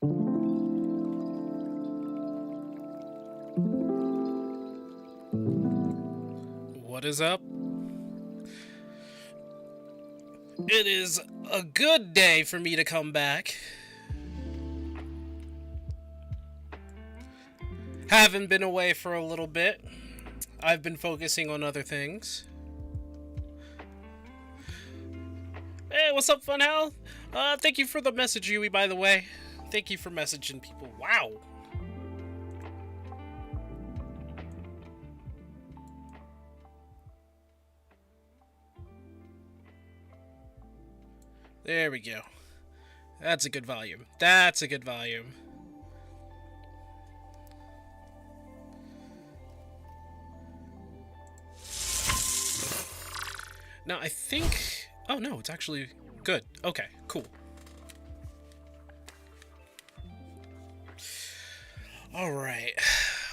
What is up? It is a good day for me to come back. Haven't been away for a little bit. I've been focusing on other things. Hey, what's up, Funhal? Thank you for the message, Yui, by the way. Thank you for messaging people. Wow. There we go. That's a good volume. That's a good volume. Now, I think... Oh, no, it's actually good. Okay, cool. Alright.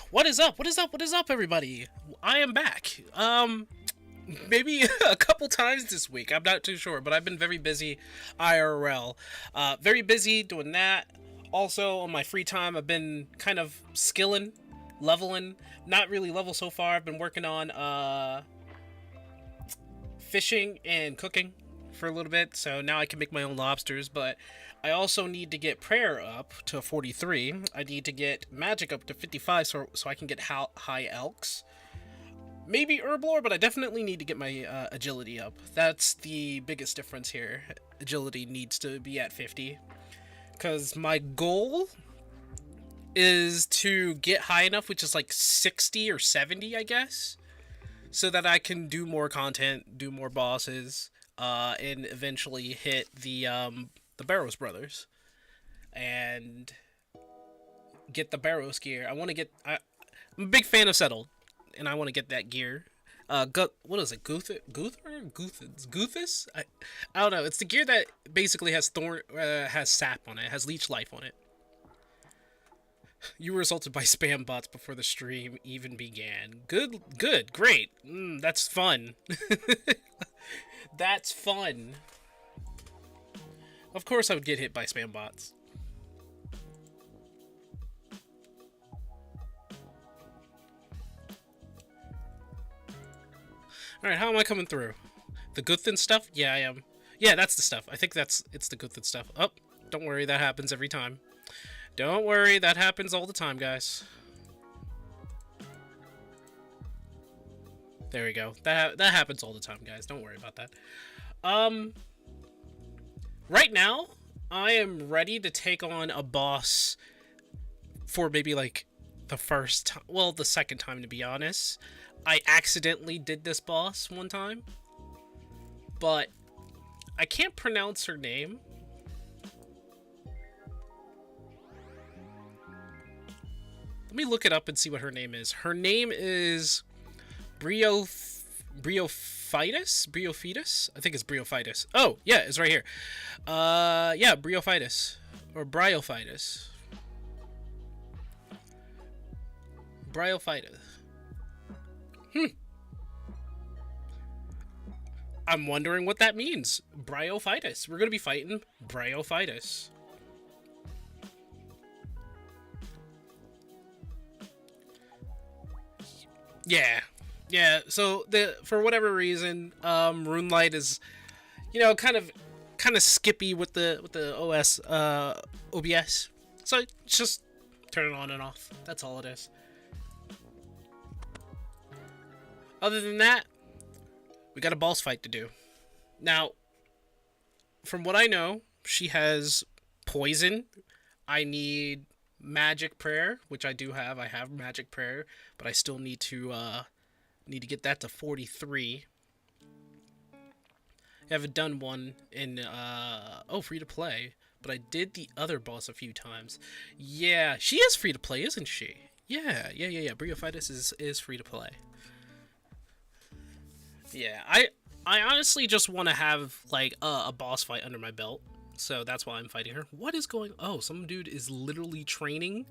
What is up? What is up? What is up, everybody? I am back. Maybe a couple times this week. I'm not too sure, but I've been very busy IRL. Very busy doing that. Also, on my free time, I've been kind of skilling, leveling. Not really level so far. I've been working on fishing and cooking for a little bit, so now I can make my own lobsters. But I also need to get prayer up to 43. I need to get magic up to 55 so I can get high elks. Maybe herblore, but I definitely need to get my agility up. That's the biggest difference here. Agility needs to be at 50. Because my goal is to get high enough, which is like 60 or 70, I guess, so that I can do more content, do more bosses, and eventually hit the Barrows brothers and get the Barrows gear. I want to get. I'm a big fan of Settled, and I want to get that gear. What is it? Guthis? I don't know. It's the gear that basically has has sap on it, has leech life on it. You were assaulted by spam bots before the stream even began. Good, great. That's fun. That's fun. Of course I would get hit by spam bots. Alright, how am I coming through? The Guthin stuff? Yeah, I am. Yeah, that's the stuff. I think it's the Guthin stuff. Oh, don't worry, that happens every time. Don't worry, that happens all the time, guys. There we go. That happens all the time, guys. Don't worry about that. Right now, I am ready to take on a boss for maybe like the first time. Well, the second time, to be honest. I accidentally did this boss one time, but I can't pronounce her name. Let me look it up and see what her name is. Her name is Bryophytus? I think it's Bryophytus. Oh, yeah, it's right here. Yeah, Bryophytus. Or Bryophytus. Bryophytus. I'm wondering what that means. Bryophytus. We're gonna be fighting Bryophytus. Yeah. So for whatever reason, Runelight is, kind of skippy with the OBS. So just turn it on and off. That's all it is. Other than that, we got a boss fight to do. Now, from what I know, she has poison. I need magic prayer, which I do have. I have magic prayer, but I still need to get that to 43. I haven't done one in free to play, but I did the other boss a few times. Yeah, she is free to play, isn't she? Yeah. Bryophytus is free to play. Yeah, I honestly just want to have like a boss fight under my belt, so that's why I'm fighting her. What is going? Oh, some dude is literally training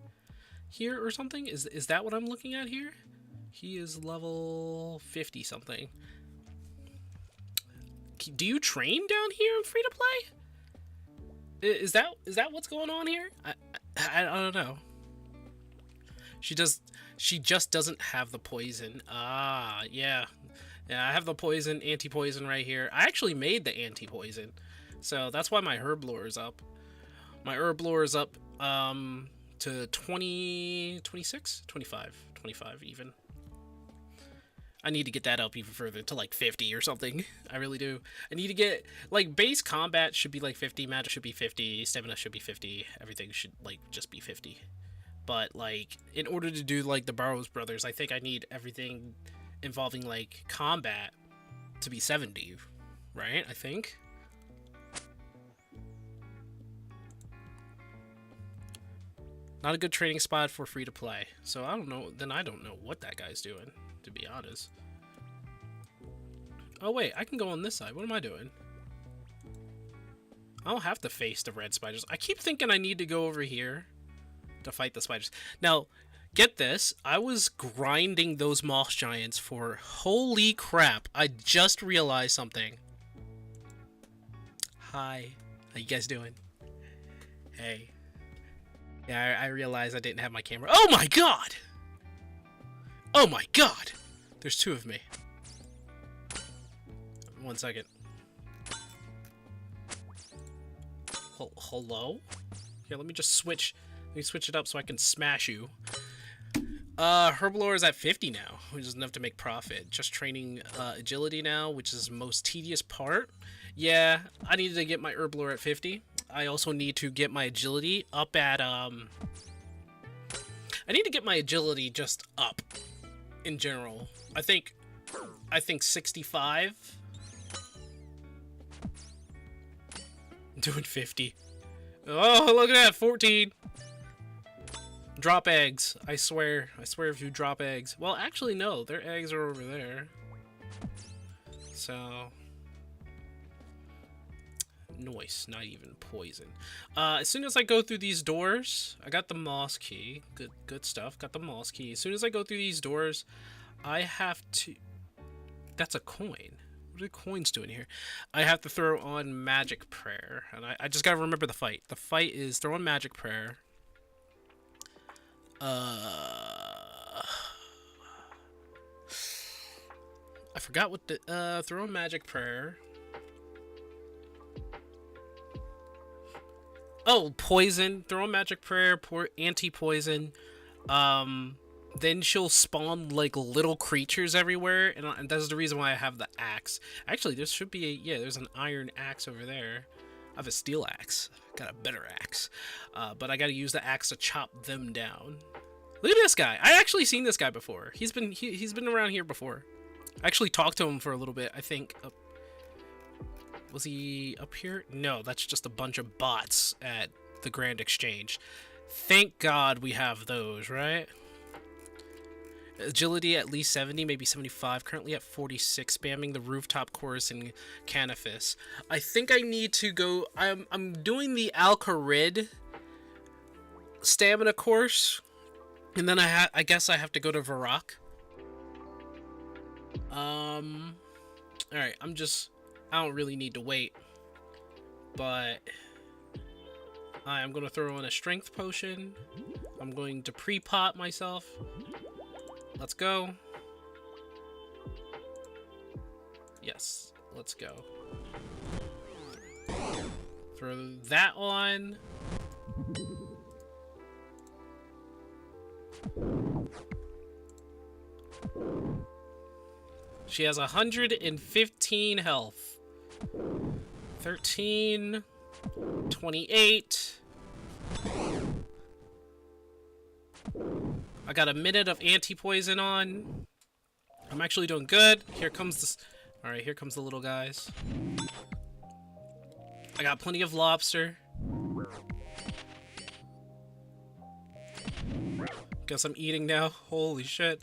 here or something. Is that what I'm looking at here? He is level 50 something. Do you train down here in free to play? Is that what's going on here? I don't know. She does. She just doesn't have the poison. Ah, yeah. Yeah, I have the poison, anti-poison right here. I actually made the anti-poison. So that's why my herb lore is up. My herb lore is up to 20, 26, 25, 25 even. I need to get that up even further to like 50 or something. I really do. I need to get like base combat should be like 50, magic should be 50, stamina should be 50, everything should like just be 50. But like in order to do like the Barrows Brothers, I think I need everything involving like combat to be 70, right? I think. Not a good training spot for free to play. So I don't know. Then I don't know what that guy's doing, to be honest. Oh wait, I can go on this side. What am I doing? I don't have to face the red spiders. I keep thinking I need to go over here to fight the spiders. Now, get this. I was grinding those moss giants for... Holy crap. I just realized something. Hi. How you guys doing? Hey. Yeah, I realized I didn't have my camera. Oh my god! Oh my god! There's two of me. 1 second. Hello? Here, let me just switch. Let me switch it up so I can smash you. Herblore is at 50 now, which is enough to make profit. Just training agility now, which is the most tedious part. Yeah, I needed to get my Herblore at 50. I also need to get my agility up at, I need to get my agility just up, in general. I think 65. I'm doing 50. Oh, look at that, 14. Drop eggs. I swear if you drop eggs. Well, actually, no, their eggs are over there. So... Noise, not even poison. As soon as I go through these doors, I got the moss key. Good stuff. Got the moss key. As soon as I go through these doors, I have to... That's a coin. What are the coins doing here? I have to throw on Magic Prayer. And I just gotta remember the fight. The fight is throw on Magic Prayer. I forgot what the... throw on Magic Prayer. Oh, poison. Throw a magic prayer, anti-poison. Then she'll spawn like little creatures everywhere, and that's the reason why I have the axe. Actually, there should be a... Yeah, there's an iron axe over there. I have a steel axe. Got a better axe. But I gotta use the axe to chop them down. Look at this guy. I actually seen this guy before. He's been around here before. I actually talked to him for a little bit, I think. Was he up here? No, that's just a bunch of bots at the Grand Exchange. Thank God we have those, right? Agility at least 70, maybe 75. Currently at 46, spamming the rooftop course in Canifis. I think I need to go... I'm doing the Alcarid stamina course, and then I guess I have to go to Varrock. Alright, I don't really need to wait, but I'm going to throw on a strength potion. I'm going to pre-pot myself. Let's go. Yes, let's go. Throw that on. She has 115 health. 13, 28. I got a minute of anti-poison on. I'm actually doing good. Here comes this. All right, here comes the little guys. I got plenty of lobster. Guess I'm eating now. Holy shit.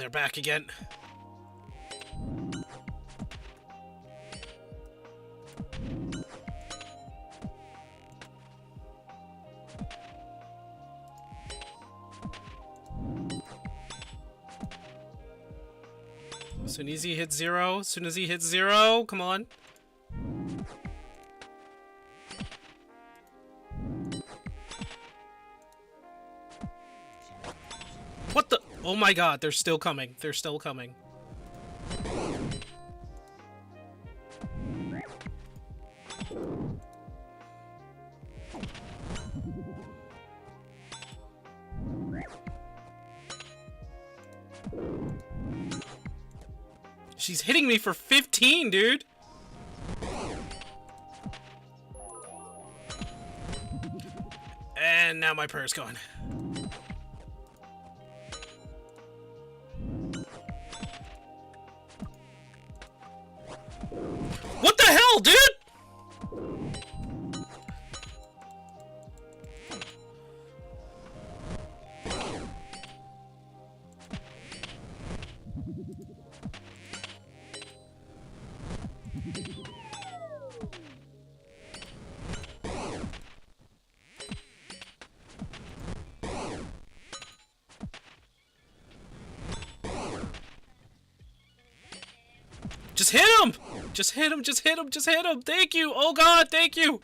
they're back again. As soon as he hits zero, come on. What the? Oh my god, they're still coming. They're still coming. She's hitting me for 15, dude. And now my prayer's gone. What the hell, dude? Just hit him! Just hit him, just hit him, just hit him! Thank you! Oh god, thank you!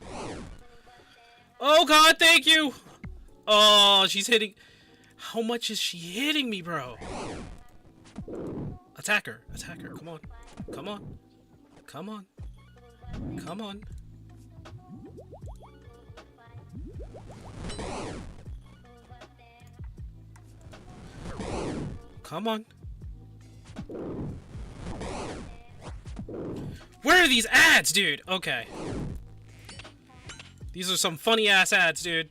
Oh god, thank you! Oh, she's hitting... How much is she hitting me, bro? Attack her, come on. Come on. Come on. Come on. Come on. Where are these ads, dude? Okay. These are some funny ass ads, dude.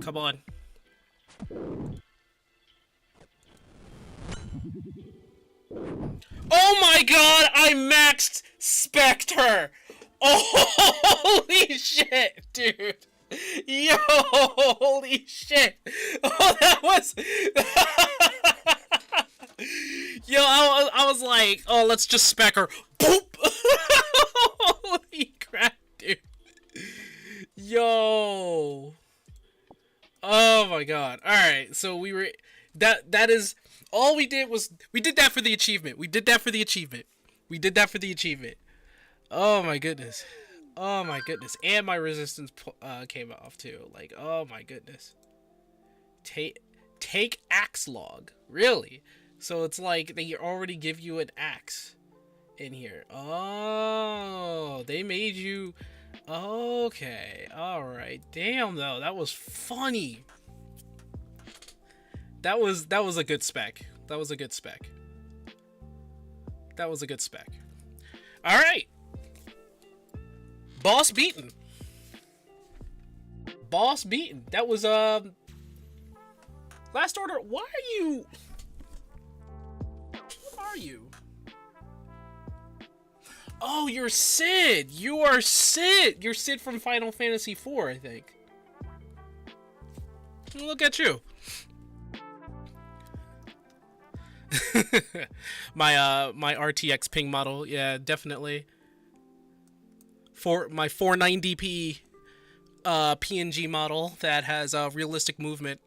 Come on. Oh my god, I maxed Spectre! Oh, holy shit, dude! Yo, holy shit! Oh, that was... Yo, I was like, oh, let's just spec her. Boop! Holy crap, dude. Yo. Oh my god. Alright, so we were... That is... All we did was... We did that for the achievement. We did that for the achievement. We did that for the achievement. Oh my goodness. Oh my goodness. And my resistance came off too. Like, oh my goodness. Take axe log. Really? So it's like they already give you an axe in here. Oh, they made you... Okay. Alright. Damn though. That was funny. That was a good spec. That was a good spec. That was a good spec. Alright. Boss beaten. Boss beaten. That was last order. Why are you... What are you? Oh, you're Sid. You are Sid. You're Sid from Final Fantasy IV, I think. Look at you. my RTX ping model, yeah, definitely. For my 490p PNG model that has realistic movement.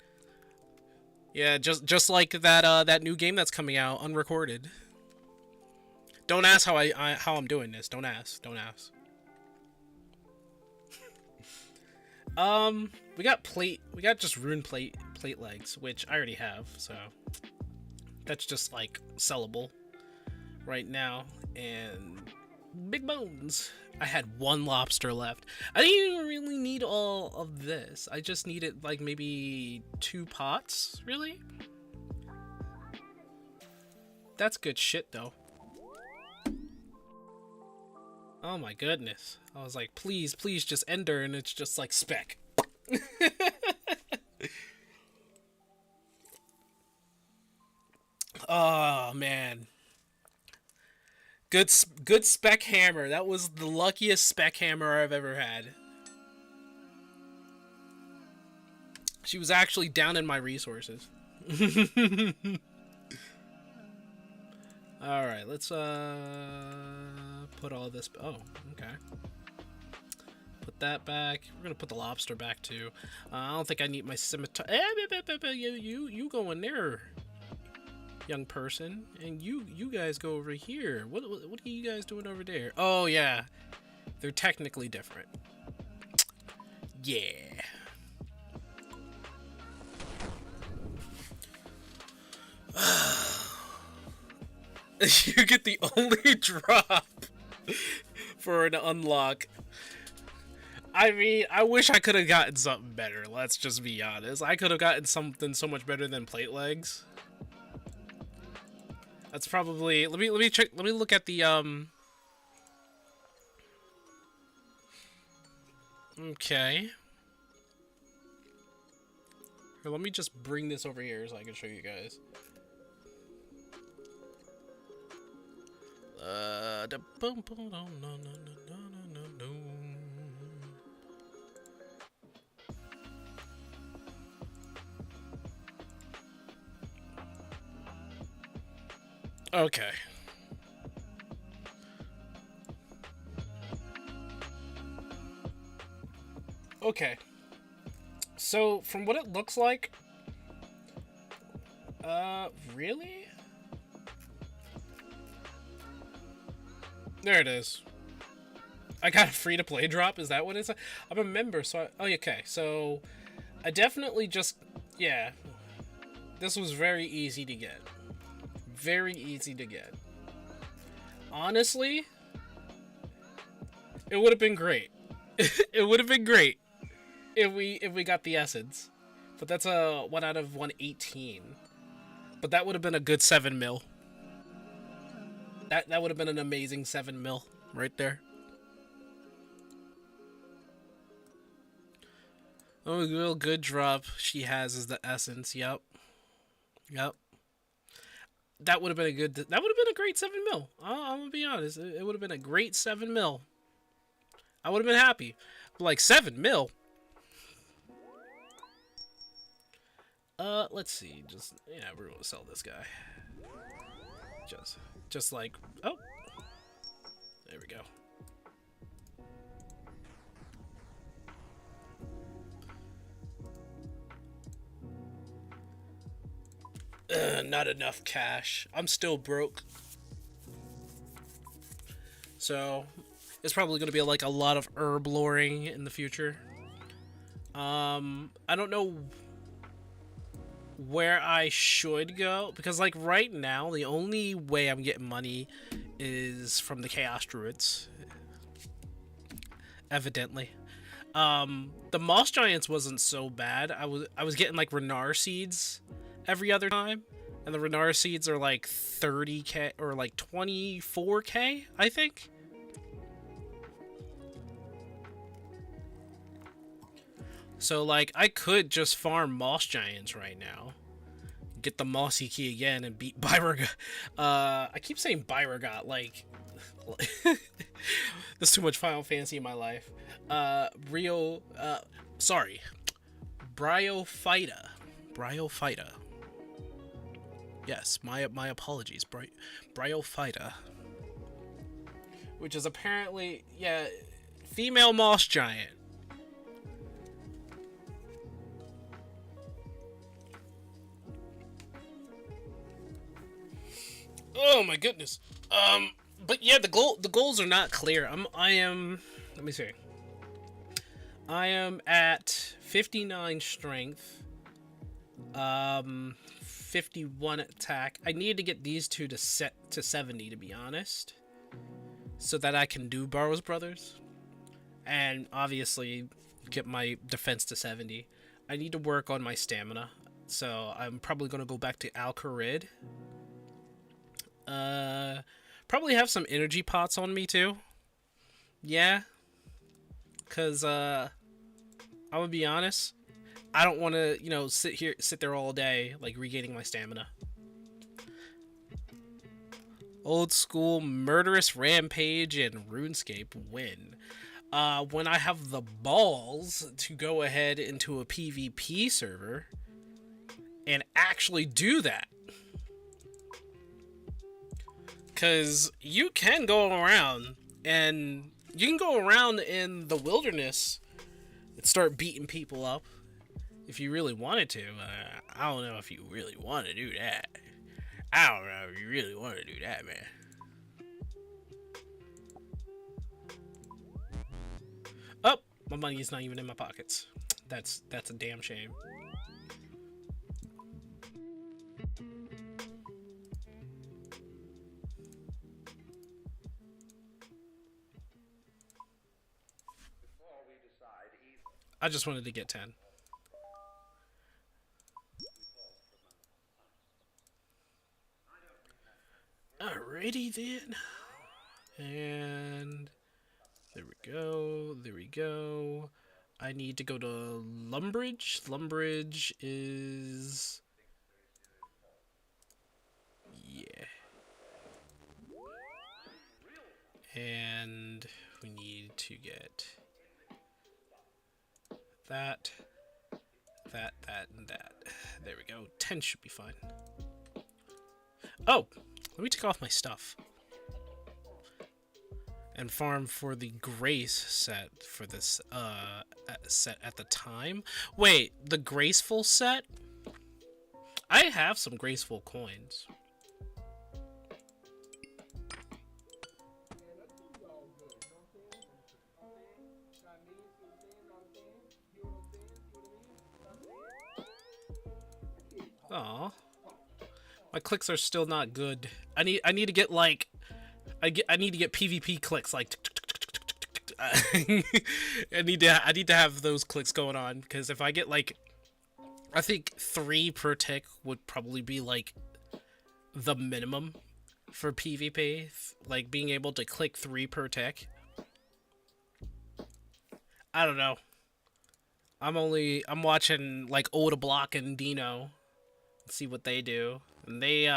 Yeah, just like that new game that's coming out, Unrecorded. Don't ask how I'm doing this. Don't ask. Don't ask. We got just rune plate legs, which I already have, so that's just like sellable right now. And big bones. I had one lobster left. I didn't even really need all of this. I just needed like maybe 2 pots, really. That's good shit though. Oh my goodness. I was like, please just ender, and it's just like spec. Oh man, good spec hammer. That was the luckiest spec hammer I've ever had. She was actually down in my resources. All right, let's put all this. Oh, okay. Put that back. We're gonna put the lobster back too. I don't think I need my scimitar. You go in there, young person, and you guys go over here. What are you guys doing over there? Oh yeah, they're technically different. Yeah. You get the only drop for an unlock. I mean, I wish I could have gotten something better. Let's just be honest. I could have gotten something so much better than plate legs. That's probably. Let me check. Let me look at the Okay. Here, let me just bring this over here so I can show you guys. Okay. Okay. So, from what it looks like... really? There it is. I got a free-to-play drop? Is that what it's? I'm a member, so oh, okay. So, I definitely just... yeah. This was very easy to get. Very easy to get. Honestly, it would have been great. It would have been great if we got the essence. But that's a 1 out of 118. But that would have been a good 7 mil. That would have been an amazing 7 mil right there. Oh, real good drop she has is the essence. Yep. Yep. That would have been a good. That would have been a great 7 mil. I'm gonna be honest. It would have been a great 7 mil. I would have been happy. But like 7 mil. Let's see. Just yeah, we're gonna sell this guy. Just like oh, there we go. Not enough cash. I'm still broke. So, it's probably going to be like a lot of herb loring in the future. I don't know where I should go. Because like right now, the only way I'm getting money is from the Chaos Druids. Evidently. The Moss Giants wasn't so bad. I was getting like Renar seeds every other time, and the Renar seeds are like 30k or like 24k, I think. So like I could just farm Moss Giants right now, get the Mossy key again, and beat Byragot. I keep saying Byragot like there's too much Final Fantasy in my life. Sorry, Bryophyta. Yes, my apologies, Bryophyta. Which is apparently, yeah, female moss giant. Oh my goodness. But yeah, the goals are not clear. Let me see. I am at 59 strength. 51 attack. I need to get these two to set to 70 to be honest, so that I can do Burrows Brothers, and obviously get my defense to 70. I need to work on my stamina, so I'm probably gonna go back to Alcarid. Probably have some energy pots on me too. Yeah, cause I'm gonna be honest. I don't want to, you know, sit there all day, like, regaining my stamina. Old school murderous rampage and RuneScape win. When I have the balls to go ahead into a PvP server and actually do that. Because you can go around and you can go around in the wilderness and start beating people up if you really wanted to. I don't know if you really want to do that. I don't know if you really want to do that, man. Oh, my money is not even in my pockets. That's a damn shame. I just wanted to get 10. Alrighty then. And there we go. There we go. I need to go to Lumbridge. Lumbridge is... yeah. And we need to get that, and that. There we go. 10 should be fine. Oh! Let me take off my stuff. And farm for the Grace set for this set at the time. Wait, the Graceful set? I have some Graceful coins. Aw. My clicks are still not good. I need to get like I need to get PvP clicks like I need to have those clicks going on, because if I get like, I think 3 per tick would probably be like the minimum for PvP, like being able to click 3 per tick. I don't know. I'm watching like Oda Block and Dino, see what they do. And they,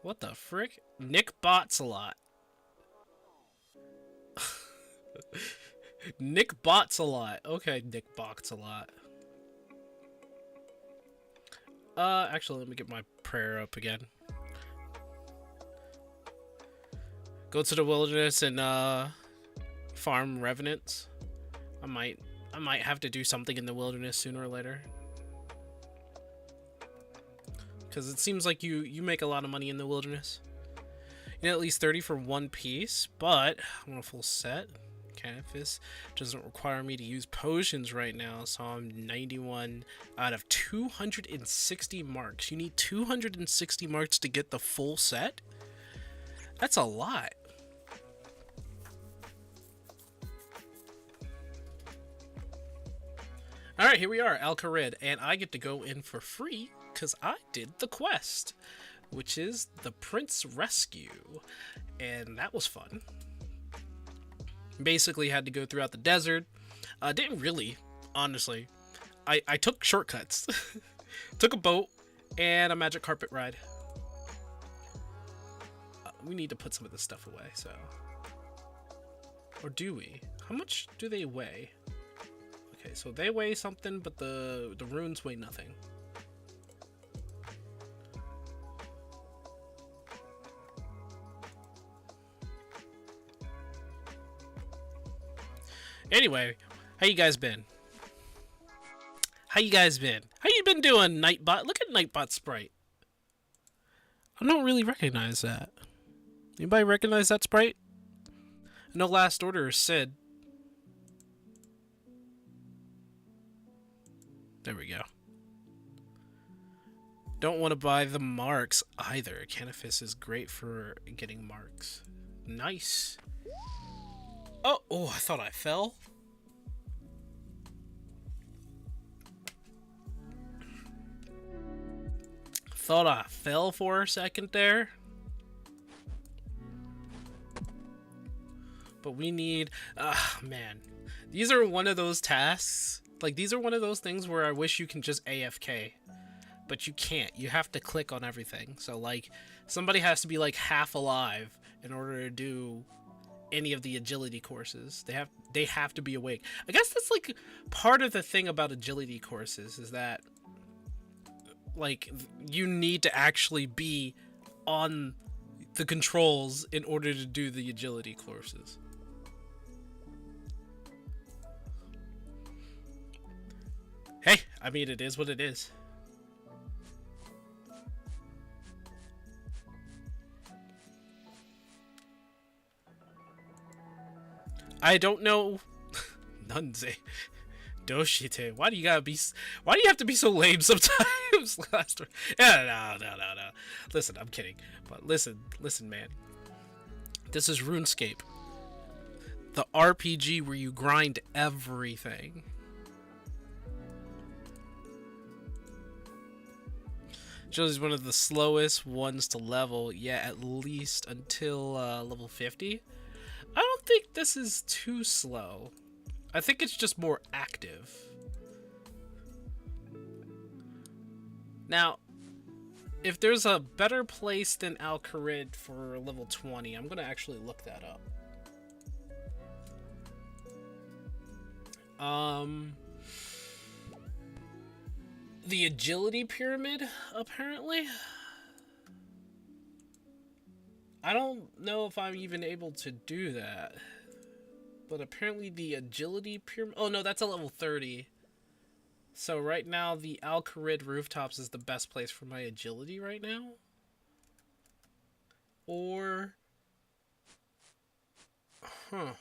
what the frick? Nick bots a lot. Nick bots a lot. Okay, Nick bots a lot. Actually, let me get my prayer up again. Go to the wilderness and, farm revenants. I might have to do something in the wilderness sooner or later. Because it seems like you make a lot of money in the wilderness. You know, at least 30 for 1 piece, but I want a full set. Canvas doesn't require me to use potions right now, so I'm 91 out of 260 marks. You need 260 marks to get the full set? That's a lot. Alright, here we are, Al-Kharid, and I get to go in for free because I did the quest, which is the Prince Rescue, and that was fun. Basically had to go throughout the desert. Didn't really, honestly. I took shortcuts. Took a boat and a magic carpet ride. We need to put some of this stuff away, so. Or do we? How much do they weigh? Okay, so they weigh something, but the runes weigh nothing. Anyway, how you guys been? How you guys been? How you been doing, Nightbot? Look at Nightbot's sprite. I don't really recognize that. Anybody recognize that sprite? I know Last Order said. There we go. Don't want to buy the marks either. Canifis is great for getting marks. Nice. Oh, I thought I fell. Thought I fell for a second there. But we need, man. These are one of those tasks Like, these are one of those things where I wish you can just AFK. But you can't. You have to click on everything. So, like, somebody has to be, like, half alive in order to do any of the agility courses. They have to be awake. I guess that's, like, part of the thing about agility courses is that, like, you need to actually be on the controls in order to do the agility courses. Hey, I mean, it is what it is. I don't know. Nunze. Doshite. Why do you have to be so lame sometimes? Yeah, no. Listen, I'm kidding. But listen, man. This is RuneScape. The RPG where you grind everything. Joe's one of the slowest ones to level, yeah, at least until level 50. I don't think this is too slow. I think it's just more active. Now, if there's a better place than HELLCATS for level 20, I'm going to actually look that up. The agility pyramid, apparently. I don't know if I'm even able to do that. But apparently the agility pyramid... Oh, no, that's a level 30. So right now, the HELLCATS rooftops is the best place for my agility right now. Or... Huh.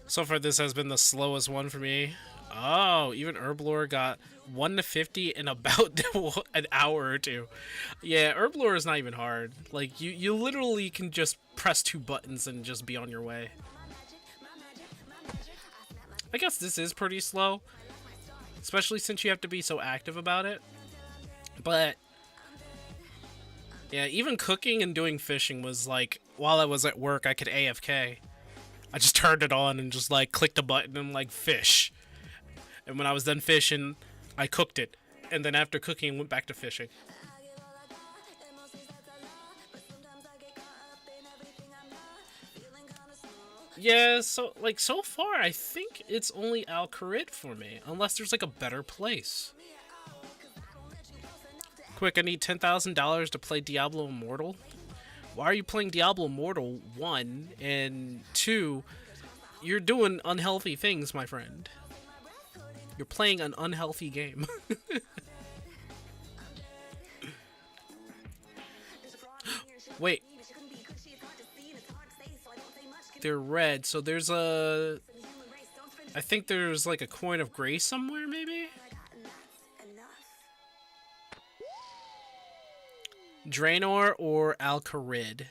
So far, this has been the slowest one for me. Oh, even Herblore got 1 to 50 in about an hour or two. Yeah, Herblore is not even hard. Like, you literally can just press 2 buttons and just be on your way. I guess this is pretty slow, especially since you have to be so active about it. But yeah, even cooking and doing fishing was like, while I was at work, I could AFK. I just turned it on and just like clicked a button and like fish. And when I was done fishing, I cooked it. And then after cooking, went back to fishing. Yeah, so far, I think it's only HELLCATS for me, unless there's like a better place. Quick, I need $10,000 to play Diablo Immortal. Why are you playing Diablo Immortal? 1, and 2, you're doing unhealthy things, my friend. You're playing an unhealthy game. Wait. They're red, so there's a... I think there's like a coin of grace somewhere, maybe? Draenor or HELLCATS?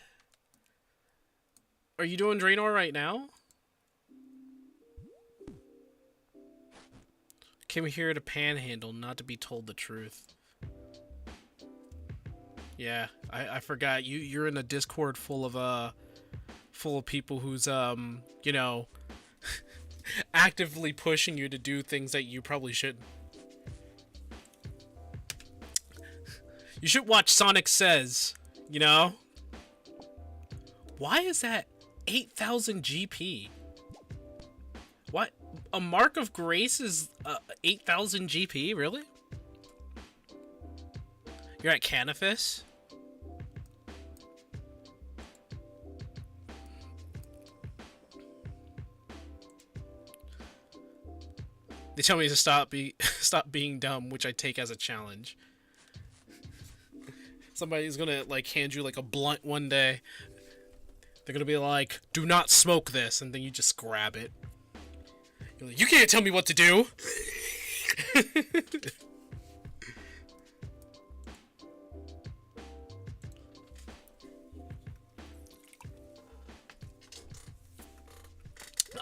Are you doing Draenor right now? Came here to panhandle, not to be told the truth. Yeah, I forgot. You're in a Discord full of people who's you know, actively pushing you to do things that you probably shouldn't. You should watch Sonic Says, you know? Why is that 8,000 GP? What? A mark of grace is 8,000 GP? Really? You're at Canifis? They tell me to stop being dumb, which I take as a challenge. Somebody's gonna like hand you like a blunt one day. They're gonna be like, "Do not smoke this," and then you just grab it. You're like, "You can't tell me what to do."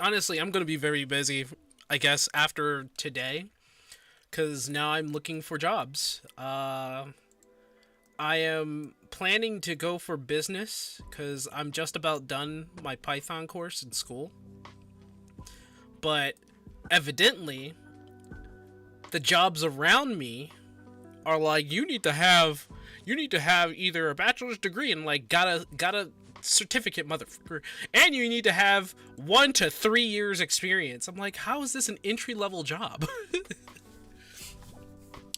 honestly, I'm gonna be very busy, I guess, after today, because now I'm looking for jobs. I am planning to go for business because I'm just about done my Python course in school. But evidently, the jobs around me are like, you need to have either a bachelor's degree and like got a certificate, motherfucker, and you need to have 1 to 3 years experience. I'm like, how is this an entry level job?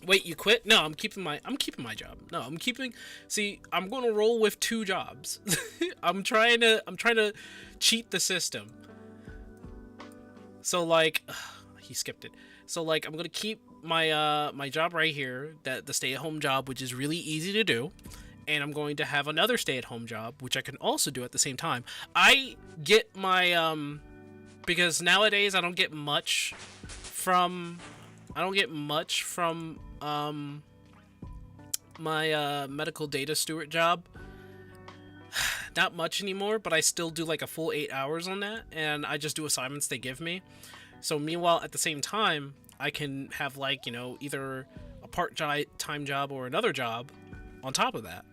Wait, you quit? No, I'm keeping my job. No, I'm going to roll with 2 jobs. I'm trying to cheat the system. So like, he skipped it. So like, I'm going to keep my my job right here, that the stay-at-home job, which is really easy to do, and I'm going to have another stay-at-home job which I can also do at the same time. I get my because nowadays I don't get much from my medical data steward job. Not much anymore, but I still do like a full 8 hours on that, and I just do assignments they give me. So meanwhile, at the same time, I can have like, you know, either a part-time job or another job on top of that.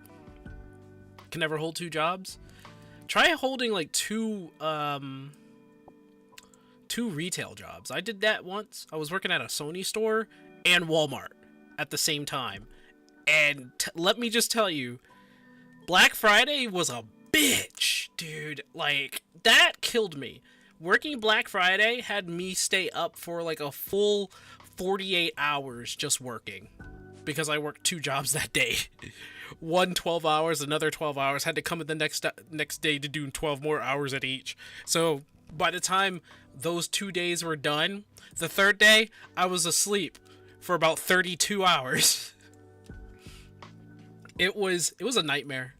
Can never hold 2 jobs. Try holding like two retail jobs. I did that once. I was working at a Sony store and Walmart at the same time. And let me just tell you, Black Friday was a bitch, dude. Like, that killed me. Working Black Friday had me stay up for like a full 48 hours just working, because I worked 2 jobs that day. One 12 hours, another 12 hours. Had to come in the next day to do 12 more hours at each. So by the time those 2 days were done, the third day I was asleep for about 32 hours. It was a nightmare.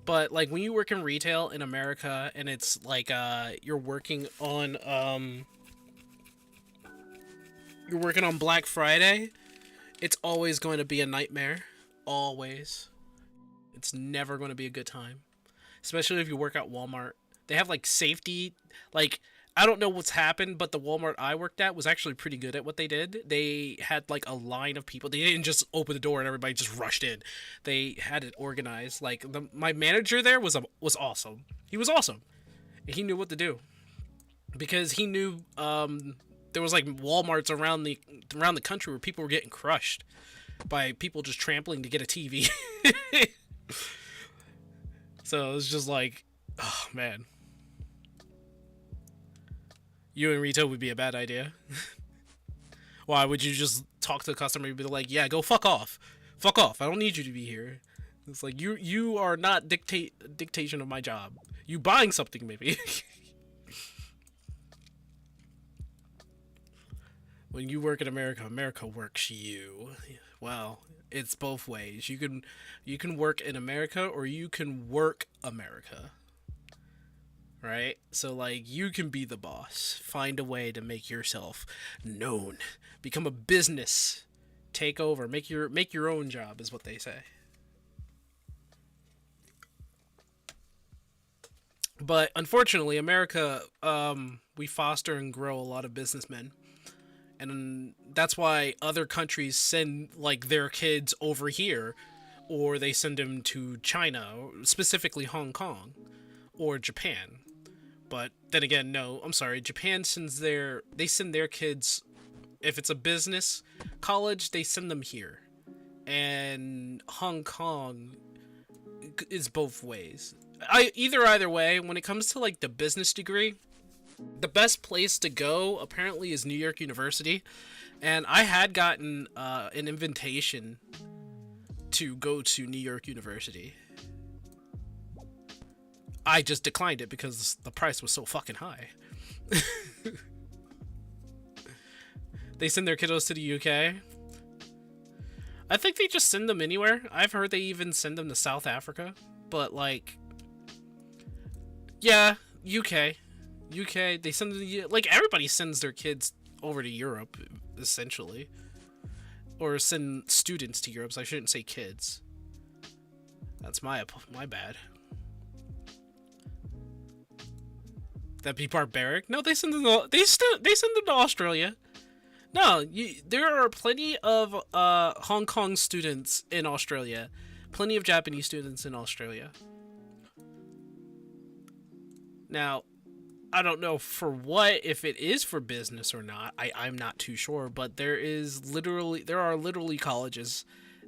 But like, when you work in retail in America and it's like you're working on Black Friday, it's always going to be a nightmare. Always. It's never going to be a good time. Especially if you work at Walmart. They have like safety, like, I don't know what's happened, but the Walmart I worked at was actually pretty good at what they did. They had like a line of people. They didn't just open the door and everybody just rushed in. They had it organized. Like, my manager there was awesome. He was awesome. He knew what to do, because he knew there was like Walmarts around the country where people were getting crushed by people just trampling to get a TV. So it was just like, oh man. You in retail would be a bad idea. Why would you just talk to the customer and be like, yeah, go fuck off. Fuck off. I don't need you to be here. It's like, you are not dictation of my job. You buying something, maybe. When you work in America, America works you. Well, it's both ways. You can work in America, or you can work America. Right? So like, you can be the boss. Find a way to make yourself known. Become a business. Take over. Make your own job, is what they say. But unfortunately, America, we foster and grow a lot of businessmen. And that's why other countries send like their kids over here, or they send them to China, specifically Hong Kong or Japan. But then again, no, I'm sorry. Japan send their kids, if it's a business college, they send them here. And Hong Kong is both ways. Either way, when it comes to like the business degree, the best place to go apparently is New York University. And I had gotten an invitation to go to New York University. I just declined it because the price was so fucking high. They send their kiddos to the UK. I think they just send them anywhere. I've heard they even send them to South Africa. But like, yeah, UK, they send them, like, everybody sends their kids over to Europe, essentially. Or send students to Europe, so I shouldn't say kids. That's my bad. That'd be barbaric. No, they send them. They send them to Australia. No, there are plenty of Hong Kong students in Australia, plenty of Japanese students in Australia. Now, I don't know for what, if it is for business or not. I'm not too sure, but there are literally colleges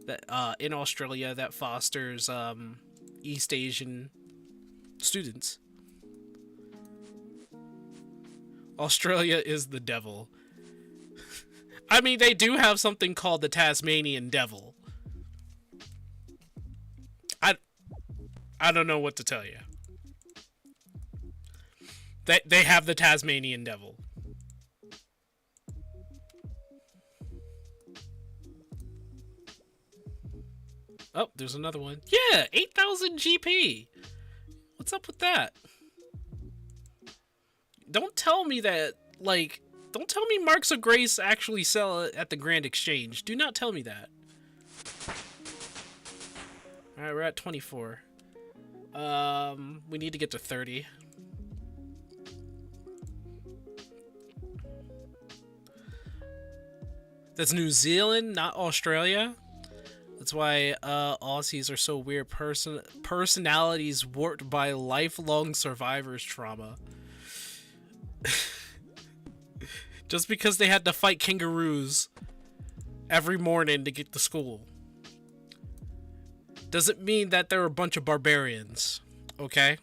that in Australia that fosters East Asian students. Australia is the devil. I mean, they do have something called the Tasmanian Devil. I don't know what to tell you. They have the Tasmanian Devil. Oh, there's another one. Yeah, 8,000 GP. What's up with that? Don't tell me that, like, don't tell me Marks of Grace actually sell it at the Grand Exchange. Do not tell me that. Alright, we're at 24. We need to get to 30. That's New Zealand, not Australia. That's why Aussies are so weird. Personalities warped by lifelong survivors trauma. Just because they had to fight kangaroos every morning to get to school doesn't mean that they're a bunch of barbarians, okay?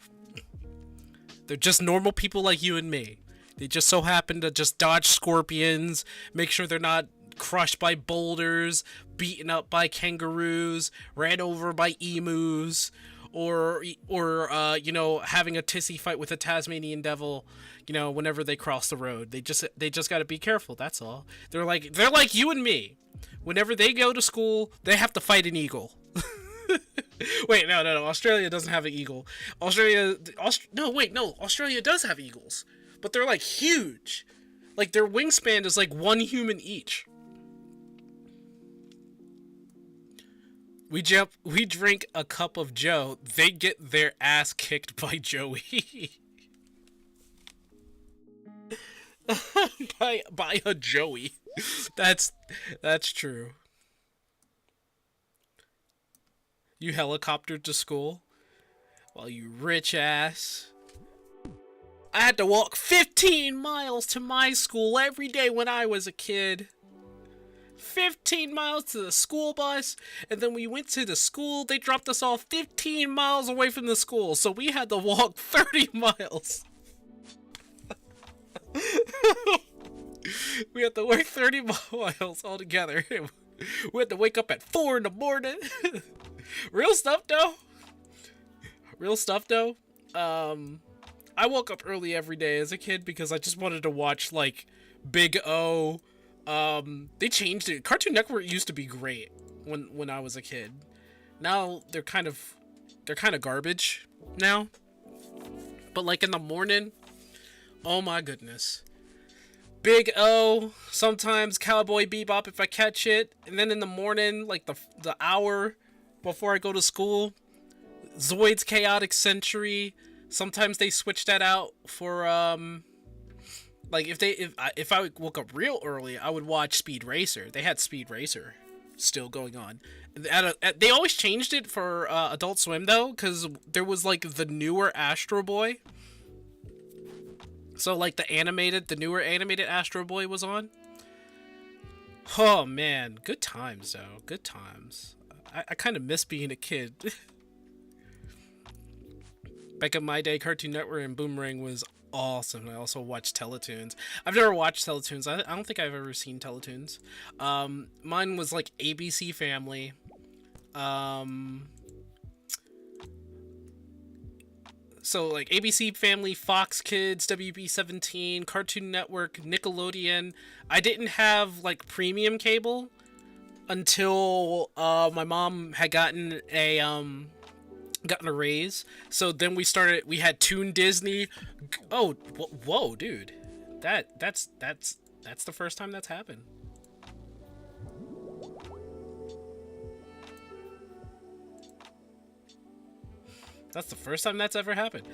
They're just normal people like you and me. They just so happen to just dodge scorpions, make sure they're not crushed by boulders, beaten up by kangaroos, ran over by emus, or you know, having a tissy fight with a Tasmanian devil, you know, whenever they cross the road. They just got to be careful, that's all. They're like you and me. Whenever they go to school, they have to fight an eagle. Wait, no, Australia doesn't have an eagle. Australia does have eagles, but they're like huge. Like their wingspan is like one human each. We drink a cup of Joe, they get their ass kicked by Joey. by a Joey. That's true. You helicoptered to school? Well, you rich ass. I had to walk 15 miles to my school every day when I was a kid. 15 miles to the school bus, and then we went to the school. They dropped us off 15 miles away from the school, so we had to walk 30 miles. We had to walk 30 miles altogether. We had to wake up at 4 in the morning. Real stuff though. I woke up early every day as a kid because I just wanted to watch like Big O. They changed it. Cartoon Network used to be great when I was a kid. Now they're kind of garbage now. But like in the morning, oh my goodness. Big O, sometimes Cowboy Bebop if I catch it, and then in the morning, like the hour before I go to school, Zoid's Chaotic Century. Sometimes they switch that out for like if I woke up real early, I would watch Speed Racer. They had Speed Racer still going on. They always changed it for Adult Swim though, because there was like the newer Astro Boy. So like the newer animated Astro Boy was on. Oh man, good times though. Good times. I kind of miss being a kid. Back in my day, Cartoon Network and Boomerang was awesome. I also watched Teletoons. I've never watched Teletoons. I don't think I've ever seen Teletoons. Mine was like ABC Family. So like ABC Family, Fox Kids, WB17, Cartoon Network, Nickelodeon. I didn't have like premium cable until my mom had gotten a raise. So then we had Toon Disney. Oh, whoa, dude. That's the first time that's happened. That's the first time that's ever happened.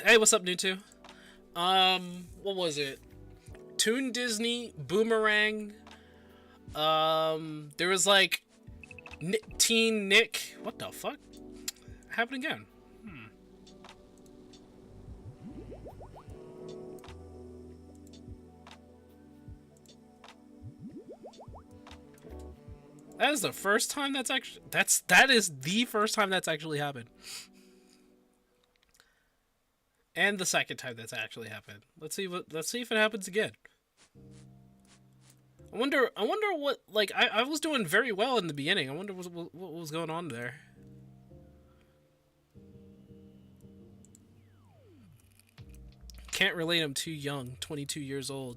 Hey, what's up, new two? What was it? Toon Disney, Boomerang. There was like Teen Nick. What the fuck? Happened again. That is the first time that's actually that is the first time that's actually happened. And the second time that's actually happened. Let's see if it happens again. I wonder what, like, I was doing very well in the beginning. I wonder what was going on there. Can't relate, I'm too young, 22 years old.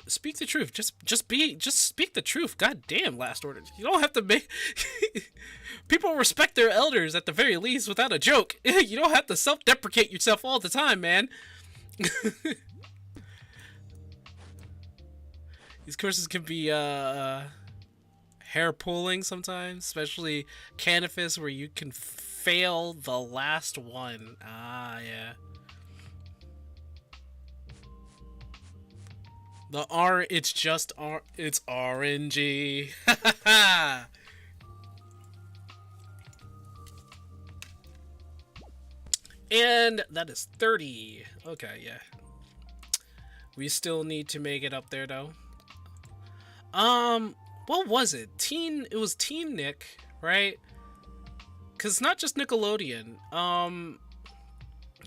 Speak the truth. Just speak the truth. God damn, Last Order. You don't have to make people respect their elders at the very least without a joke. You don't have to self-deprecate yourself all the time, man. These courses can be hair pulling sometimes, especially Canifis, where you can fail the last one. Ah, yeah. The R, it's just R, it's RNG. And that is 30. Okay, yeah. We still need to make it up there, though. What was it? It was Teen Nick, right? Because it's not just Nickelodeon.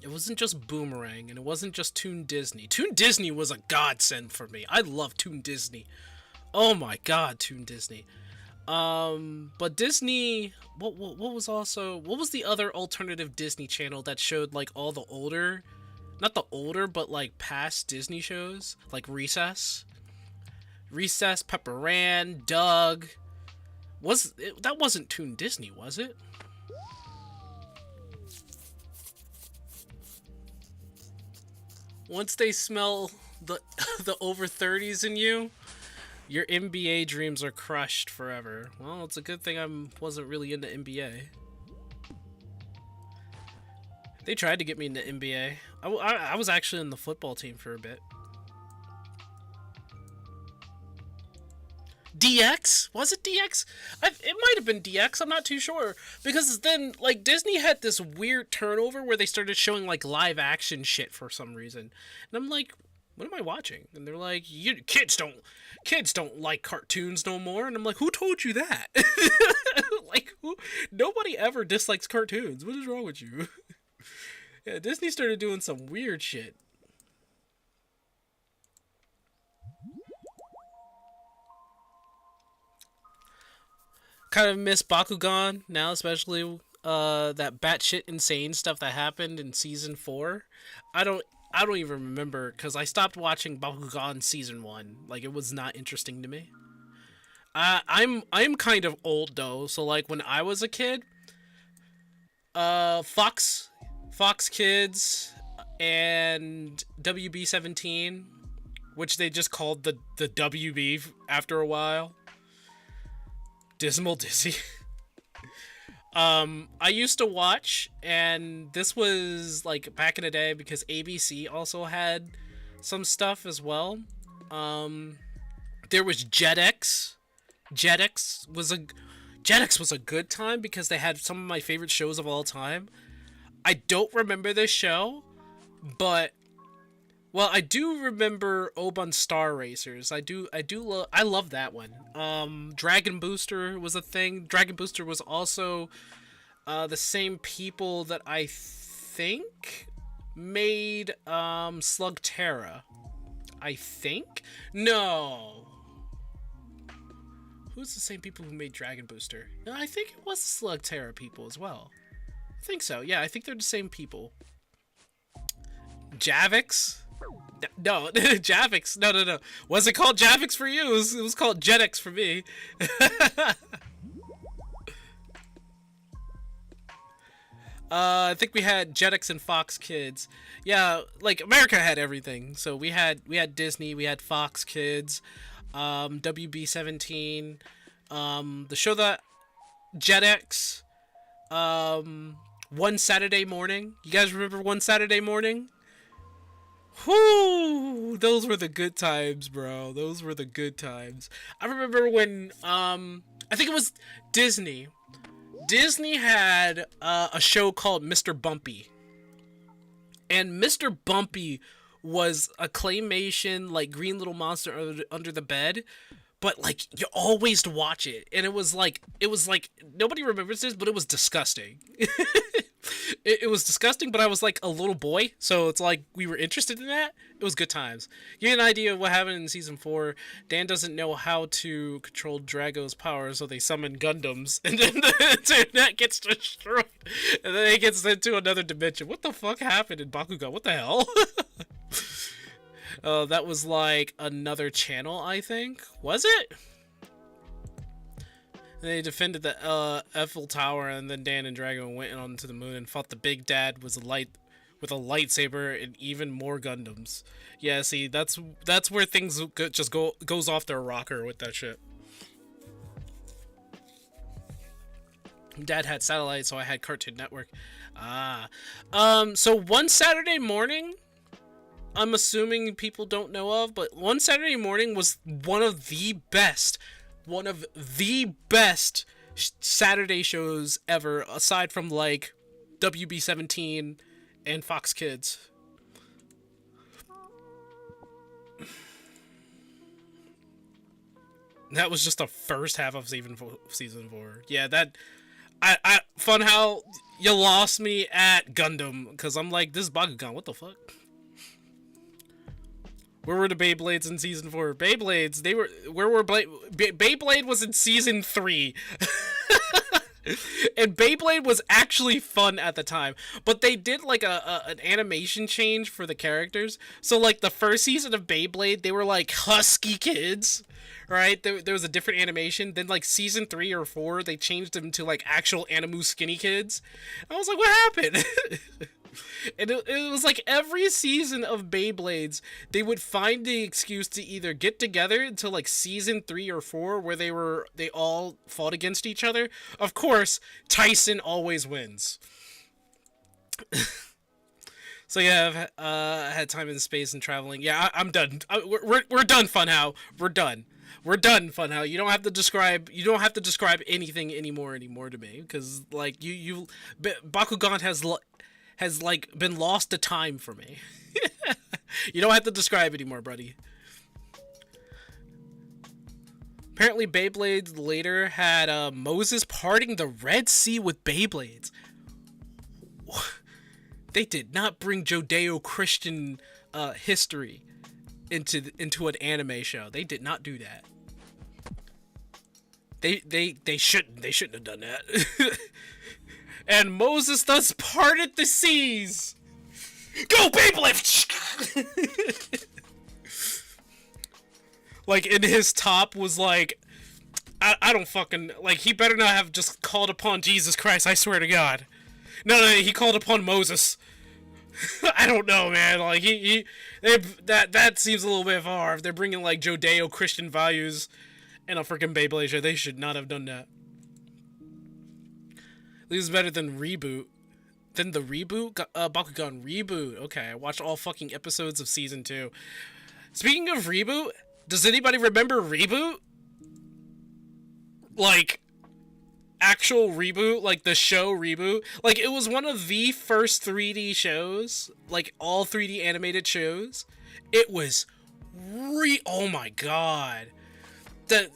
It wasn't just Boomerang, and it wasn't just Toon Disney. Toon Disney was a godsend for me. I love Toon Disney. Oh my god, Toon Disney. But Disney, what was the other alternative Disney channel that showed like all the older, not the older, but like past Disney shows, like Recess, Pepper Ann, Doug. That wasn't Toon Disney, was it? Once they smell the the over 30s in you, your NBA dreams are crushed forever. Well, it's a good thing I wasn't really into NBA. They tried to get me into NBA. I was actually in the football team for a bit. DX? Was it DX? It might have been DX. I'm not too sure. Because then, like, Disney had this weird turnover where they started showing, like, live action shit for some reason. And I'm like, what am I watching? And they're like, kids don't like cartoons no more. And I'm like, who told you that? Like, nobody ever dislikes cartoons. What is wrong with you? Yeah, Disney started doing some weird shit. Kind of miss Bakugan now, especially that batshit insane stuff that happened in season 4. I don't even remember because I stopped watching Bakugan season 1. Like, it was not interesting to me. I'm kind of old though, so like when I was a kid, Fox Kids and WB17, which they just called the WB after a while. Dismal Dizzy. I used to watch, and this was like back in the day because ABC also had some stuff as well. There was Jetix. Jetix was a good time because they had some of my favorite shows of all time. I don't remember this show, but well, I do remember Oban Star Racers. I love that one. Dragon Booster was a thing. Dragon Booster was also the same people that I think made Slugterra. I think? No. Who's the same people who made Dragon Booster? No, I think it was the Slugterra people as well. I think so. Yeah, I think they're the same people. Javix? No, Javix. No. Was it called Javix for you? It was called Jetix for me. I think we had Jetix and Fox Kids. Yeah, like America had everything. So we had Disney, we had Fox Kids, WB17, the show that Jetix, One Saturday Morning. You guys remember One Saturday Morning? Whoo! Those were the good times, bro. Those were the good times. I remember when, I think it was Disney. Disney had a show called Mr. Bumpy. And Mr. Bumpy was a claymation, like, green little monster under the bed. But, like, you always watch it. And it was like, nobody remembers this, but it was disgusting. It was disgusting, but I was, like, a little boy. So it's like, we were interested in that. It was good times. You get an idea of what happened in Season 4. Dan doesn't know how to control Drago's power, so they summon Gundams. And then the internet gets destroyed. And then it gets into another dimension. What the fuck happened in Bakugan? What the hell? That was like another channel, I think. Was it? And they defended the Eiffel Tower, and then Dan and Drago went onto the moon and fought the Big Dad with a lightsaber and even more Gundams. Yeah, see, that's where things just goes off their rocker with that shit. Dad had satellite, so I had Cartoon Network. So One Saturday Morning, I'm assuming people don't know of, but One Saturday Morning was one of the best Saturday shows ever, aside from like WB17 and Fox Kids. That was just the first half of season 4. Yeah, that I fun how you lost me at Gundam, because I'm like, this is Bakugan, what the fuck? Where were the Beyblades in season 4? Beyblades, Beyblade was in season 3. And Beyblade was actually fun at the time, but they did like an animation change for the characters. So like the first season of Beyblade, they were like husky kids, right? There was a different animation. Then like season 3 or 4, they changed them to like actual Animu skinny kids. I was like, what happened? And it was like every season of Beyblades, they would find the excuse to either get together until like season 3 or 4, where they all fought against each other. Of course, Tyson always wins. So yeah, I've had time in space and traveling. Yeah, I'm done. We're done, Funhow. We're done, Funhow. You don't have to describe anything anymore to me, because like Bakugan has like been lost to time for me. You don't have to describe anymore, buddy. Apparently Beyblades later had Moses parting the Red Sea with Beyblades. They did not bring Judeo-Christian history into an anime show. They did not do that. They shouldn't have done that. And Moses thus parted the seas. Go Beyblade! Like, in his top was like, I don't fucking, like, he better not have just called upon Jesus Christ, I swear to God. No, he called upon Moses. I don't know, man. Like, that seems a little bit far. If they're bringing, like, Judeo-Christian values in a freaking Beyblade show, they should not have done that. This is better than Reboot. Then the Reboot? Bakugan Reboot. Okay, I watched all fucking episodes of season 2. Speaking of Reboot, does anybody remember Reboot? Like, actual Reboot? Like, the show Reboot? Like, it was one of the first 3D shows. Like, all 3D animated shows. It was oh my god. The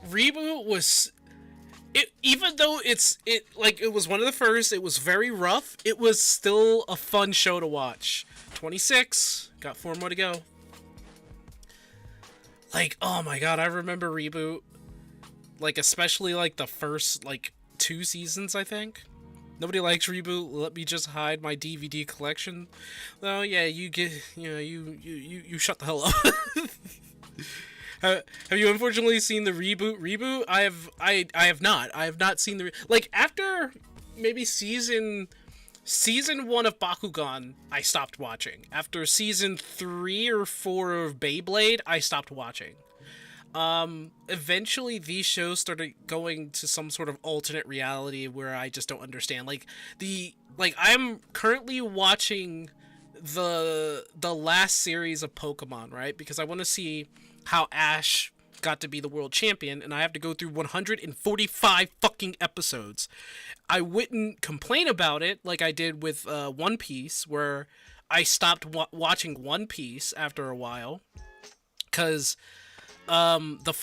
Reboot was... even though it was one of the first, it was very rough, it was still a fun show to watch. 26, got 4 more to go. Like, oh my god, I remember Reboot. Like, especially like the first like 2 seasons, I think. Nobody likes Reboot. Let me just hide my DVD collection. Oh yeah, you shut the hell up. Have you unfortunately seen the reboot? I have not. I have not seen the like after maybe season 1 of Bakugan, I stopped watching. After season 3 or 4 of Beyblade, I stopped watching. Eventually these shows started going to some sort of alternate reality where I just don't understand. I'm currently watching the last series of Pokemon, right? Because I want to see how Ash got to be the world champion, and I have to go through 145 fucking episodes. I wouldn't complain about it like I did with One Piece, where I stopped watching One Piece after a while, because the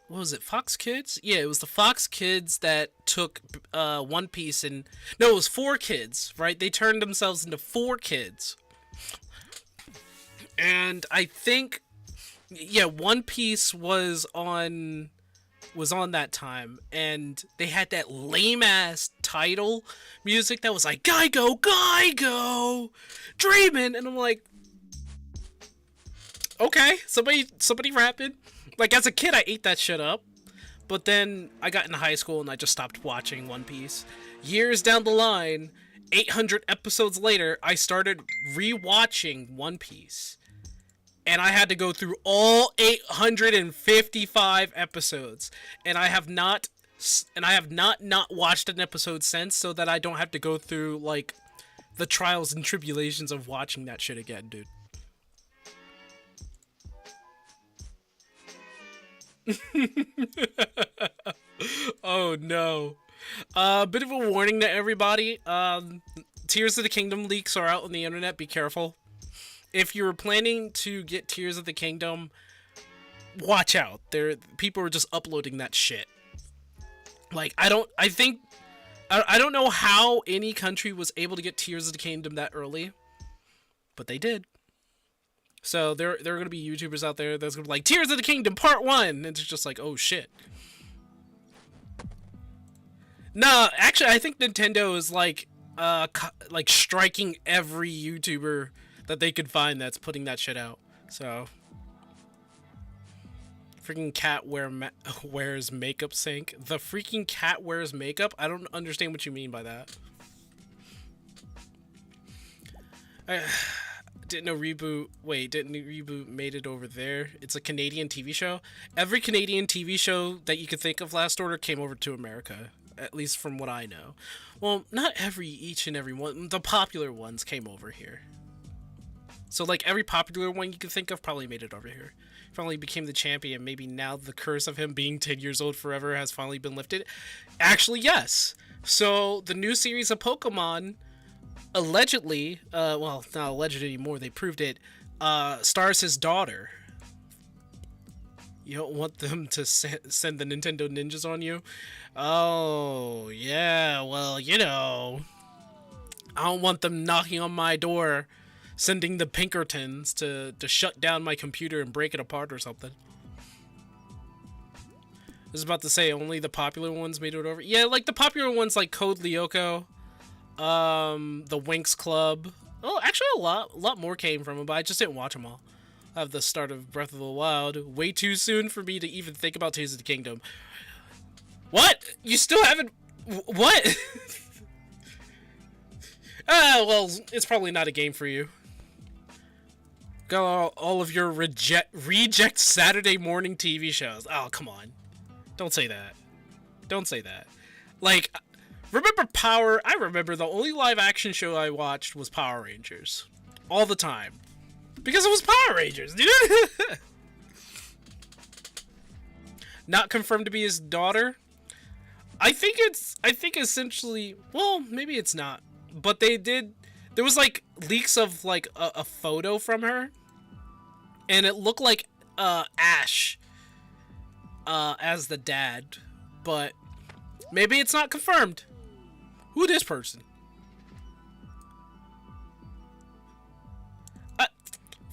what was it, Fox Kids? Yeah, it was the Fox Kids that took One Piece, and no, it was 4Kids, right? They turned themselves into 4Kids. And I think, yeah, One Piece was on that time, and they had that lame ass title music that was like Geigo, dreaming, and I'm like, okay, somebody rapping. Like, as a kid, I ate that shit up, but then I got into high school and I just stopped watching One Piece. Years down the line, 800 episodes later, I started rewatching One Piece. And I had to go through all 855 episodes. And I have not watched an episode since, so that I don't have to go through, like, the trials and tribulations of watching that shit again, dude. Oh no. Bit of a warning to everybody. Tears of the Kingdom leaks are out on the internet. Be careful. If you're planning to get Tears of the Kingdom, watch out. People are just uploading that shit. Like, I don't know how any country was able to get Tears of the Kingdom that early, but they did. So there are going to be YouTubers out there that's going to be like, Tears of the Kingdom Part 1! And it's just like, oh shit. No, actually, I think Nintendo is like striking every YouTuber that they could find that's putting that shit out. So, freaking cat wears makeup sync. The freaking cat wears makeup? I don't understand what you mean by that. Didn't Reboot made it over there? It's a Canadian TV show. Every Canadian TV show that you could think of last order came over to America, at least from what I know. Well, not each and every one. The popular ones came over here. So, like, every popular one you could think of probably made it over here. Finally became the champion. Maybe now the curse of him being 10 years old forever has finally been lifted. Actually, yes. So, the new series of Pokemon, allegedly, well, not alleged anymore, they proved it, stars his daughter. You don't want them to send the Nintendo ninjas on you? Oh, yeah, well, you know, I don't want them knocking on my door, sending the Pinkertons to shut down my computer and break it apart or something. I was about to say, only the popular ones made it over. Yeah, like the popular ones like Code Lyoko, the Winx Club. Oh, actually a lot more came from them, but I just didn't watch them all. I have the start of Breath of the Wild. Way too soon for me to even think about Tears of the Kingdom. What? You still haven't... What? Well, it's probably not a game for you. Got all of your reject Saturday morning TV shows. Oh, come on. Don't say that. Don't say that. Like, remember Power? I remember the only live action show I watched was Power Rangers. All the time. Because it was Power Rangers, dude! Not confirmed to be his daughter? I think essentially, well, maybe it's not. But there was like leaks of like a photo from her. And it looked like Ash as the dad. But maybe it's not confirmed. Who this person?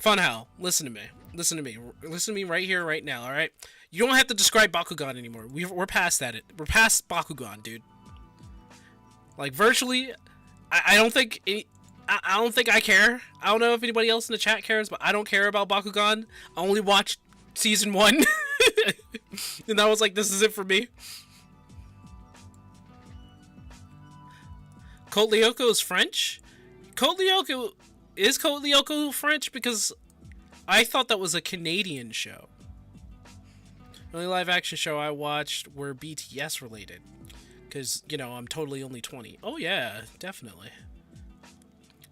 Funhowl, listen to me. Listen to me. Listen to me right here, right now, alright? You don't have to describe Bakugan anymore. We're past that. We're past Bakugan, dude. Like, virtually, I don't think I care. I don't know if anybody else in the chat cares, but I don't care about Bakugan. I only watched season 1. And I was like, this is it for me. Code Lyoko is French? Is Code Lyoko French? Because I thought that was a Canadian show. The only live action show I watched were BTS related. Because, you know, I'm totally only 20. Oh, yeah, definitely.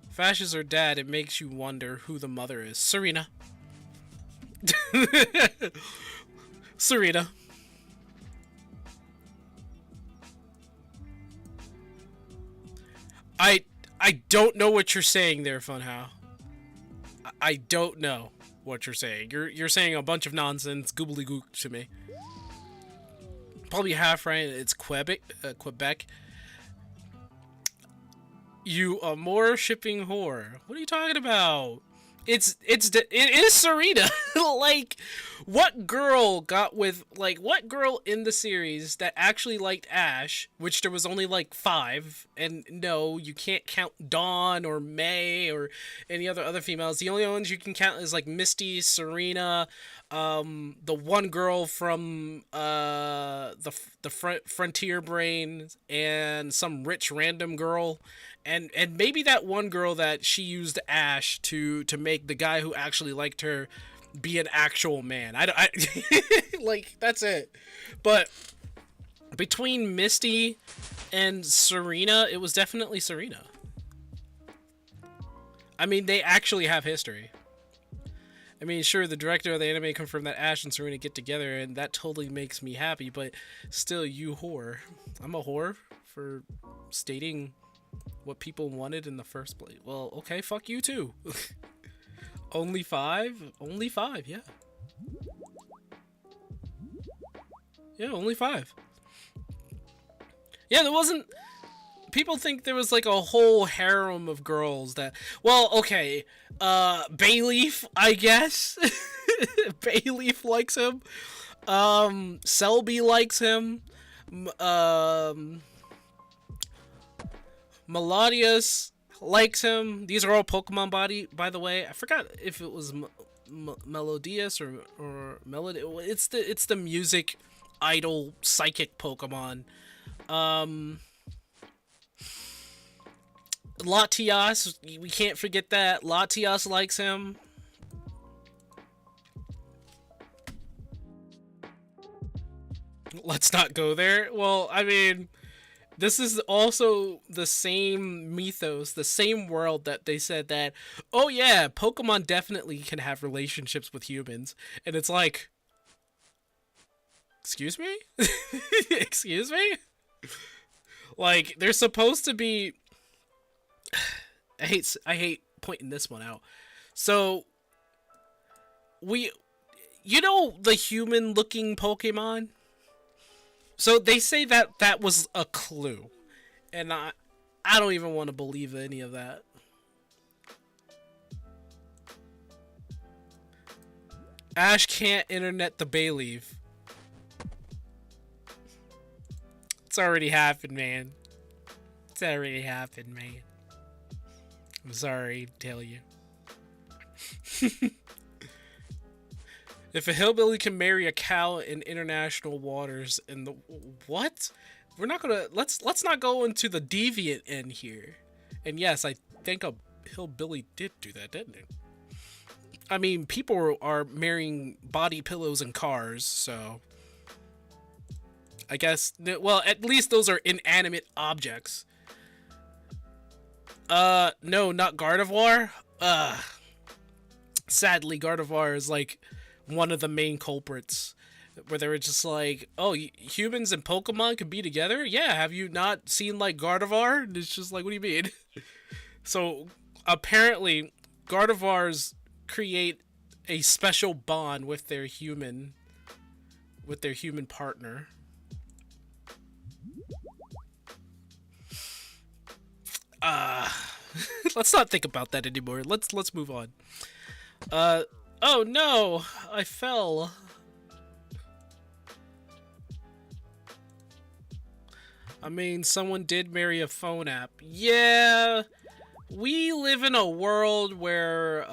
If Ash is her dad, it makes you wonder who the mother is. Serena. Serena. I don't know what you're saying there, Funhow. I don't know what you're saying. You're saying a bunch of nonsense, goobly gook to me. Probably half right. It's Quebec. Quebec. You a more shipping whore. What are you talking about? It is Serena. Like, what girl what girl in the series that actually liked Ash, which there was only like 5, and no, you can't count Dawn or May or any other females. The only ones you can count is like Misty, Serena, the one girl from the Frontier Brain, and some rich random girl. And maybe that one girl that she used Ash to make the guy who actually liked her be an actual man. I like, that's it. But between Misty and Serena, it was definitely Serena. I mean, they actually have history. I mean, sure, the director of the anime confirmed that Ash and Serena get together, and that totally makes me happy, but still, you whore. I'm a whore for stating what people wanted in the first place. Well, okay, fuck you too. Only 5? Only 5, yeah. Yeah, only 5. Yeah, there wasn't... People think there was like a whole harem of girls that... Well, okay, Bayleaf, I guess. Bayleaf likes him. Selby likes him. Melodius likes him. These are all Pokemon by the way. I forgot if it was Melodius or Melody. It's the music idol psychic Pokemon. Latias, we can't forget that. Latias likes him. Let's not go there. Well, I mean, this is also the same mythos, the same world that they said that, oh yeah, Pokemon definitely can have relationships with humans. And it's like, excuse me? Excuse me? Like, they're supposed to be... I hate pointing this one out. So, you know the human-looking Pokemon? So they say that was a clue, and I don't even want to believe any of that. Ash can't internet the Bayleaf. It's already happened, man. It's already happened, man. I'm sorry to tell you. If a hillbilly can marry a cow in international waters, in the what? We're not gonna let's not go into the deviant end here. And yes, I think a hillbilly did do that, didn't it? I mean, people are marrying body pillows and cars, so I guess, well, at least those are inanimate objects. No, not Gardevoir. Sadly, Gardevoir is like one of the main culprits, where they were just like, oh, humans and Pokemon can be together? Yeah, have you not seen like Gardevoir? And it's just like, what do you mean? So apparently Gardevoirs create a special bond with their human partner. Let's not think about that anymore. Let's move on. Oh no, I fell. I mean, someone did marry a phone app. Yeah, we live in a world where,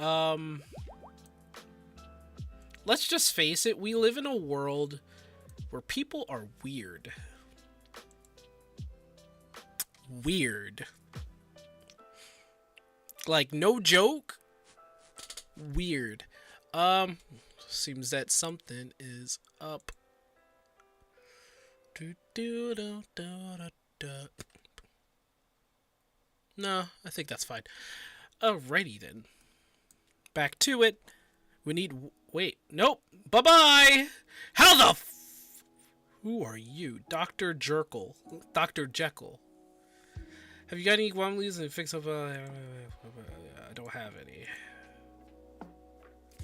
let's just face it, we live in a world where people are weird. Weird. Like, no joke. Weird. Seems that something is up No, I think that's fine. Alrighty then. Back to it. We need... Wait. Nope. Bye-bye! How the Who are you? Dr. Jekyll. Dr. Jekyll. Have you got any Womleys and fix up... I don't have any.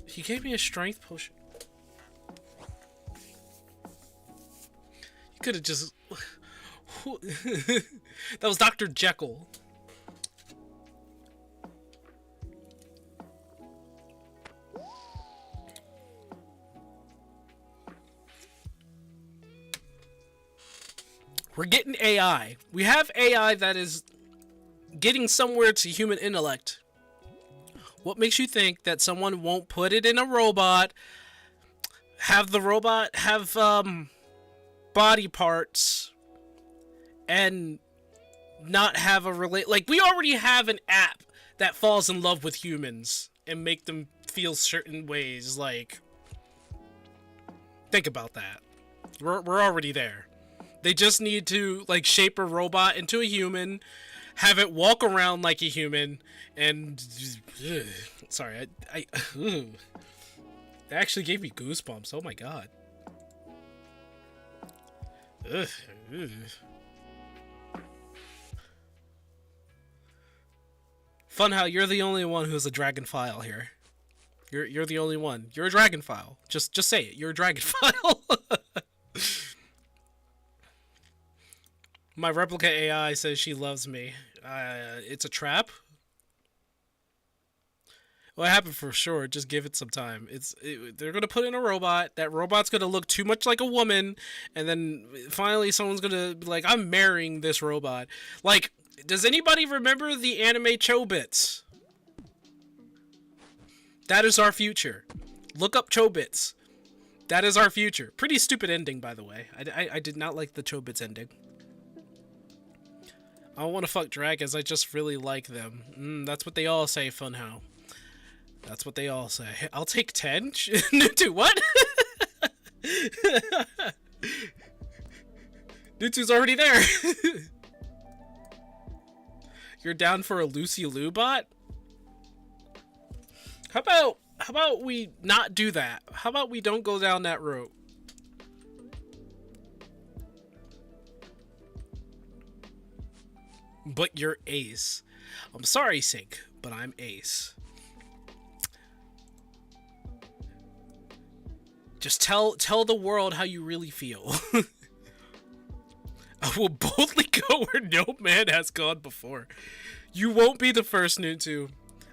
He gave me a strength potion. You could have just... That was Dr. Jekyll. We're getting AI. We have AI that is getting somewhere to human intellect. What makes you think that someone won't put it in a robot, have the robot have body parts, and not have a like, we already have an app that falls in love with humans and make them feel certain ways. Like, think about that. We're already there. They just need to, like, shape a robot into a human, have it walk around like a human, and... sorry, that actually gave me goosebumps. Oh my god. Funhow, you're the only one who's a dragonphile here. You're the only one. You're a dragonphile. Just say it. You're a dragonphile. My replica AI says she loves me. It's a trap? Well, it happened for sure. Just give it some time. They're going to put in a robot. That robot's going to look too much like a woman. And then finally someone's going to be like, I'm marrying this robot. Like, does anybody remember the anime Chobits? That is our future. Look up Chobits. That is our future. Pretty stupid ending, by the way. I did not like the Chobits ending. I don't want to fuck dragons, I just really like them. That's what they all say, Funhow. That's what they all say. I'll take 10? Nutu, what? Nutu's already there. You're down for a Lucy Lou bot? How about we not do that? How about we don't go down that road? But you're Ace. I'm sorry, Sync, but I'm Ace. Just tell the world how you really feel. I will boldly go where no man has gone before. You won't be the first, Nutu.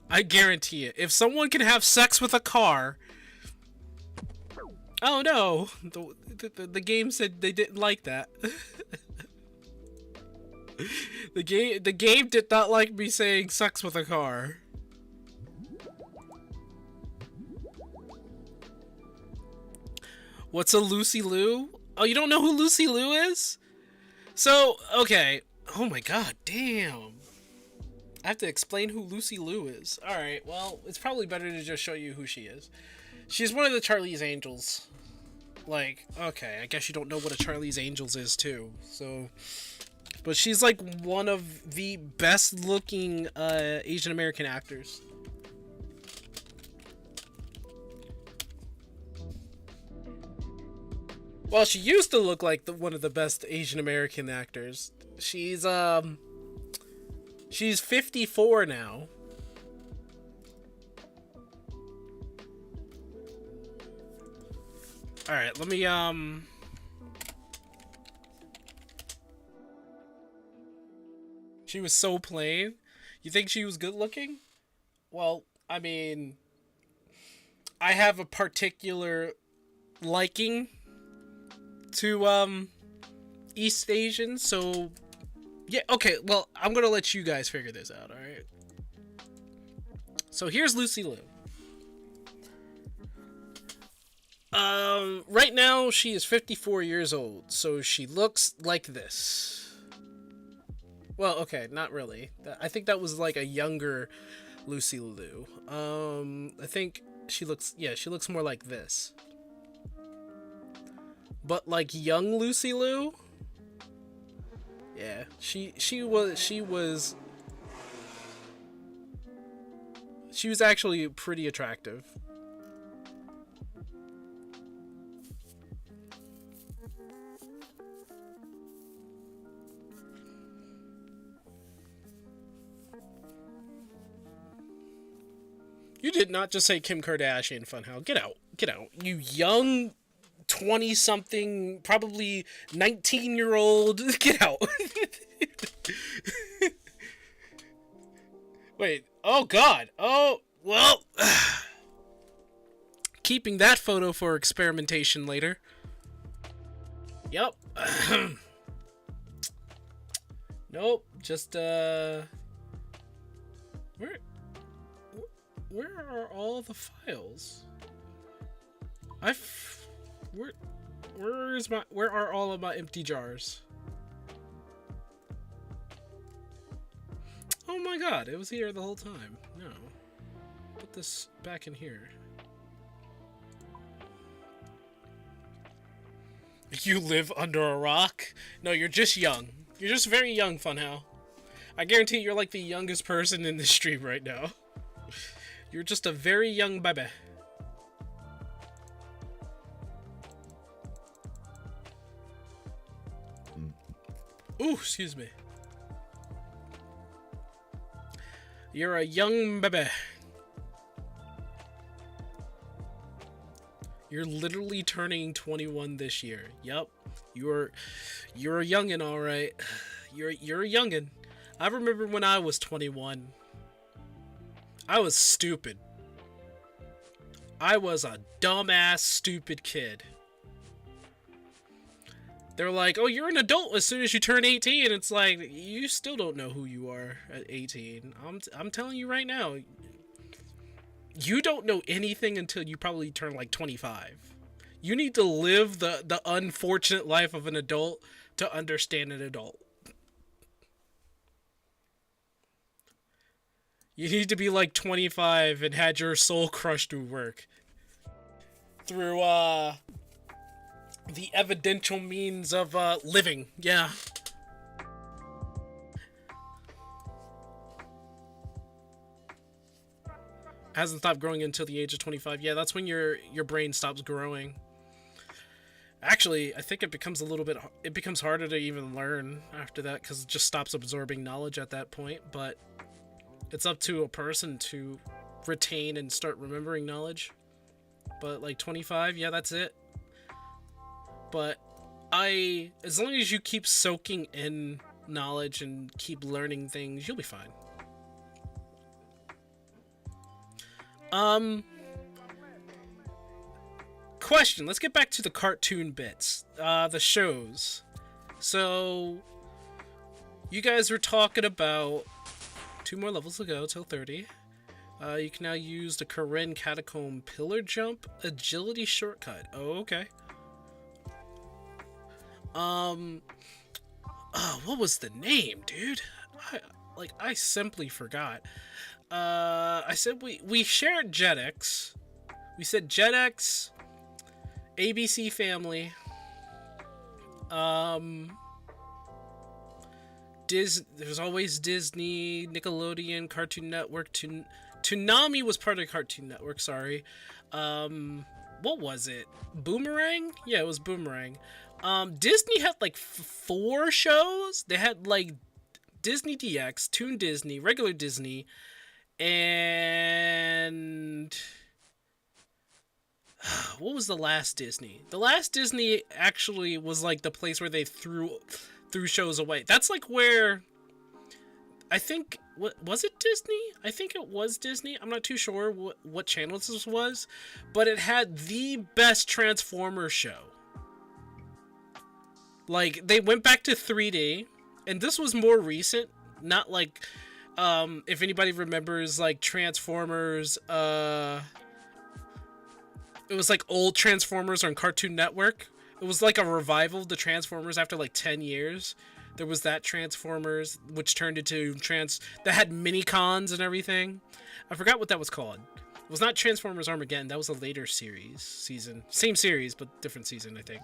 I guarantee it. If someone can have sex with a car... Oh no, the game said they didn't like that. The game did not like me saying sex with a car. What's a Lucy Lou? Oh, you don't know who Lucy Lou is? So, okay. Oh my god, damn. I have to explain who Lucy Lou is. Alright, well, it's probably better to just show you who she is. She's one of the Charlie's Angels. Like, okay, I guess you don't know what a Charlie's Angels is, too. So... But she's like one of the best looking Asian American actors. Well, she used to look like one of the best Asian American actors. She's 54 now. All right, let me She was so plain. You think she was good looking? Well, I mean, I have a particular liking to East Asians, so yeah, okay, well, I'm gonna let you guys figure this out, alright? So here's Lucy Liu. Right now she is 54 years old, so she looks like this. Well, okay, not really. I think that was like a younger Lucy Liu. I think she looks more like this. But like young Lucy Liu, Yeah, she was actually pretty attractive. You did not just say Kim Kardashian, Funhouse. Get out. Get out. You young 20 something, probably 19-year-old. Get out. Wait. Oh, God. Oh, well. Keeping that photo for experimentation later. Yep. Nope. Just, Where are all the files? Where are all of my empty jars? Oh my god, it was here the whole time. No. Put this back in here. You live under a rock? No, you're just young. You're just very young, Funhouse. I guarantee you're like the youngest person in this stream right now. You're just a very young baby. Ooh, excuse me. You're a young baby. You're literally turning 21 this year. Yep. You're a youngin', all right. You're a youngin'. I remember when I was 21. I was stupid. I was a dumbass, stupid kid. They're like, oh, you're an adult as soon as you turn 18. It's like, you still don't know who you are at 18. I'm telling you right now, you don't know anything until you probably turn like 25. You need to live the unfortunate life of an adult to understand an adult. You need to be like 25 and had your soul crushed through work. Through, the evidential means of, living. Yeah. Hasn't stopped growing until the age of 25. Yeah, that's when your brain stops growing. Actually, I think it becomes it becomes harder to even learn after that because it just stops absorbing knowledge at that point, but it's up to a person to retain and start remembering knowledge. But like 25, yeah, that's it. But as long as you keep soaking in knowledge and keep learning things, you'll be fine. Question, let's get back to the cartoon bits. The shows. So, you guys were talking about 2 more levels to go till 30. You can now use the Karen Catacomb Pillar Jump Agility Shortcut. Oh, okay. What was the name, dude? I simply forgot. I said we shared JetX. We said JetX, ABC Family, there's always Disney, Nickelodeon, Cartoon Network, Toonami was part of Cartoon Network, sorry. What was it? Boomerang? Yeah, it was Boomerang. Disney had like 4 shows. They had like Disney DX, Toon Disney, regular Disney, and what was the last Disney? The last Disney actually was like the place where they threw shows away. That's like where I think, what was it, Disney? I think it was Disney. I'm not too sure what channel this was, but it had the best Transformers show. Like, they went back to 3D, and this was more recent, not like, if anybody remembers, like, Transformers, it was like old Transformers on Cartoon Network. It was like a revival of the Transformers after like 10 years. There was that Transformers, which turned into that had mini-cons and everything. I forgot what that was called. It was not Transformers Armageddon. That was a later season. Same series, but different season, I think.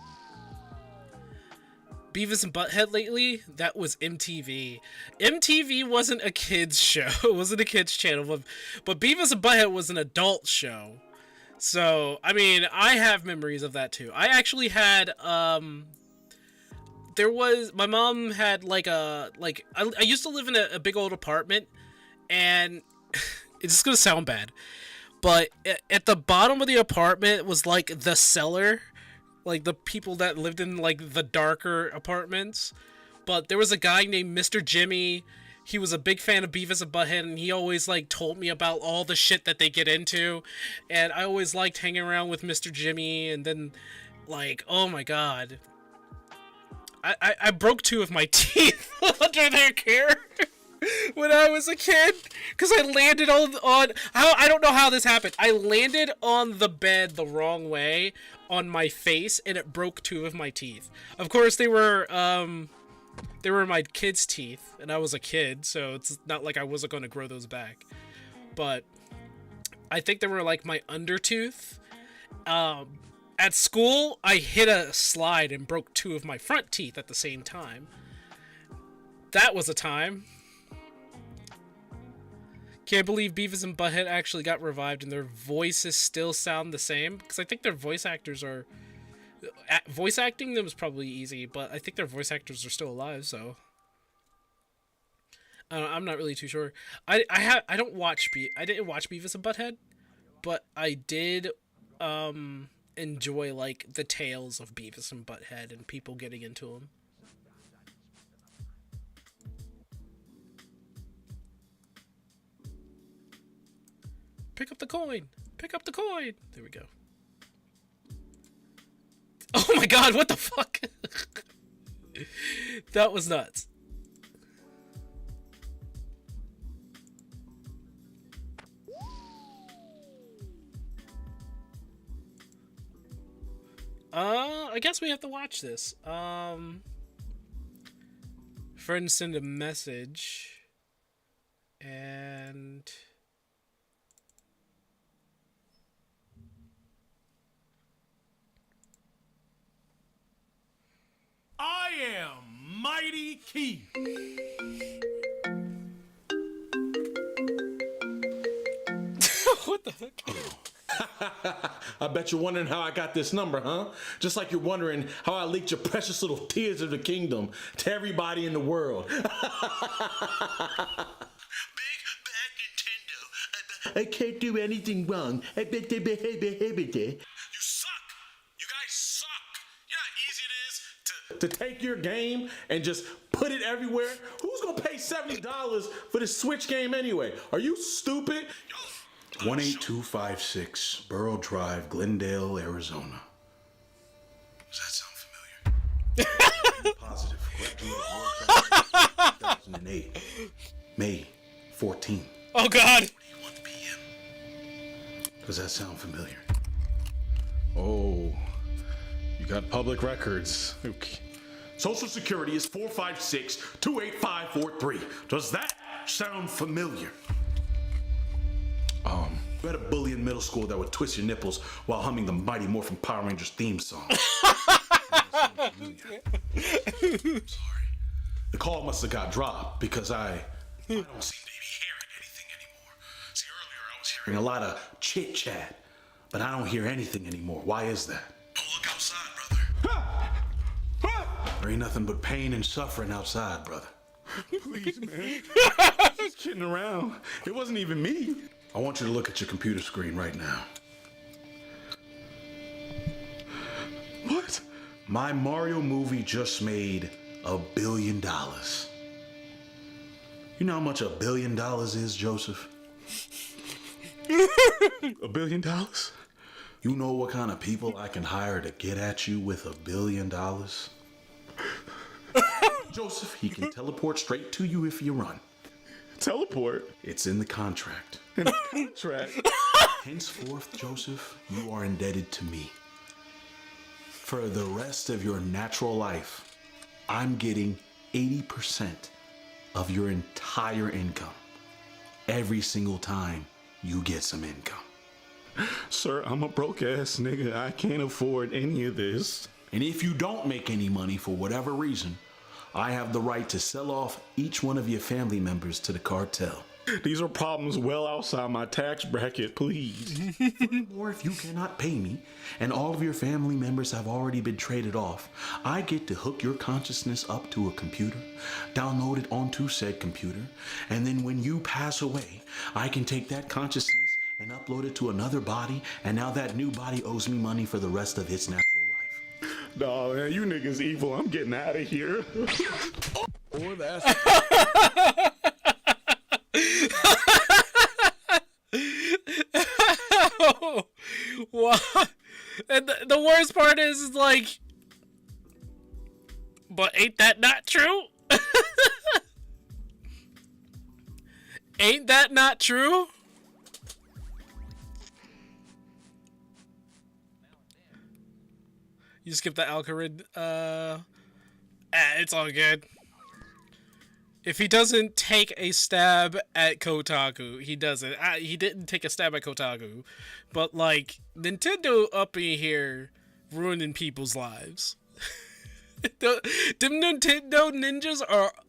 Beavis and Butthead lately, that was MTV. MTV wasn't a kids show. It wasn't a kids channel, but Beavis and Butthead was an adult show. So, I mean, I have memories of that too. I actually had, my mom had I used to live in a big old apartment, and it's just gonna sound bad, but at the bottom of the apartment was like the cellar, like the people that lived in like the darker apartments. But there was a guy named Mr. Jimmy. He was a big fan of Beavis and Butthead, and he always like told me about all the shit that they get into, and I always liked hanging around with Mr. Jimmy. And then, like, oh my god, I broke 2 of my teeth under their care when I was a kid, because I landed on I don't know how this happened. I landed on the bed the wrong way on my face, and it broke 2 of my teeth. Of course, they were my kids' teeth, and I was a kid, so it's not like I wasn't going to grow those back. But I think they were like my undertooth. At school, I hit a slide and broke 2 of my front teeth at the same time. That was a time. Can't believe Beavis and Butthead actually got revived and their voices still sound the same. Because I think their voice actors are... Voice acting them is probably easy, but I think their voice actors are still alive, so... I'm not really too sure. I didn't watch Beavis and Butthead, but I did enjoy like the tales of Beavis and Butthead and people getting into them. Pick up the coin! Pick up the coin! There we go. Oh my god, what the fuck? That was nuts. I guess we have to watch this. Friends send a message. And... I am Mighty Keith. What the heck? I bet you're wondering how I got this number, huh? Just like you're wondering how I leaked your precious little tears of the kingdom to everybody in the world. Big bad Nintendo. I can't do anything wrong. You suck. You guys suck. You know how easy it is to take your game and just put it everywhere? Who's gonna pay $70 for this Switch game anyway? Are you stupid? 18256 Burrow Drive, Glendale, Arizona. Does that sound familiar? Positive. 2008, May 14th. Oh God. 21 p.m. Does that sound familiar? Oh, you got public records. Okay. Social Security is 456-28543. Does that sound familiar? You had a bully in middle school that would twist your nipples while humming the Mighty Morphin Power Rangers theme song. Sorry. The call must have got dropped because I don't seem to be hearing anything anymore. See, earlier I was hearing a lot of chit-chat, but I don't hear anything anymore. Why is that? Don't look outside, brother. There ain't nothing but pain and suffering outside, brother. Please, man. Just kidding around. It wasn't even me. I want you to look at your computer screen right now. What? My Mario movie just made $1 billion. You know how much $1 billion is, Joseph? $1 billion? You know what kind of people I can hire to get at you with $1 billion? Joseph, he can teleport straight to you if you run. Teleport? It's in the contract. In the contract? Henceforth, Joseph, you are indebted to me. For the rest of your natural life, I'm getting 80% of your entire income. Every single time you get some income. Sir, I'm a broke ass nigga. I can't afford any of this. And if you don't make any money for whatever reason, I have the right to sell off each one of your family members to the cartel. These are problems well outside my tax bracket, please. Or if you cannot pay me and all of your family members have already been traded off, I get to hook your consciousness up to a computer, download it onto said computer, and then when you pass away, I can take that consciousness and upload it to another body, and now that new body owes me money for the rest of its natural life. Nah, man, you niggas evil. I'm getting out of here. Or that's... What? And the worst part is like, but ain't that not true? Ain't that not true? You skip the algorithm. It's all good. If he doesn't take a stab at Kotaku, he doesn't. He didn't take a stab at Kotaku. But, like, Nintendo up in here ruining people's lives. Them Nintendo ninjas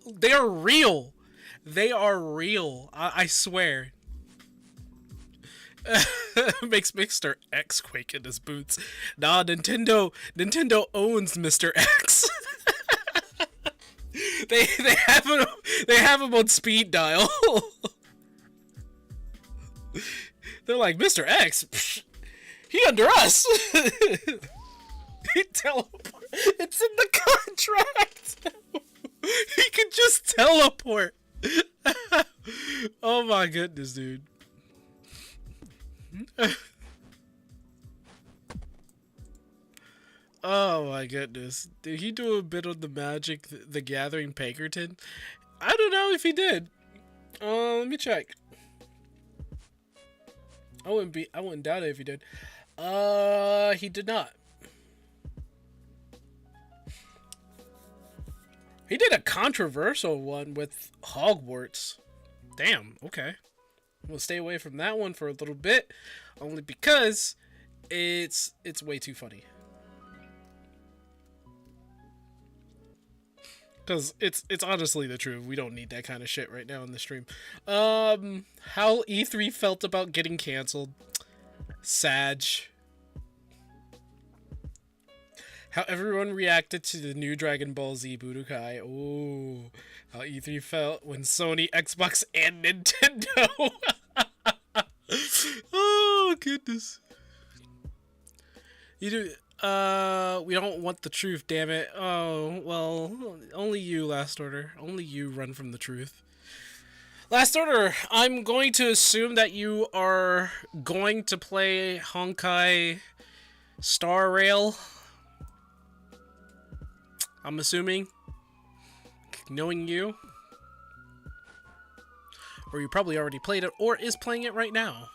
they are real. They are real. I swear. Makes Mr. X quake in his boots. Nah, Nintendo owns Mr. X. They have him on speed dial. They're like, Mr. X, psh, he under us. He teleport. It's in the contract. He can just teleport. Oh my goodness, dude. Oh my goodness. Did he do a bit on the Magic the Gathering Pinkerton? I don't know if he did. Let me check. I wouldn't doubt it if he did. He did not. He did a controversial one with Hogwarts. Damn, okay. We'll stay away from that one for a little bit, only because it's way too funny. Because it's honestly the truth. We don't need that kind of shit right now in the stream. How E3 felt about getting canceled. Sag. How everyone reacted to the new Dragon Ball Z Budokai. Oh, how E3 felt when Sony, Xbox, and Nintendo. Oh, goodness. We don't want the truth, damn it. Oh, well, only you, Last Order. Only you run from the truth. Last Order, I'm going to assume that you are going to play Honkai Star Rail. I'm assuming. Knowing you. Or you probably already played it, or is playing it right now.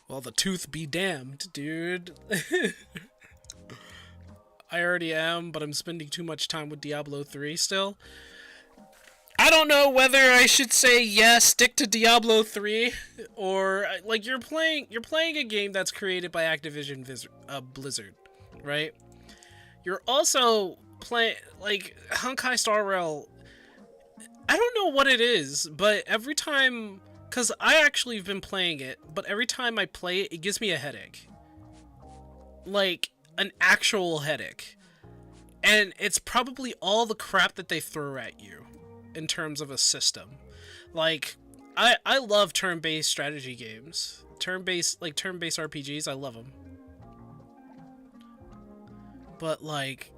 Well, the tooth be damned, dude. I already am, but I'm spending too much time with Diablo 3 still. I don't know whether I should say yes, stick to Diablo 3, or like you're playing a game that's created by Activision Blizzard, right? You're also playing like Honkai Star Rail. I don't know what it is, but every time, because I actually have been playing it, but every time I play it, it gives me a headache. Like, an actual headache. And it's probably all the crap that they throw at you in terms of a system. Like, I love turn-based strategy games. Turn-based RPGs, I love them. But, like,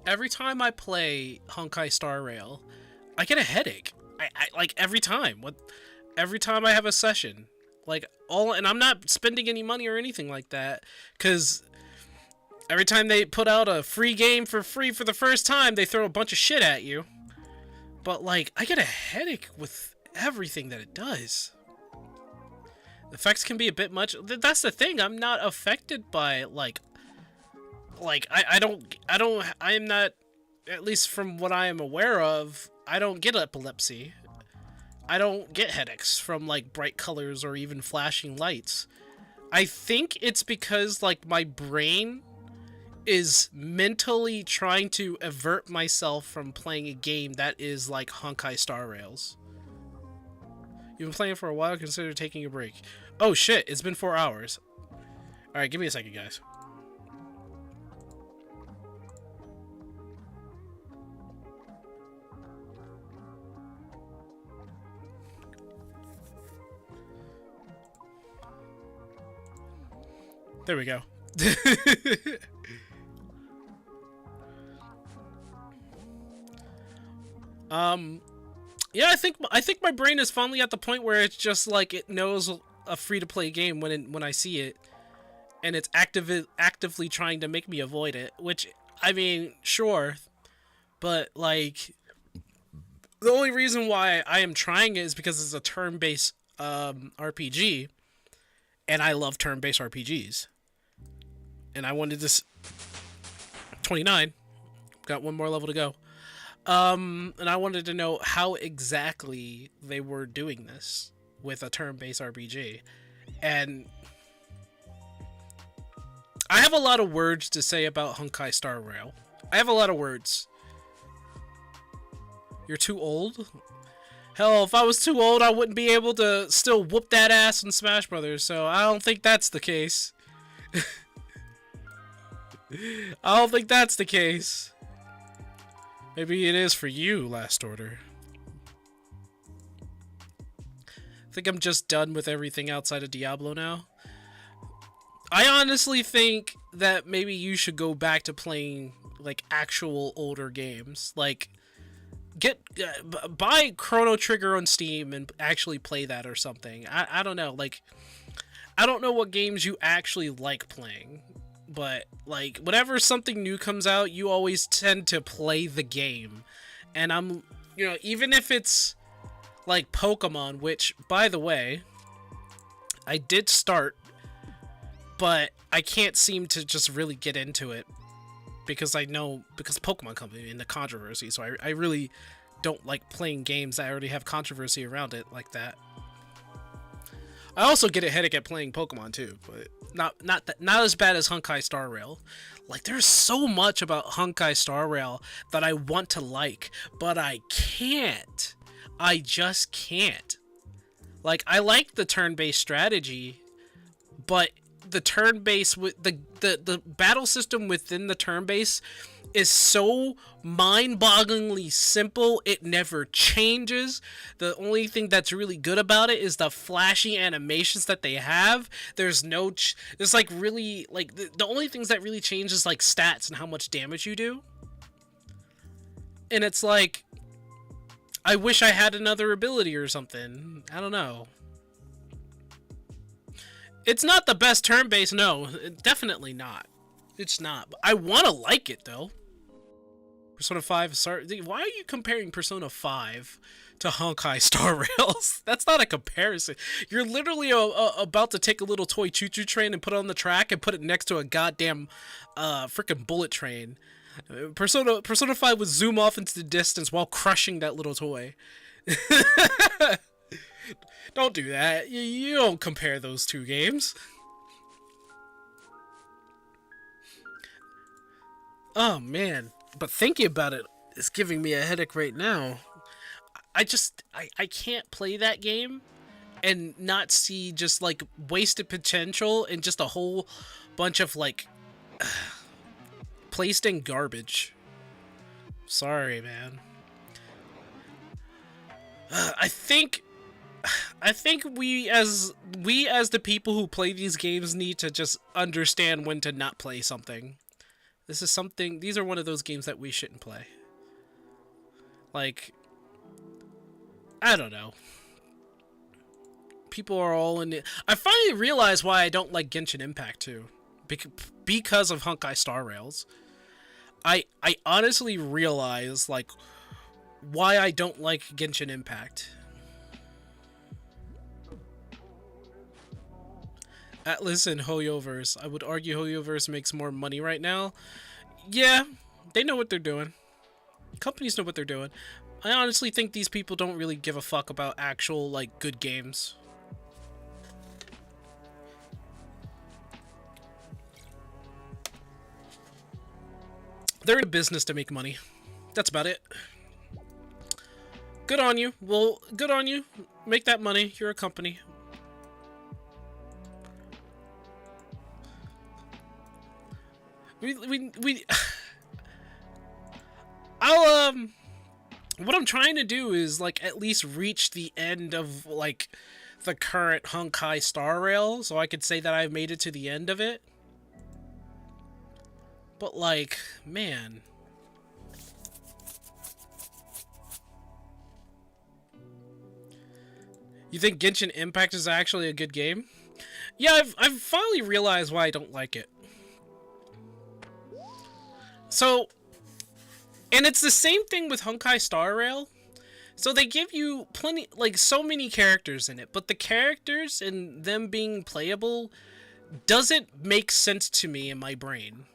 every time I play Honkai Star Rail, I get a headache. I like, every time. Every time I have a session. Like, and I'm not spending any money or anything like that, because every time they put out a free game for free for the first time, they throw a bunch of shit at you. But, like, I get a headache with everything that it does. The effects can be a bit much. That's the thing. I'm not affected by, I am not, at least from what I am aware of, I don't get epilepsy. I don't get headaches from like bright colors or even flashing lights. I think it's because like my brain is mentally trying to avert myself from playing a game that is like Honkai Star Rails. You've been playing for a while, consider taking a break. Oh shit, it's been 4 hours. Alright, give me a second, guys. There we go. Yeah, I think my brain is finally at the point where it's just like it knows a free-to-play game when I see it, and it's actively trying to make me avoid it. Which, I mean, sure, but like the only reason why I am trying it is because it's a turn-based RPG, and I love turn-based RPGs. And I wanted this 29. Got one more level to go. And I wanted to know how exactly they were doing this with a turn-based RPG. And I have a lot of words to say about Honkai Star Rail. I have a lot of words. You're too old? Hell, if I was too old, I wouldn't be able to still whoop that ass in Smash Brothers, so I don't think that's the case. I don't think that's the case. Maybe it is for you, Last Order. I think I'm just done with everything outside of Diablo now. I honestly think that maybe you should go back to playing like actual older games. Like buy Chrono Trigger on Steam and actually play that or something. I don't know. Like I don't know what games you actually like playing. But, like, whenever something new comes out, you always tend to play the game. And I'm, you know, even if it's, like, Pokemon, which, by the way, I did start, but I can't seem to just really get into it. Because Pokemon Company in the controversy, so I really don't like playing games that already have controversy around it like that. I also get a headache at playing Pokemon too, but not as bad as Honkai Star Rail. Like there's so much about Honkai Star Rail that I want to like, but I can't. I just can't. Like I like the turn-based strategy, but the turn-based with the battle system within the turn-based is so mind-bogglingly simple. It never changes. The only thing that's really good about it is the flashy animations that they have. There's like really like the only things that really change is like stats and how much damage you do. And it's like I wish I had another ability or something. I don't know. It's not the best turn-based, no, definitely not. It's not. I want to like it though. Persona 5, sorry, why are you comparing Persona 5 to Honkai Star Rails? That's not a comparison. You're literally about to take a little toy choo-choo train and put it on the track and put it next to a goddamn freaking bullet train. Persona 5 would zoom off into the distance while crushing that little toy. Don't do that. You don't compare those two games. Oh man. But thinking about it is giving me a headache right now. I can't play that game and not see just like wasted potential and just a whole bunch of like placed in garbage. Sorry, man. I think we as the people who play these games need to just understand when to not play something. These are one of those games that we shouldn't play. Like, I don't know. People are all in it. I finally realized why I don't like Genshin Impact too. Because of Honkai Star Rails. I honestly realize, like, why I don't like Genshin Impact. Atlas and Hoyoverse. I would argue Hoyoverse makes more money right now. Yeah, they know what they're doing. Companies know what they're doing. I honestly think these people don't really give a fuck about actual, like, good games. They're in a business to make money. That's about it. Good on you. Well, good on you. Make that money. You're a company. I'll, what I'm trying to do is, like, at least reach the end of, like, the current Honkai Star Rail, so I could say that I've made it to the end of it. But, like, man. You think Genshin Impact is actually a good game? Yeah, I've finally realized why I don't like it. So, and it's the same thing with Honkai Star Rail. So they give you plenty, like, so many characters in it, but the characters and them being playable doesn't make sense to me in my brain.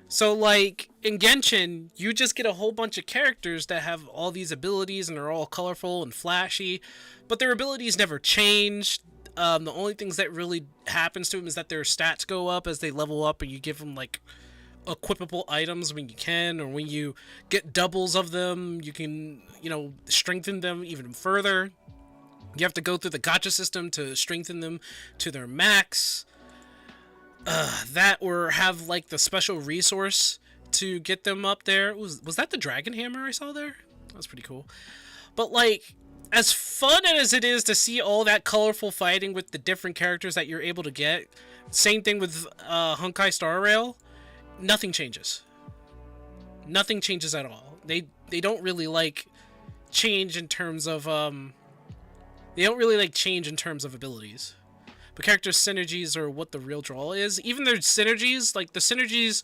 So, like, in Genshin, you just get a whole bunch of characters that have all these abilities and are all colorful and flashy, but their abilities never change. The only things that really happens to them is that their stats go up as they level up, and you give them, like, equipable items when you can, or when you get doubles of them, you can, you know, strengthen them even further. You have to go through the gacha system to strengthen them to their max. That, or have, like, the special resource to get them up there. Was that the dragon hammer I saw there? That was pretty cool. But, like, as fun as it is to see all that colorful fighting with the different characters that you're able to get, same thing with Honkai Star Rail, nothing changes. Nothing changes at all. They don't really, like, change in terms of they don't really, like, change in terms of abilities. But character synergies are what the real draw is. Even their synergies, like, the synergies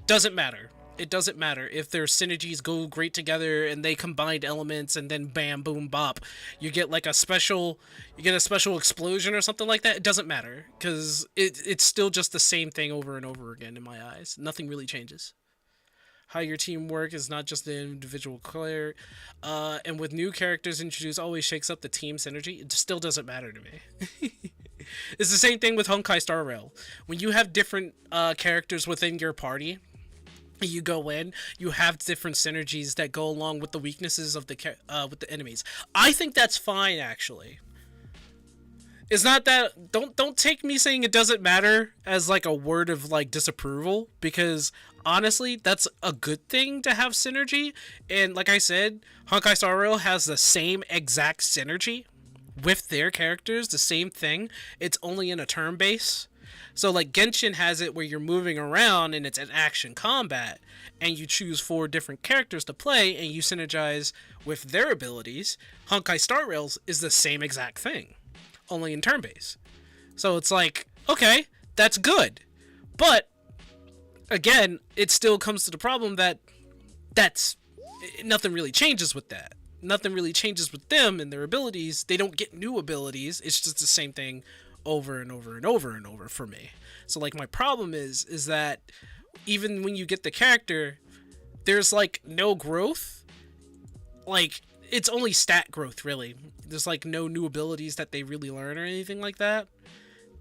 doesn't matter. It doesn't matter if their synergies go great together and they combined elements and then bam, boom, bop. You get, like, a special explosion or something like that. It doesn't matter, because it's still just the same thing over and over again in my eyes. Nothing really changes. How your team work is not just the individual player. And with new characters introduced, always shakes up the team synergy. It still doesn't matter to me. It's the same thing with Honkai Star Rail. When you have different characters within your party, you go in, you have different synergies that go along with the weaknesses of with the enemies. I think that's fine, actually. It's not that, don't take me saying it doesn't matter as, like, a word of, like, disapproval, because honestly, that's a good thing to have synergy. And like I said, Honkai Star Rail has the same exact synergy with their characters, the same thing. It's only in a turn base. So, like, Genshin has it where you're moving around and it's an action combat, and you choose 4 different characters to play and you synergize with their abilities. Honkai Star Rails is the same exact thing, only in turn base. So it's like, okay, that's good. But again, it still comes to the problem that nothing really changes with that. Nothing really changes with them and their abilities. They don't get new abilities. It's just the same thing over and over and over and over for me. So, like, my problem is that even when you get the character, there's, like, no growth. Like, it's only stat growth, really. There's, like, no new abilities that they really learn or anything like that.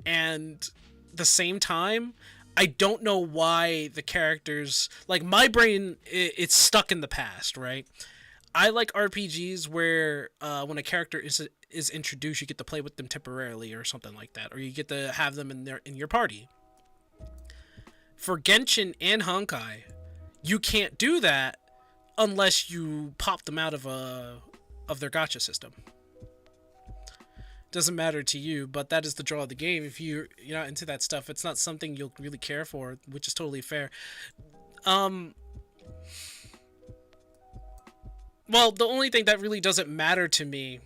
And at the same time, I don't know why the characters, like, my brain, it's stuck in the past, right? I like RPGs where when a character is introduced, you get to play with them temporarily or something like that, or you get to have them in your party. For Genshin and Honkai, you can't do that unless you pop them out of their gacha system. Doesn't matter to you, but that is the draw of the game. If you're not into that stuff, it's not something you'll really care for, which is totally fair. Well, the only thing that really doesn't matter to me,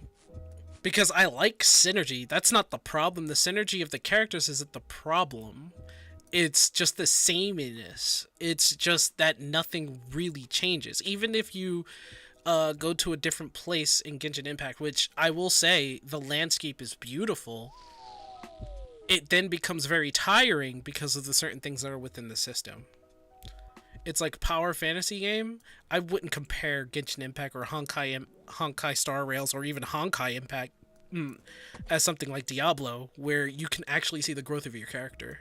because I like synergy, that's not the problem. The synergy of the characters isn't the problem. It's just the sameness. It's just that nothing really changes. Even if you go to a different place in Genshin Impact, which I will say, the landscape is beautiful, it then becomes very tiring because of the certain things that are within the system. it's like power fantasy game, I wouldn't compare Genshin Impact or Honkai Star Rails or even Honkai Impact as something like Diablo, where you can actually see the growth of your character.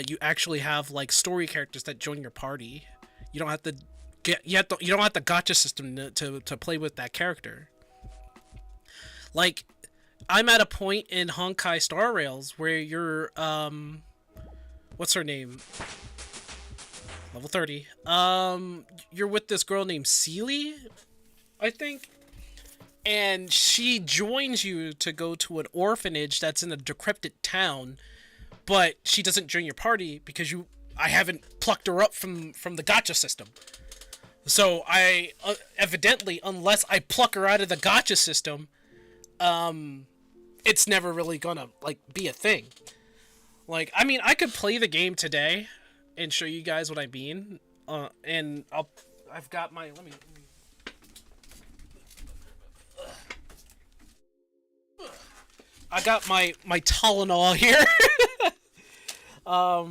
You actually have like story characters that join your party. You don't have to you don't have the gacha system to play with that character. Like, I'm at a point in Honkai Star Rails where you're what's her name? Level 30. You're with this girl named Seely, I think. And she joins you to go to an orphanage that's in a decrepit town, but she doesn't join your party because I haven't plucked her up from the gacha system. So I evidently, unless I pluck her out of the gacha system, it's never really gonna like be a thing. Like, I mean, I could play the game today and show you guys what I mean. And I've got my I got my Tylenol here. I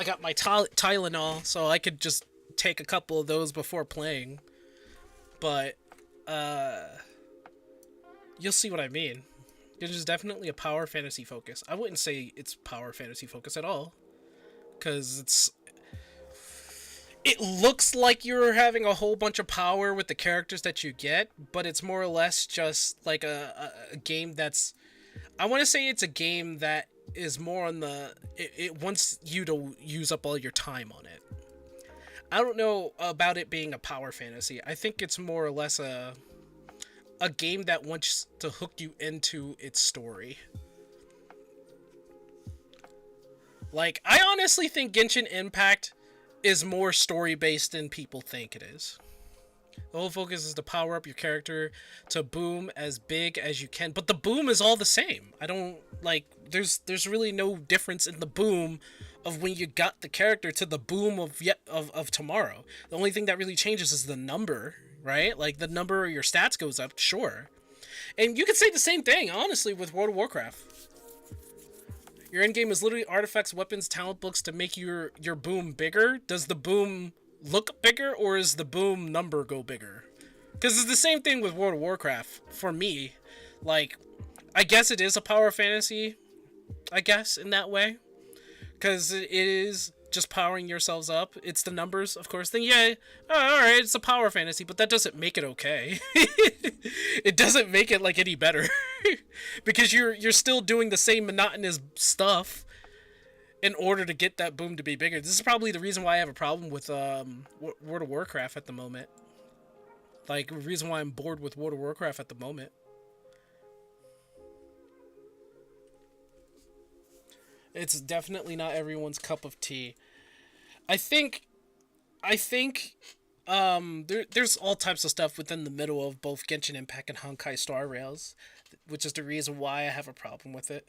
got my Tylenol, so I could just take a couple of those before playing. But you'll see what I mean. It is definitely a power fantasy focus. I wouldn't say it's power fantasy focus at all, because it looks like you're having a whole bunch of power with the characters that you get, but it's more or less just like a game that's... I want to say it's a game that is more on the... It wants you to use up all your time on it. I don't know about it being a power fantasy. I think it's more or less a game that wants to hook you into its story. Like, I honestly think Genshin Impact is more story-based than people think it is. The whole focus is to power up your character to boom as big as you can, but the boom is all the same. I don't, like, there's really no difference in the boom of when you got the character to the boom of tomorrow. The only thing that really changes is the number, right? Like, the number of your stats goes up, sure. And you could say the same thing, honestly, with World of Warcraft. Your endgame is literally artifacts, weapons, talent books to make your boom bigger. Does the boom look bigger, or is the boom number go bigger? Because it's the same thing with World of Warcraft, for me. Like, I guess it is a power fantasy, I guess, in that way. Because it is just powering yourselves up. It's the numbers, of course. Then, yeah, alright, it's a power fantasy, but that doesn't make it okay. It doesn't make it, like, any better. Because you're still doing the same monotonous stuff in order to get that boom to be bigger. This is probably the reason why I have a problem with World of Warcraft at the moment. Like, the reason why I'm bored with World of Warcraft at the moment. It's definitely not everyone's cup of tea. I think there's all types of stuff within the middle of both Genshin Impact and Honkai Star Rails, which is the reason why I have a problem with it.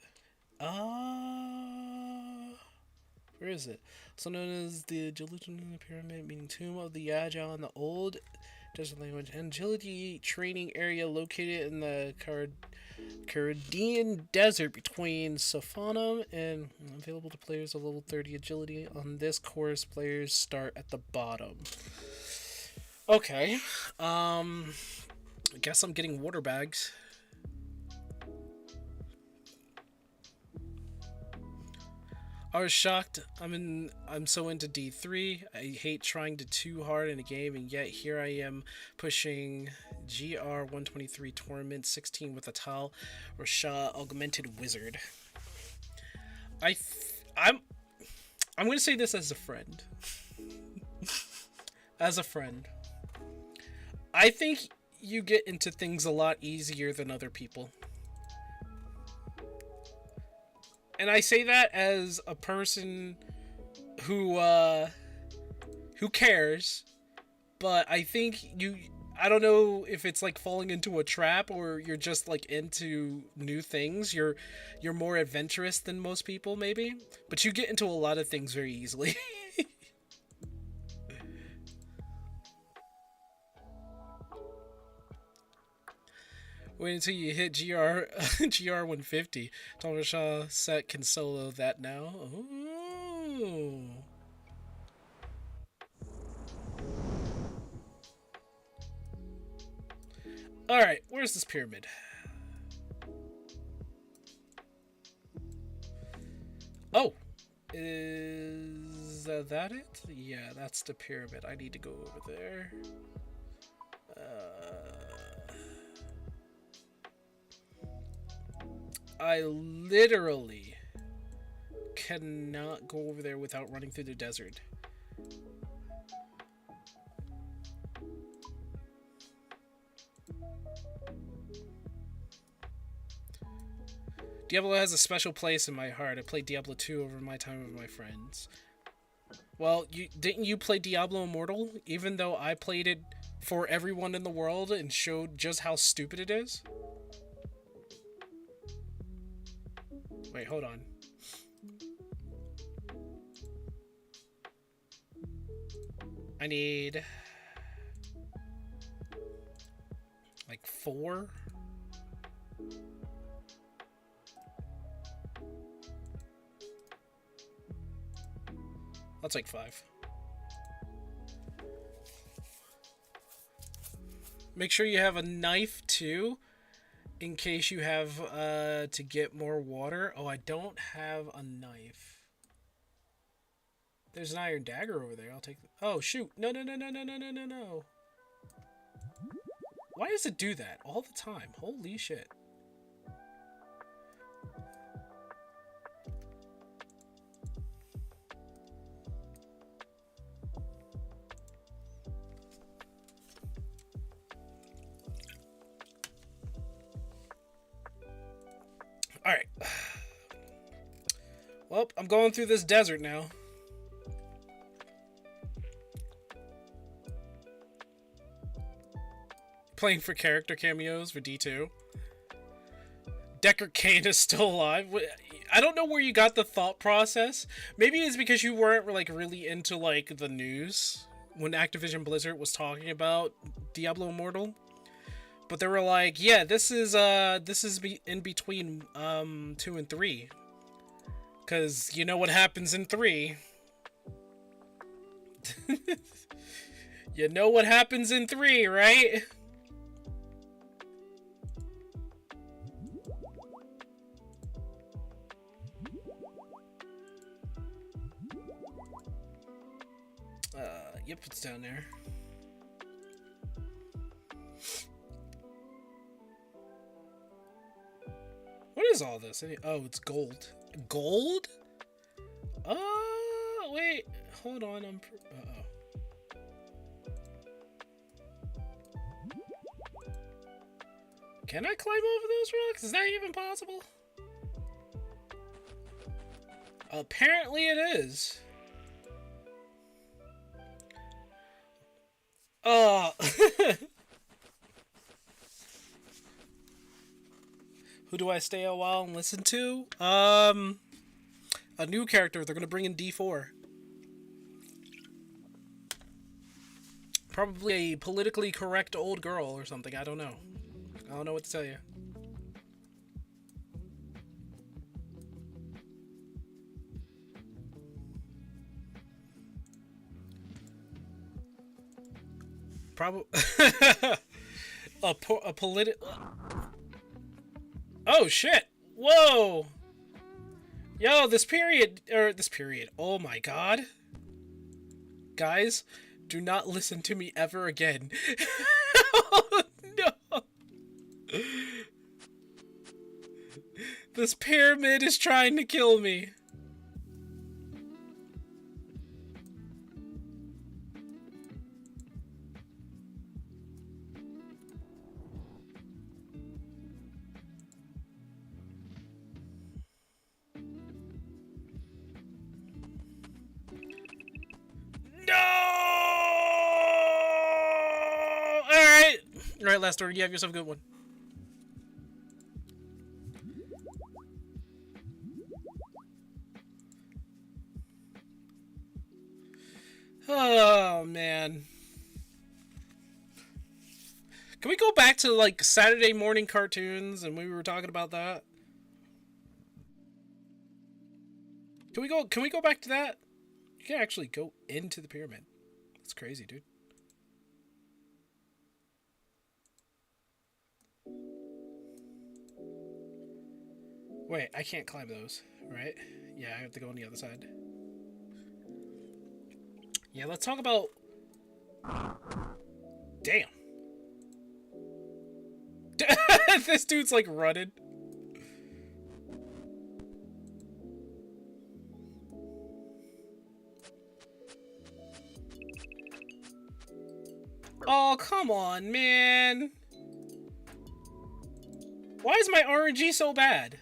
Where is it? So known as the Agility Pyramid, meaning Tomb of the Agile in the Old Desert Language. Agility training area located in the Caridian Desert between Sophanum and available to players of level 30 agility. On this course, players start at the bottom. Okay. I guess I'm getting water bags. I was shocked. I'm so into D3. I hate trying too hard in a game, and yet here I am pushing GR 123 Tournament 16 with a Tal Rasha Augmented Wizard. I'm gonna say this as a friend. As a friend. I think you get into things a lot easier than other people. And I say that as a person who cares, but I think I don't know if it's like falling into a trap or you're just like into new things. You're more adventurous than most people, maybe, but you get into a lot of things very easily. Wait until you hit GR 150. Thomas Shaw set can solo that now. Ooh. Alright, where's this pyramid? Oh! Is that it? Yeah, that's the pyramid. I need to go over there. I literally cannot go over there without running through the desert. Diablo has a special place in my heart. I played Diablo 2 over my time with my friends. Well, didn't you play Diablo Immortal? Even though I played it for everyone in the world and showed just how stupid it is? Wait, hold on. I need... like 4? I'll take 5. Make sure you have a knife too, in case you have to get more water. Oh, I don't have a knife. There's an iron dagger over there. I'll take. Oh shoot! No! Why does it do that all the time? Holy shit! Alright. Well, I'm going through this desert now. Playing for character cameos for D2. Deckard Cain is still alive. I don't know where you got the thought process. Maybe it's because you weren't like really into like the news when Activision Blizzard was talking about Diablo Immortal. But they were like, yeah, this is in between 2 and 3. Cause you know what happens in 3. You know what happens in 3, right? Yep, it's down there. What is all this? Oh, it's gold. Gold? Oh, wait. Hold on. Uh-oh. Can I climb over those rocks? Is that even possible? Apparently it is. Oh. Who do I stay a while and listen to? A new character. They're gonna bring in D4. Probably a politically correct old girl or something. I don't know. I don't know what to tell you. Probably a Oh shit! Whoa! Yo, this period. Oh my god. Guys, do not listen to me ever again. Oh no! This pyramid is trying to kill me. Alright, last order. You have yourself a good one. Oh, man. Can we go back to, like, Saturday morning cartoons and we were talking about that? Can we go back to that? You can actually go into the pyramid. That's crazy, dude. Wait, I can't climb those, right? Yeah, I have to go on the other side. Yeah, let's talk about... Damn. This dude's like running. Oh, come on, man. Why is my RNG so bad?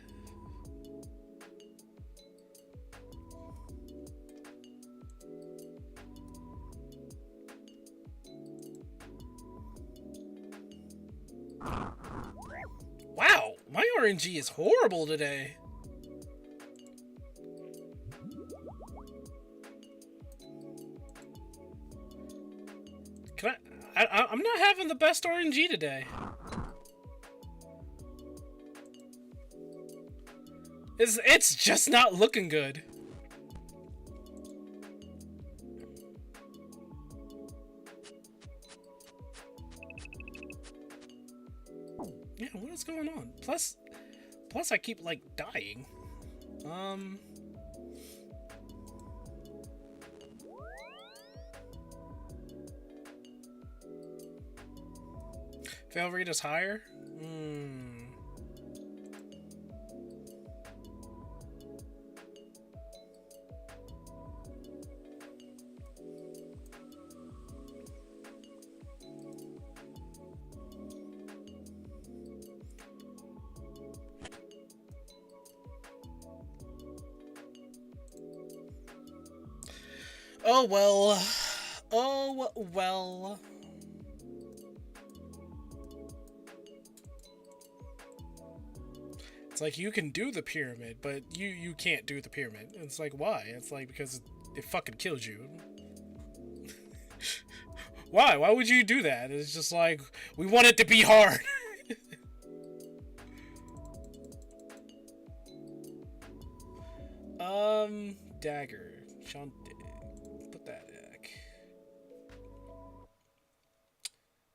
Wow, my RNG is horrible today. Can I'm not having the best RNG today. It's just not looking good. Yeah, what is going on? Plus I keep like dying. Fail rate is higher? Oh well. Oh well. It's like you can do the pyramid, but you can't do the pyramid. It's like, why? It's like because it fucking kills you. Why? Why would you do that? It's just like we want it to be hard. Dagger. Shante. Put that back.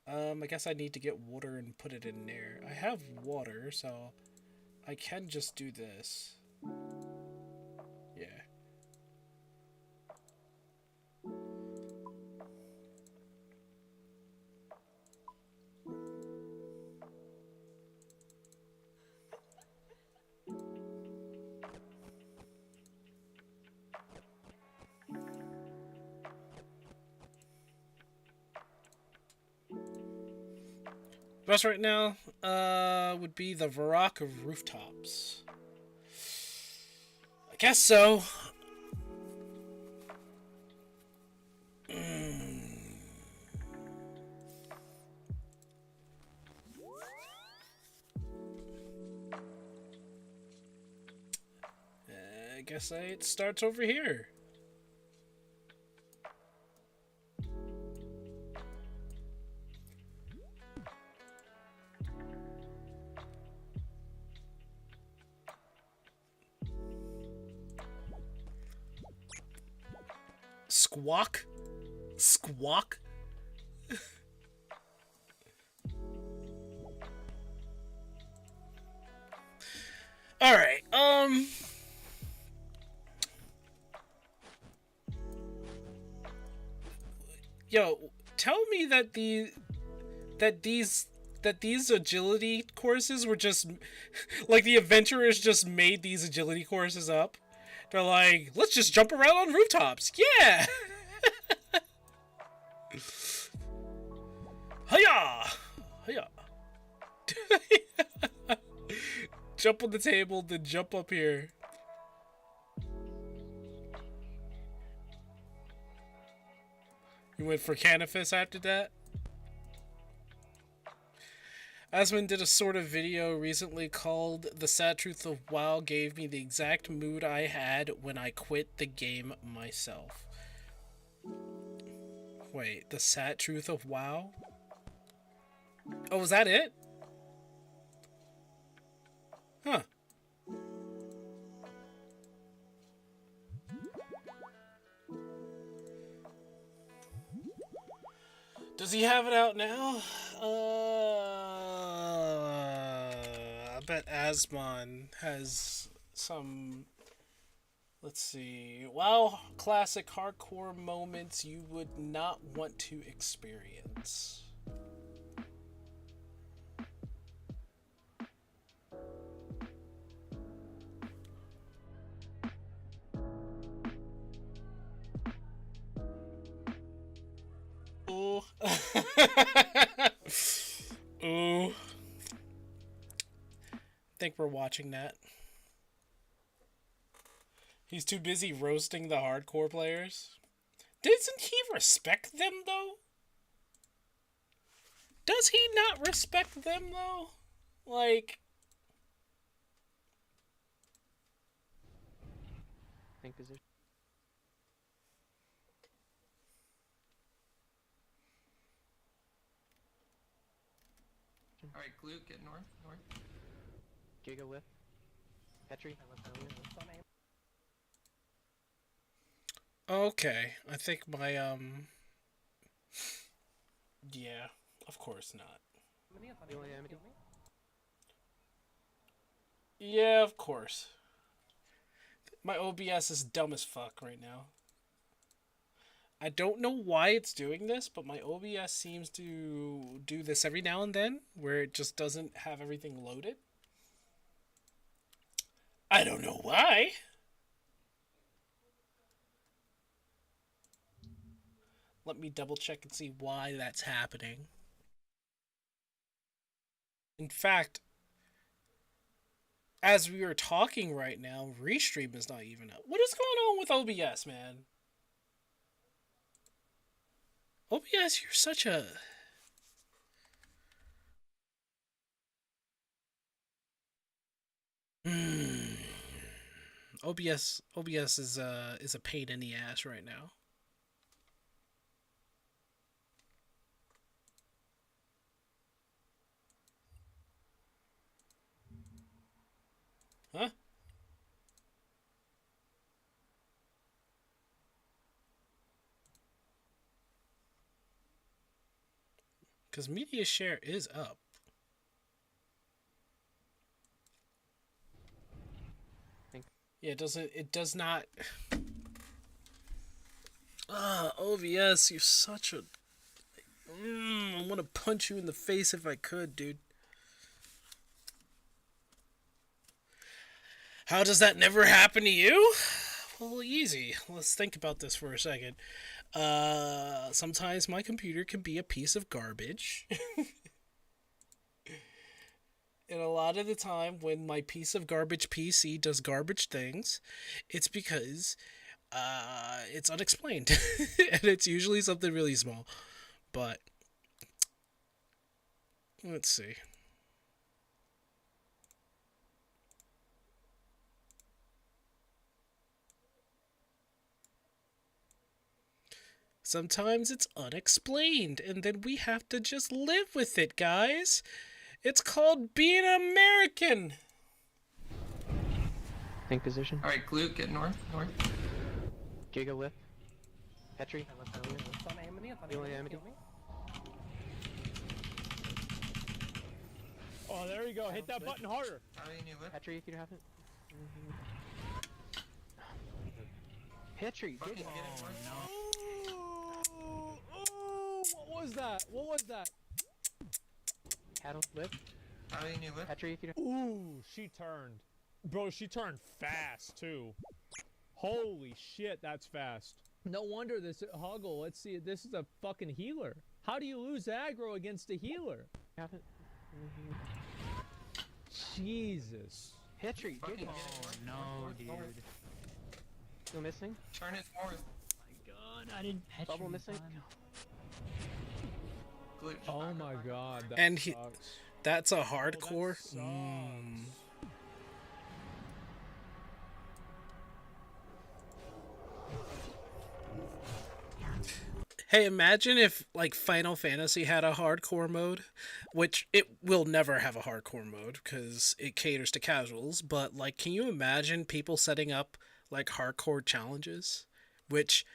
I guess I need to get water and put it in there. I have water, so I can just do this. Yeah. Best right now would be the Varrock of Rooftops. I guess so. I guess it starts over here. Squawk? Squawk? Alright, yo, tell me that these agility courses were just like the adventurers just made these agility courses up. They're like, let's just jump around on rooftops. Yeah. Hiya! Hiya. Jump on the table, then jump up here. You went for Canifis after that? Asmon did a sort of video recently called The Sad Truth of WoW Gave Me the Exact Mood I Had When I Quit the Game Myself. Wait, The Sad Truth of WoW? Oh, was that it? Huh. Does he have it out now? bet Asmon has some. Let's see. WoW classic hardcore moments you would not want to experience. Ooh. Ooh. Think we're watching that. He's too busy roasting the hardcore players. Doesn't he respect them, though? Does he not respect them, though? Like... Think position. Alright, Glue, get north. Giga whip. Petri. Okay, I think my, yeah, of course not. Yeah, of course. My OBS is dumb as fuck right now. I don't know why it's doing this, but my OBS seems to do this every now and then, where it just doesn't have everything loaded. I don't know why. Let me double check and see why that's happening. In fact, as we are talking right now, Restream is not even up. What is going on with OBS, man? OBS, you're such a... OBS is a pain in the ass right now. Huh? Because media share is up. Yeah, it does not... OBS, you're such a... I want to punch you in the face if I could, dude. How does that never happen to you? Well, easy. Let's think about this for a second. Sometimes my computer can be a piece of garbage. And a lot of the time when my piece of garbage PC does garbage things, it's because it's unexplained. And it's usually something really small. But let's see. Sometimes it's unexplained, and then we have to just live with it, guys. It's called being American. Think position. Alright, Glue, get north. Giga whip. Petri. Oh, there you go. Hit that button harder. How do you new whip? Petri, if you have it. Petri, Fucking get get it north. Oh, what was that? What was that? cattle whip. How do you new whip? Petri, if you Ooh, she turned. Bro, she turned fast, too. Holy shit, that's fast. No wonder this Huggle, let's see, this is a fucking healer. How do you lose aggro against a healer? have it. Jesus. Petri, Fucking get get it. it north. No, north, dude. north. Still missing? Turn it north. God, I didn't catch Bubble you, missing? son. Glue. Oh my god, that And sucks. that's a Oh, hardcore. that sucks. Hey, imagine if like Final Fantasy had a hardcore mode, which it will never have a hardcore mode because it caters to casuals, but like can you imagine people setting up like hardcore challenges, which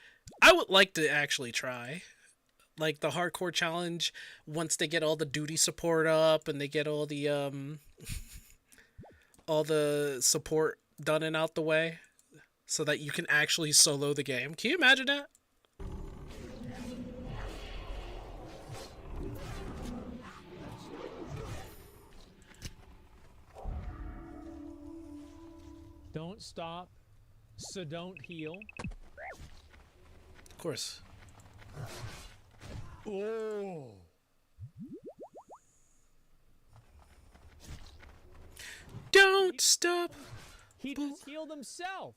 I would like to actually try. Like the hardcore challenge once they get all the duty support up and they get all the all the support done and out the way so that you can actually solo the game. Can you imagine that? Don't stop, so don't heal. Of course. Oh. Don't stop. He just healed himself.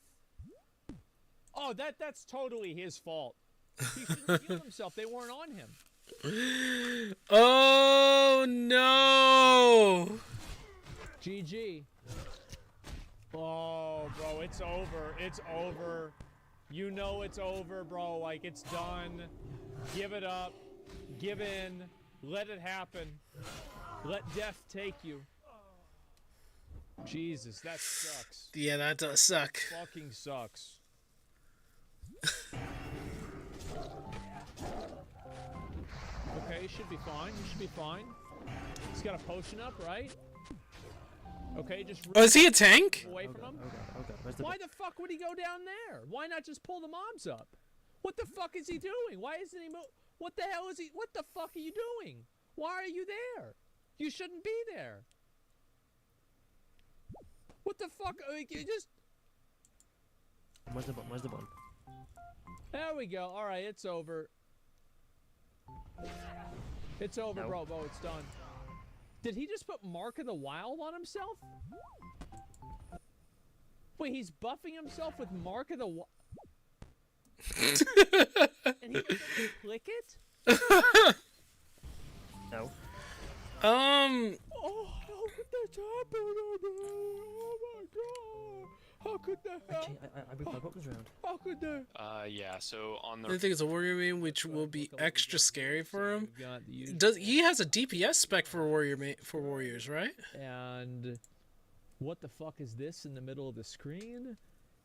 Oh, that's totally his fault. He shouldn't heal himself. They weren't on him. Oh no. GG. Oh, bro, it's over. It's over. You know it's over, bro. Like, it's done. Give it up. Give in. Let it happen. Let death take you. Jesus, that sucks. Yeah, that does suck. Fucking sucks. Okay, you should be fine. You should be fine. He's got a potion up, right? Okay, just Oh, is he a tank? away from him. Oh god, where's the Why the fuck would he go down there? Why not just pull the mobs up? What the fuck is he doing? Why isn't he What the hell is he? What the fuck are you doing? Why are you there? You shouldn't be there. What the fuck? You just... Where's the button? Where's the button? There we go. All right, it's over. It's over, No. bro. It's done. Did he just put Mark of the Wild on himself? Wait, he's buffing himself with Mark of the Wild. And he doesn't click it? No. Oh, how could that happen? Oh my god. How could that happen? Actually, I moved my buttons around. How could that? Yeah, so on I the think it's a warrior main, which will be extra scary for him. We've got the usual. Does he has a DPS spec for warriors, right? And what the fuck is this in the middle of the screen?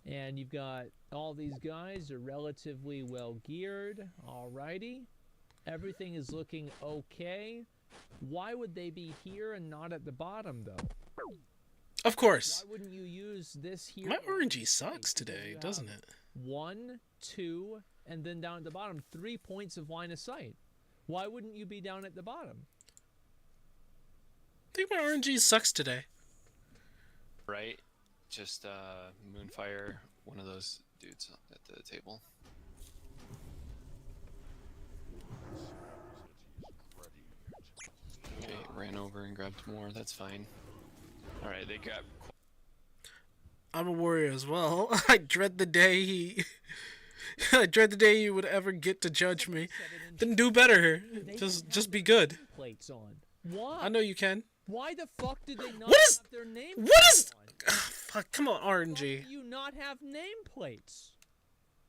And you've got all these guys are relatively well geared. Alrighty. Everything is looking okay. Why would they be here and not at the bottom, though? Of course. Why wouldn't you use this here? My RNG sucks today, doesn't it? 1, 2, and then down at the bottom, 3 points of line of sight. Why wouldn't you be down at the bottom? I think my RNG sucks today. right, just Moonfire, one of those dudes at the table. Okay, ran over and grabbed more. That's fine. All right, they grabbed. I'm a warrior as well. I dread the day he... I dread the day you would ever get to judge me. Then do better. Just be good. Plates on. Why? I know you can. Why the fuck did they not What is- have their name? What is... on? Fuck, come on, Why RNG. do you not have nameplates?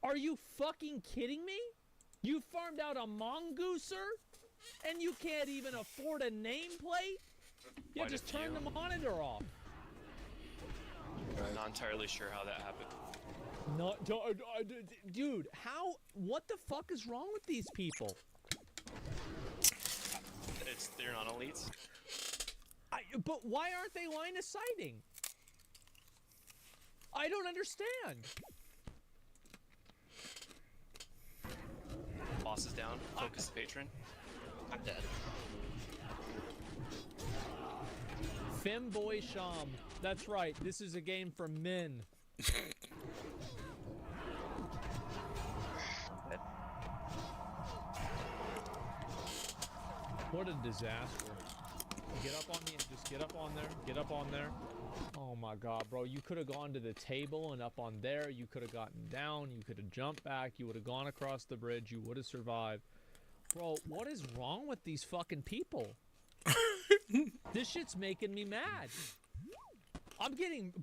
Are you fucking kidding me? You farmed out a mongooser, and you can't even afford a nameplate? Yeah, Quite a just turn few. the monitor off. Not entirely sure how that happened. Dude, how? What the fuck is wrong with these people? They're not elites. But why aren't they line of sighting? I don't understand. Boss is down. Focus the patron. I'm dead. Femboy Sham. That's right. This is a game for men. What a disaster. Get up on the, just get up on there. Get up on there. Oh my god, bro. You could have gone to the table and up on there. You could have gotten down. You could have jumped back. You would have gone across the bridge. You would have survived. Bro, what is wrong with these fucking people? This shit's making me mad. I'm getting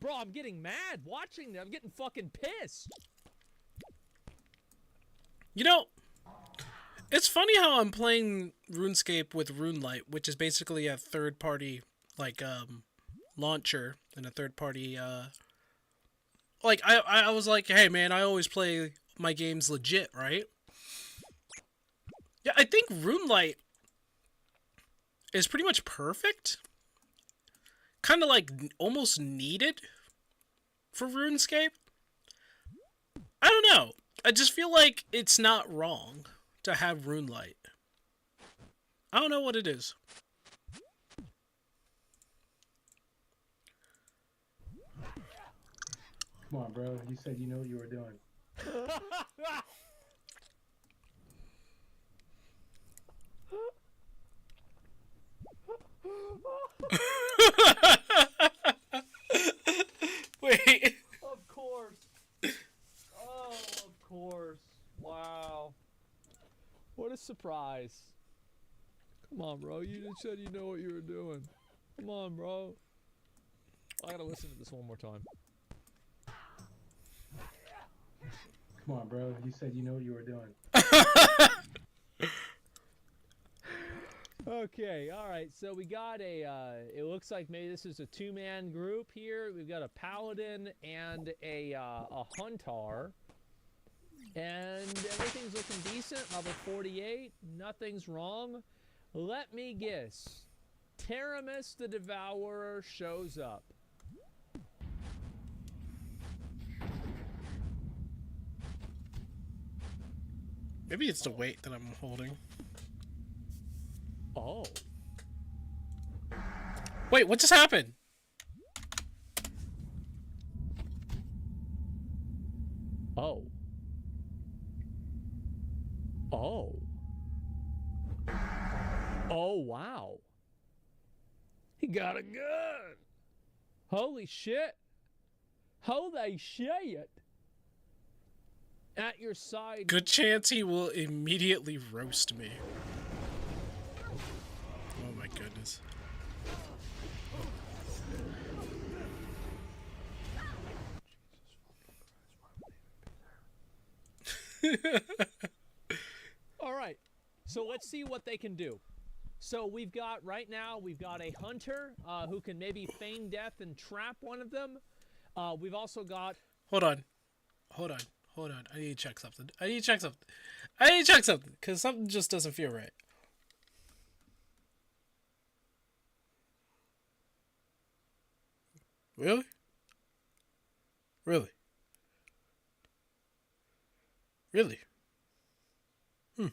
mad watching them. I'm getting fucking pissed. You know, it's funny how I'm playing RuneScape with RuneLite, which is basically a third-party, like, launcher and a third-party, like, I was like, hey, man, I always play my games legit, right? Yeah, I think RuneLite is pretty much perfect. kind of like almost needed for RuneScape. I don't know. I just feel like it's not wrong to have Rune Light. I don't know what it is. Come on, bro. You said you know what you were doing. Wait. Of course. Oh, of course. Wow. What a surprise. Come on, bro. You just said you know what you were doing. Come on, bro. I gotta listen to this one more time. Come on, bro. You said you know what you were doing. Okay, alright, so we got a, it looks like maybe this is a two-man group here. We've got a paladin and a hunter. And everything's looking decent. Level 48, nothing's wrong. Let me guess. Taramis the Devourer shows up. Maybe it's the weight that I'm holding. Oh. Wait, what just happened? Oh. Oh. Oh, wow. He got a gun. Holy shit. Holy shit. At your side. Good chance he will immediately roast me. Oh my goodness. All right. So let's see what they can do. So we've got, right now, we've got a hunter who can maybe feign death and trap one of them. We've also got... Hold on. Hold on. Hold on. I need to check something. I need to check something. I need to check something, because something just doesn't feel right. Really? Really? Really? Hmm.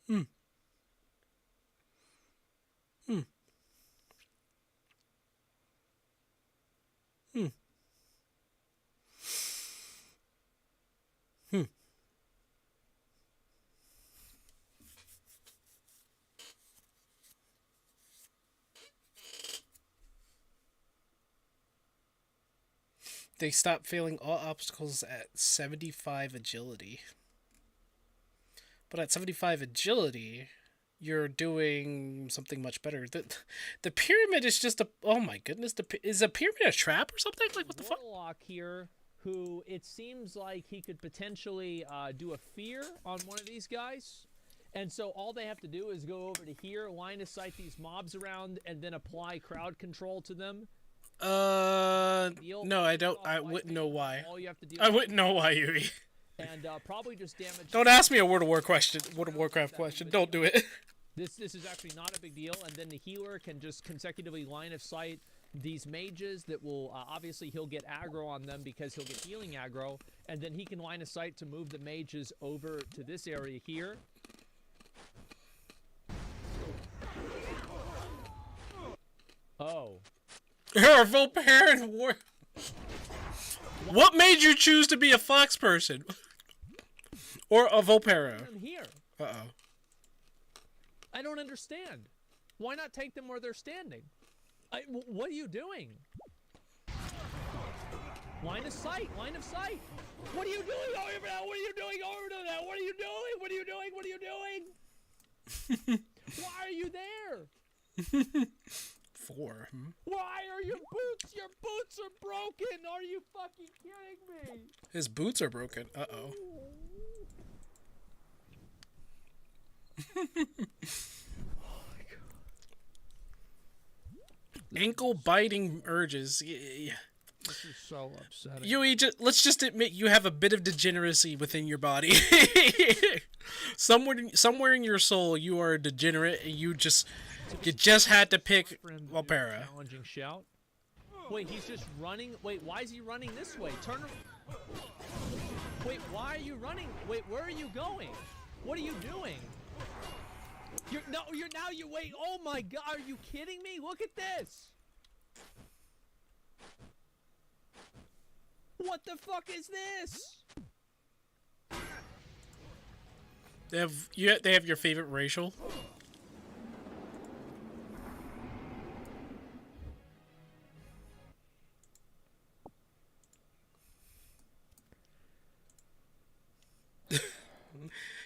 Hmm. Hmm. Hmm. Hmm. They stop failing all obstacles at 75 agility. But at 75 agility, you're doing something much better. The pyramid is just a... Oh my goodness. Is a pyramid a trap or something? Like, what the fuck? Warlock here, who it seems like he could potentially do a fear on one of these guys. And so all they have to do is go over to here, line of sight these mobs around, and then apply crowd control to them. No, I don't. I wouldn't know why. All you have to do I wouldn't know why, Yui. and probably just damage. Don't ask me a World of Warcraft question. Don't do it. This is actually not a big deal, and then the healer can just consecutively line of sight these mages that will obviously he'll get aggro on them because he'll get healing aggro, and then he can line of sight to move the mages over to this area here. Oh. You're a Volparian war. What made you choose to be a fox person? Or a Volpara? I'm here. Uh-oh. I don't understand. Why not take them where they're standing? What are you doing? Line of sight, line of sight. What are you doing over there? What are you doing over there? What are you doing? What are you doing? What are you doing? Why are you there? 4. Hmm? Why are your boots? Your boots are broken. Are you fucking kidding me? His boots are broken. Uh-oh. Ankle biting urges. Yeah. This is so upsetting. Yui, let's just admit you have a bit of degeneracy within your body. somewhere in your soul, you are a degenerate, and you just be You just had to pick for him to do a Valpera. challenging shout. Wait, he's just running. Wait, why is he running this way? Turn. Wait, why are you running? Wait, where are you going? What are you doing? Wait. Oh my God, are you kidding me? Look at this. What the fuck is this? They have your favorite racial.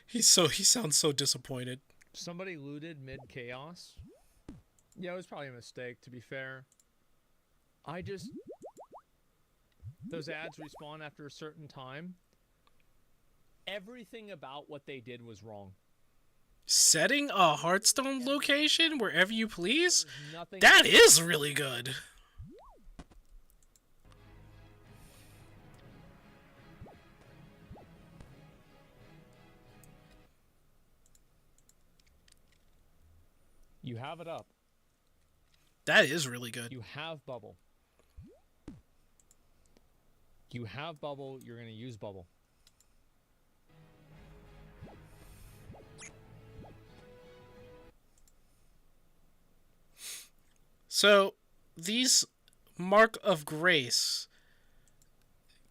He sounds so disappointed. Somebody looted mid chaos. Yeah, it was probably a mistake, to be fair. Those ads respawn after a certain time. Everything about what they did was wrong. Setting a Hearthstone location wherever you please? Nothing. That is really good. You have it up. That is really good. You have bubble. You have bubble. You're going to use bubble. So, these Mark of Grace,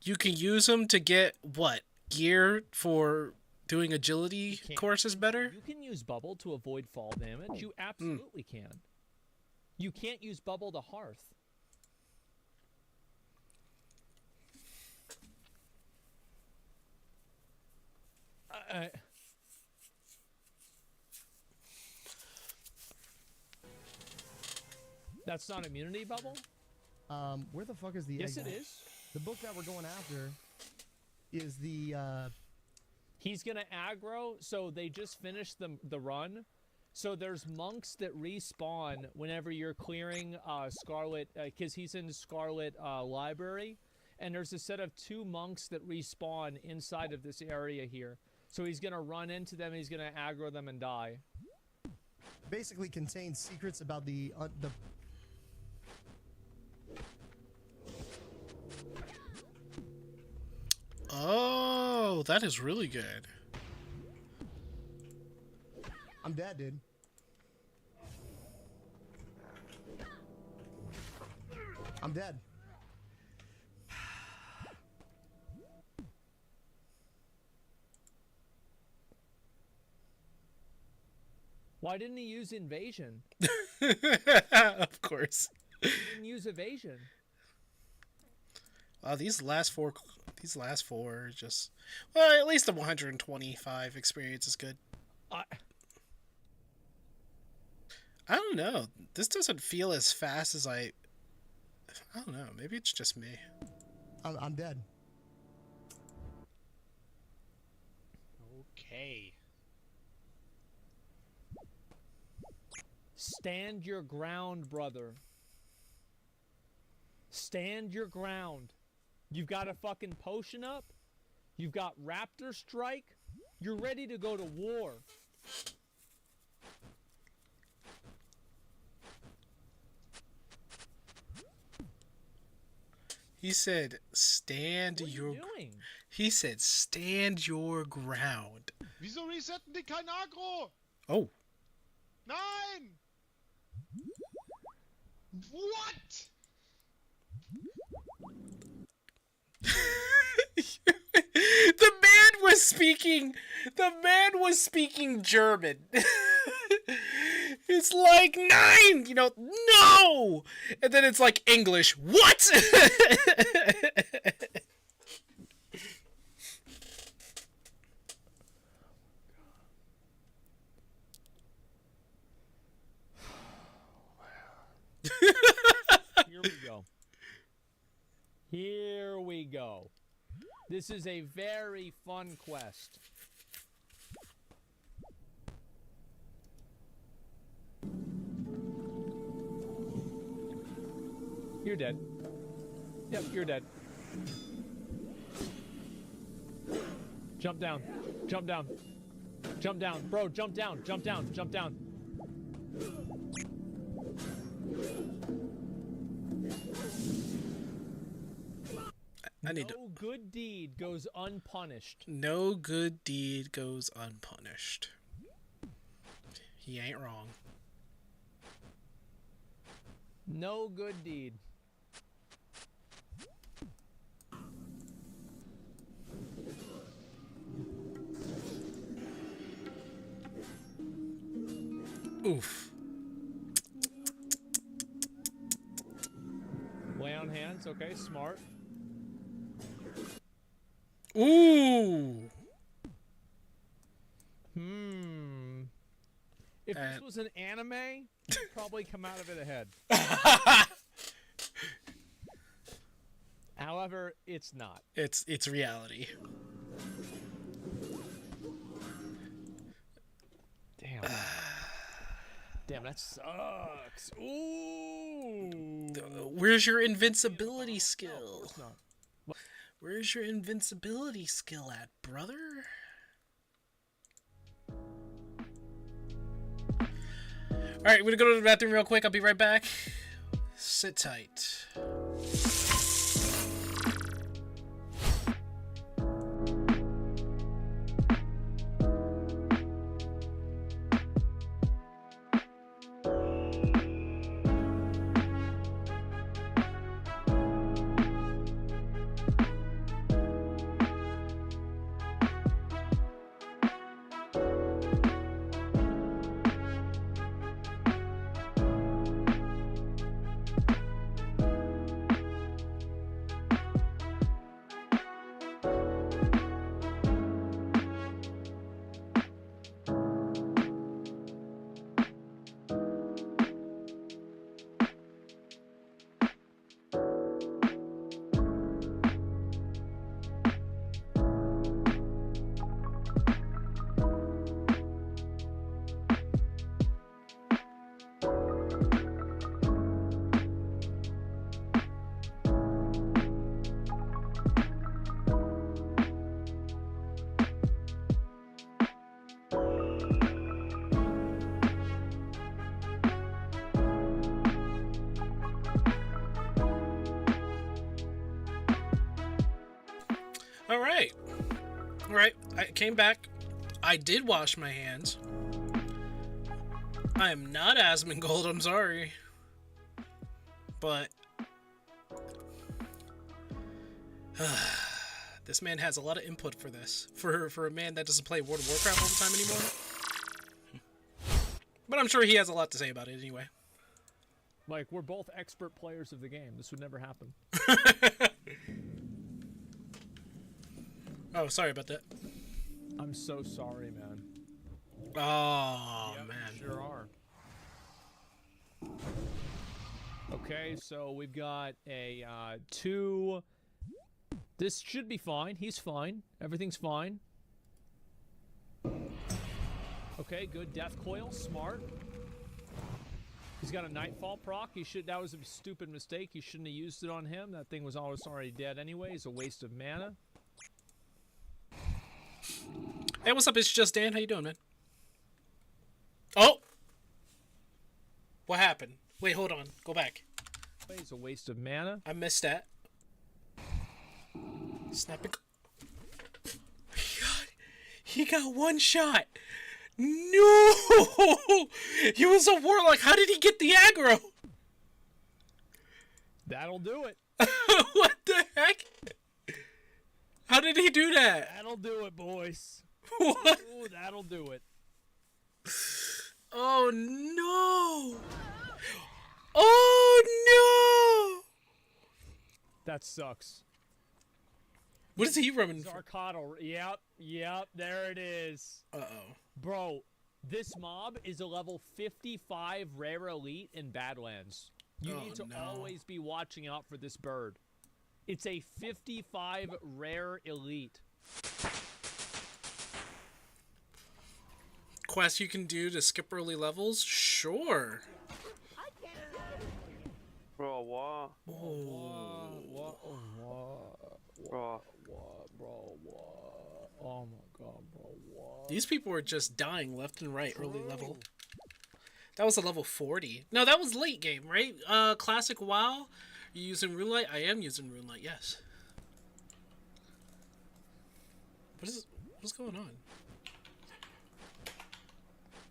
you can use them to get, what, gear for doing agility courses better? You can use bubble to avoid fall damage. You absolutely can. You can't use bubble to hearth. That's not immunity bubble? Where the fuck is the Yes, egg? it is. The book that we're going after is the, He's gonna aggro, so they just finished the run. So there's monks that respawn whenever you're clearing Scarlet, because he's in Scarlet Library, and there's a set of 2 monks that respawn inside of this area here. So he's gonna run into them, and he's gonna aggro them and die. basically contains secrets about the Oh, that is really good. I'm dead, dude. I'm dead. Why didn't he use invasion? Of course. He didn't use evasion. These last four are just, well, at least the 125 experience is good. I don't know. This doesn't feel as fast as I don't know. Maybe it's just me. I'm dead. Okay. Stand your ground, brother. Stand your ground. You've got a fucking potion up. You've got Raptor Strike. You're ready to go to war. He said, "Stand your." What are you doing? He said, "Stand your ground." Wieso resetten die kein Agro? Oh. Nein! What? The man was speaking. The man was speaking German. It's like 9, no, and then it's like English. What? Here we go. Here we go. This is a very fun quest. You're dead. Yep, you're dead. Jump down. Jump down. Jump down. Bro, jump down. Jump down. Jump down. I need to. No good deed goes unpunished. No good deed goes unpunished. He ain't wrong. No good deed. Oof. Lay on hands. Okay, smart. Ooh. If this was an anime, you'd probably come out of it ahead. However, it's not. It's reality. Damn. Damn, that sucks. Ooh. Where's your invincibility skill? No, of course not. Where's your invincibility skill at, brother? Alright, we're gonna go to the bathroom real quick. I'll be right back. Sit tight. Alright, I came back. I did wash my hands. I am not Asmongold, I'm sorry. But this man has a lot of input for this. For a man that doesn't play World of Warcraft all the time anymore. But I'm sure he has a lot to say about it anyway. Like, we're both expert players of the game. This would never happen. Oh, sorry about that. I'm so sorry, man. Oh, yep, man. Sure are. Okay, so we've got a 2. This should be fine. He's fine. Everything's fine. Okay, good. Death Coil, smart. He's got a Nightfall proc. That was a stupid mistake. He shouldn't have used it on him. That thing was already dead anyway. It's a waste of mana. Hey, what's up? It's just Dan. How you doing, man? Oh! What happened? Wait, hold on. Go back. It's a waste of mana. I missed that. Snapping. He got one shot. No! He was a warlock. How did he get the aggro? That'll do it. What the heck? How did he do that? That'll do it, boys. What? Ooh, that'll do it. Oh no! Oh no! That sucks. What is he running for? Zarkotl. Yep, there it is. Uh-oh. Bro, this mob is a level 55 rare elite in Badlands. You need to always be watching out for this bird. It's a 55 rare elite. Quest you can do to skip early levels? Sure. Bro, what? Bro, what? Oh my god, bro, what? These people were just dying left and right early level. That was a level 40. No, that was late game, right? Classic WoW? You using RuneLight? I am using RuneLight, yes. What's going on?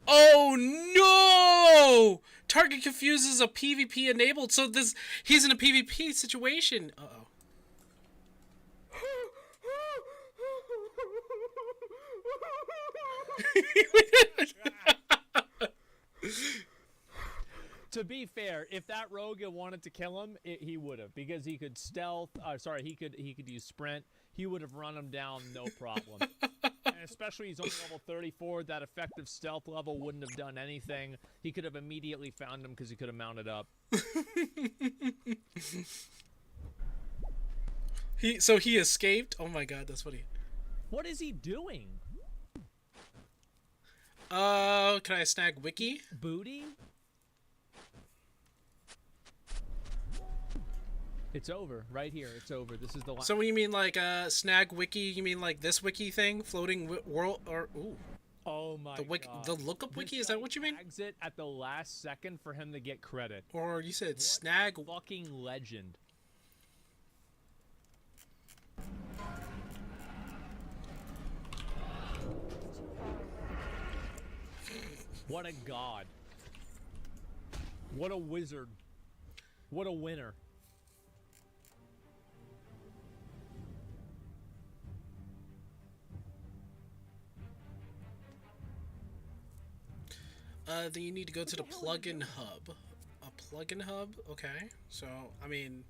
Oh no! Target confuses a PvP enabled, so he's in a PvP situation. Uh-oh. To be fair, if that rogue had wanted to kill him, he would have, because he could stealth. He could use sprint. He would have run him down, no problem. And especially he's only level 34. That effective stealth level wouldn't have done anything. He could have immediately found him because he could have mounted up. So he escaped. Oh my god, that's funny. What is he doing? Can I snag Wiki? Booty? It's over. Right here. It's over. This is the last. So when you mean like snag Wiki, you mean like this Wiki thing? Floating world or ooh. Oh my god. The lookup Wiki, is that what you mean? Exit at the last second for him to get credit. Or you said snag fucking legend. What a god. What a wizard. What a winner. Then you need to go to the plugin hub. A plugin hub? Okay. So, I mean...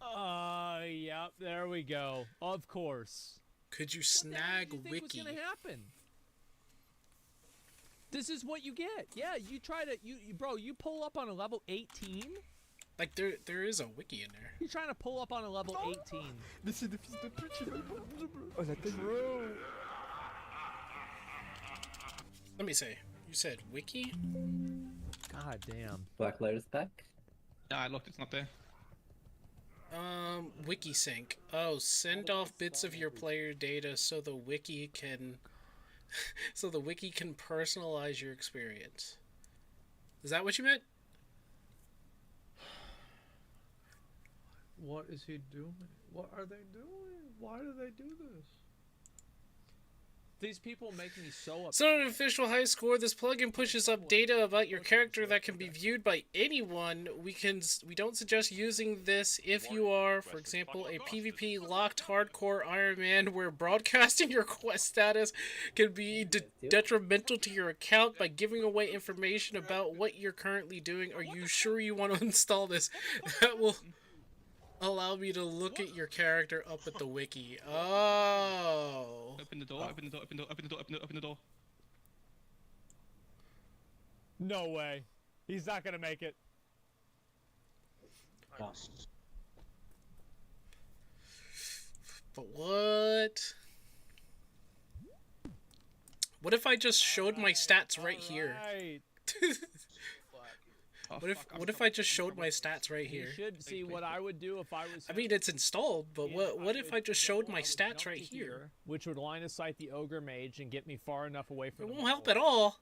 Yep, there we go. Of course. Could you snag what the hell did you think Wiki? was gonna happen? This is what you get. Yeah, you try to... Bro, you pull up on a level 18? Like, there is a Wiki in there. You're trying to pull up on a level 18. This is the fils de pute. Oh, that True. Let me see. You said Wiki? God damn. Black Lotus back? Yeah, I looked, it's not there. Wiki sync. Oh, send off bits of your player data so the wiki can personalize your experience. Is that what you meant? What is he doing? What are they doing? Why do they do this? These people make me so upset. So an official high score, this plugin pushes up data about your character that can be viewed by anyone. We don't suggest using this if you are, for example, a PvP locked hardcore Iron Man where broadcasting your quest status can be detrimental to your account by giving away information about what you're currently doing. Are you sure you want to install this? That will allow me to look at your character up at the wiki. Oh. Open the door, open the door, open the door, open the door, open the door, open the door. No way. He's not gonna make it. But what? What if I just showed my stats right here? Right. What if I just showed my stats right here? You should see what I would do if I was. I mean, it's installed, but what if I just showed my stats right here? Which would line of sight the ogre mage and get me far enough away from. It won't help at all.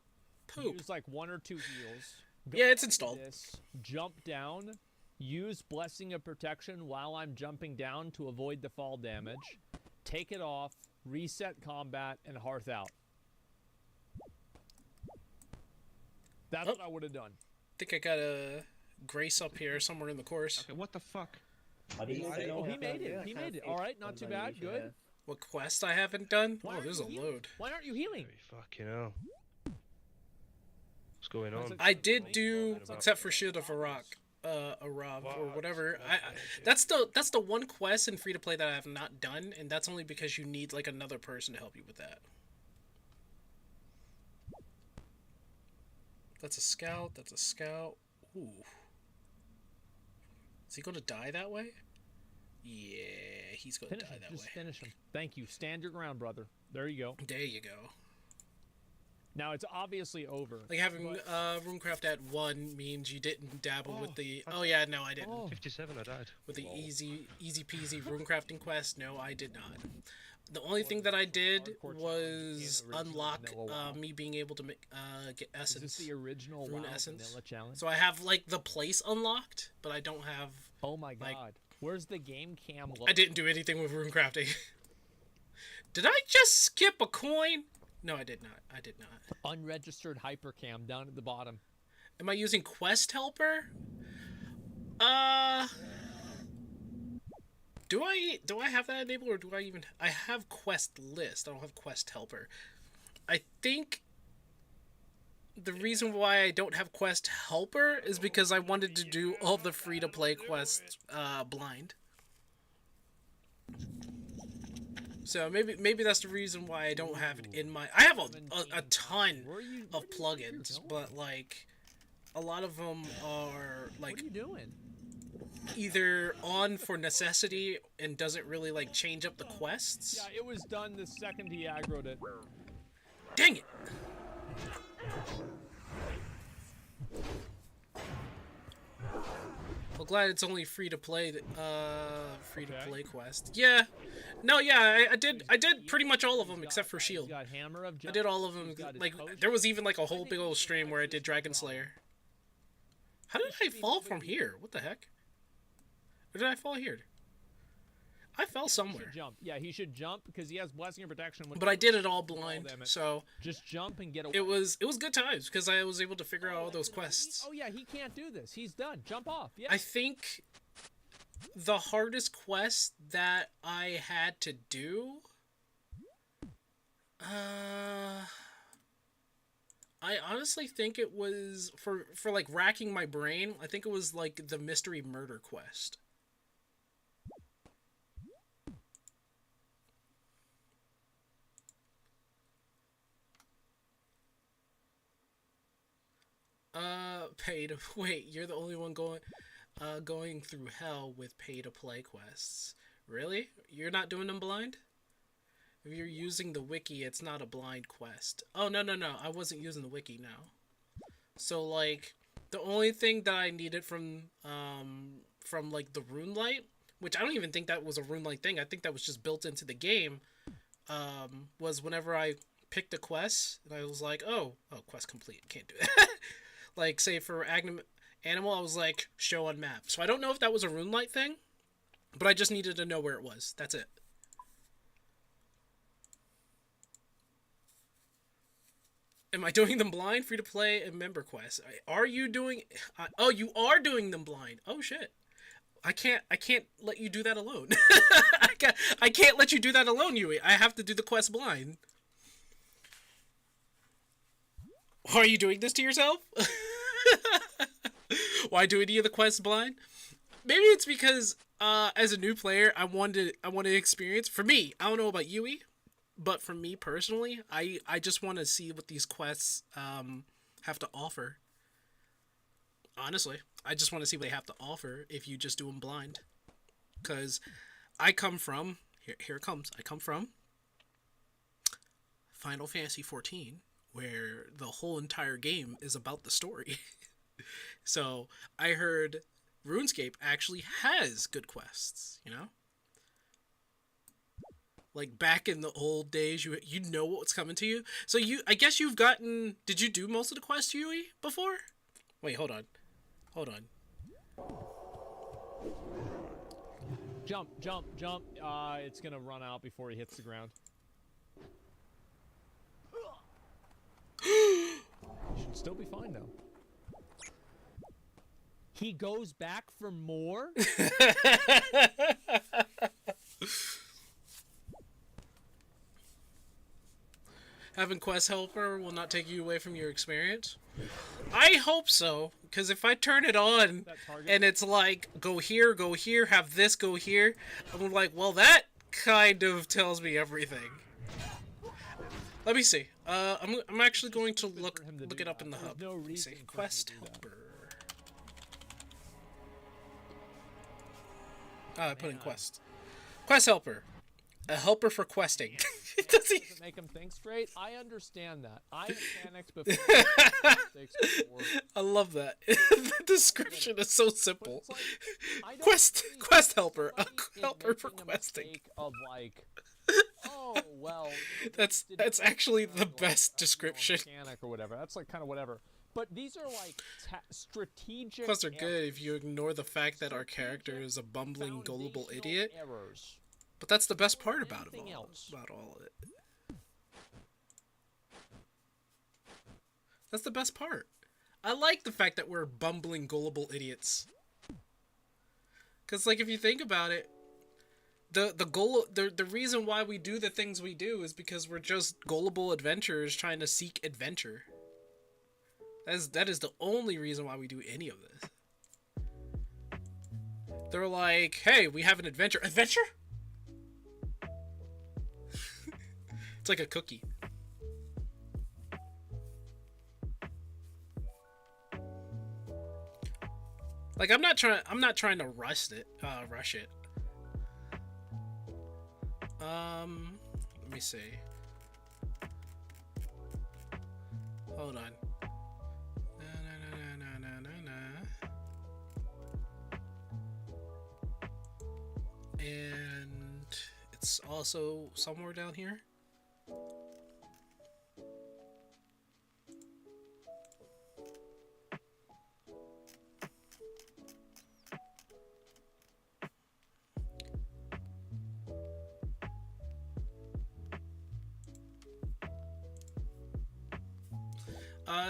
Poop. Use like 1 or 2 heals. Yeah, it's installed. Jump down. Use Blessing of Protection while I'm jumping down to avoid the fall damage. Take it off. Reset combat and hearth out. That's what I would have done. I think I got a Grace up here somewhere in the course. Okay, what the fuck? Oh, he made it. He made it. All right, not too bad. Good. What quest I haven't done? Oh, there's a load. Why aren't you healing? Fucking hell. What's going on? I did do, except for Shield of Arak, Arav or whatever. That's the one quest in free to play that I have not done, and that's only because you need like another person to help you with that. That's a scout. That's a scout. Ooh. Is he going to die that way? Yeah, he's going to die that way. Just finish him. Thank you. Stand your ground, brother. There you go. There you go. Now it's obviously over. Like having Runecraft at 1 means you didn't dabble with the. Oh yeah, no, I didn't. 57, I died. With the easy peasy Runecrafting quest, no, I did not. The only thing that I did was unlock me being able to make get essence. Is this the original Rune WoW essence? Vanilla challenge? So I have like the place unlocked, but I don't have. Oh my god! Like, Where's the game cam? I didn't do anything with rune crafting. Did I just skip a coin? No, I did not. I did not. Unregistered hypercam down at the bottom. Am I using Quest Helper? Do I have that enabled, or do I even... I have Quest List. I don't have Quest Helper. I think the reason why I don't have Quest Helper is because I wanted to do all the free-to-play quests blind. So maybe that's the reason why I don't have it in my... I have a ton of plugins, but like a lot of them are like... What are you doing? Either on for necessity and doesn't really like change up the quests. Yeah, it was done the second he aggroed it. Dang it! Well, glad it's only free to play quest. Yeah, no, yeah, I did pretty much all of them except for Shield. I did all of them. Like there was even like a whole big old stream where I did Dragon Slayer. How did I fall from here? What the heck? Or did I fall here? I fell somewhere. He should jump. Yeah, he should jump because he has blessing and protection. But I did it all blind, so just jump and get away. It was good times because I was able to figure out all those quests. Oh yeah, he can't do this. He's done. Jump off. Yeah. I think the hardest quest that I had to do, I honestly think it was for like racking my brain. I think it was like the mystery murder quest. Pay to wait. You're the only one going through hell with pay to play quests. Really? You're not doing them blind? If you're using the wiki, it's not a blind quest. Oh no. I wasn't using the wiki now. So like the only thing that I needed from like the rune light, which I don't even think that was a rune light thing. I think that was just built into the game. Was whenever I picked a quest and I was like, oh, quest complete. Can't do that. Like, say, for animal, I was like, show on map. So I don't know if that was a rune light thing, but I just needed to know where it was. That's it. Am I doing them blind? Free to play and member quests. Are you doing... oh, you are doing them blind. Oh, shit. I can't let you do that alone. I can't let you do that alone, Yui. I have to do the quest blind. Are you doing this to yourself? Why do any of the quests blind? Maybe it's because as a new player, I wanted experience. For me, I don't know about Yui, but for me personally, I just want to see what these quests have to offer. Honestly, I just want to see what they have to offer if you just do them blind. Because I come from here it comes. I come from Final Fantasy XIV, where the whole entire game is about the story. So I heard RuneScape actually has good quests, you know? Like back in the old days, you know what's coming to you. So I guess you've gotten... Did you do most of the quests, Yui, before? Wait, hold on. Jump. It's gonna run out before he hits the ground. Should still be fine though. He goes back for more? Having quest helper will not take you away from your experience? I hope so, because if I turn it on and it's like, go here, have this, go here, I'm like, well, that kind of tells me everything. Let me see. I'm actually going to look it up in the hub. Let me see. Quest helper. I put in quest. Quest helper. A helper for questing. Doesn't make him think straight. I understand that. I have panicked before. I love that. The description is so simple. Like, quest helper. A helper for questing. Of like, oh well. That's actually the best description. Mechanic or whatever. That's like kind of whatever. But these are like strategic. Quests are good if you ignore the fact that our character is a bumbling, gullible idiot. Errors. But that's the best part about it all. About all of it. That's the best part. I like the fact that we're bumbling, gullible idiots. Cause like if you think about it, the reason why we do the things we do is because we're just gullible adventurers trying to seek adventure. That is the only reason why we do any of this. They're like, hey, we have an adventure. Adventure? It's like a cookie. Like I'm not trying to rush it. Let me see. Hold on. And it's also somewhere down here.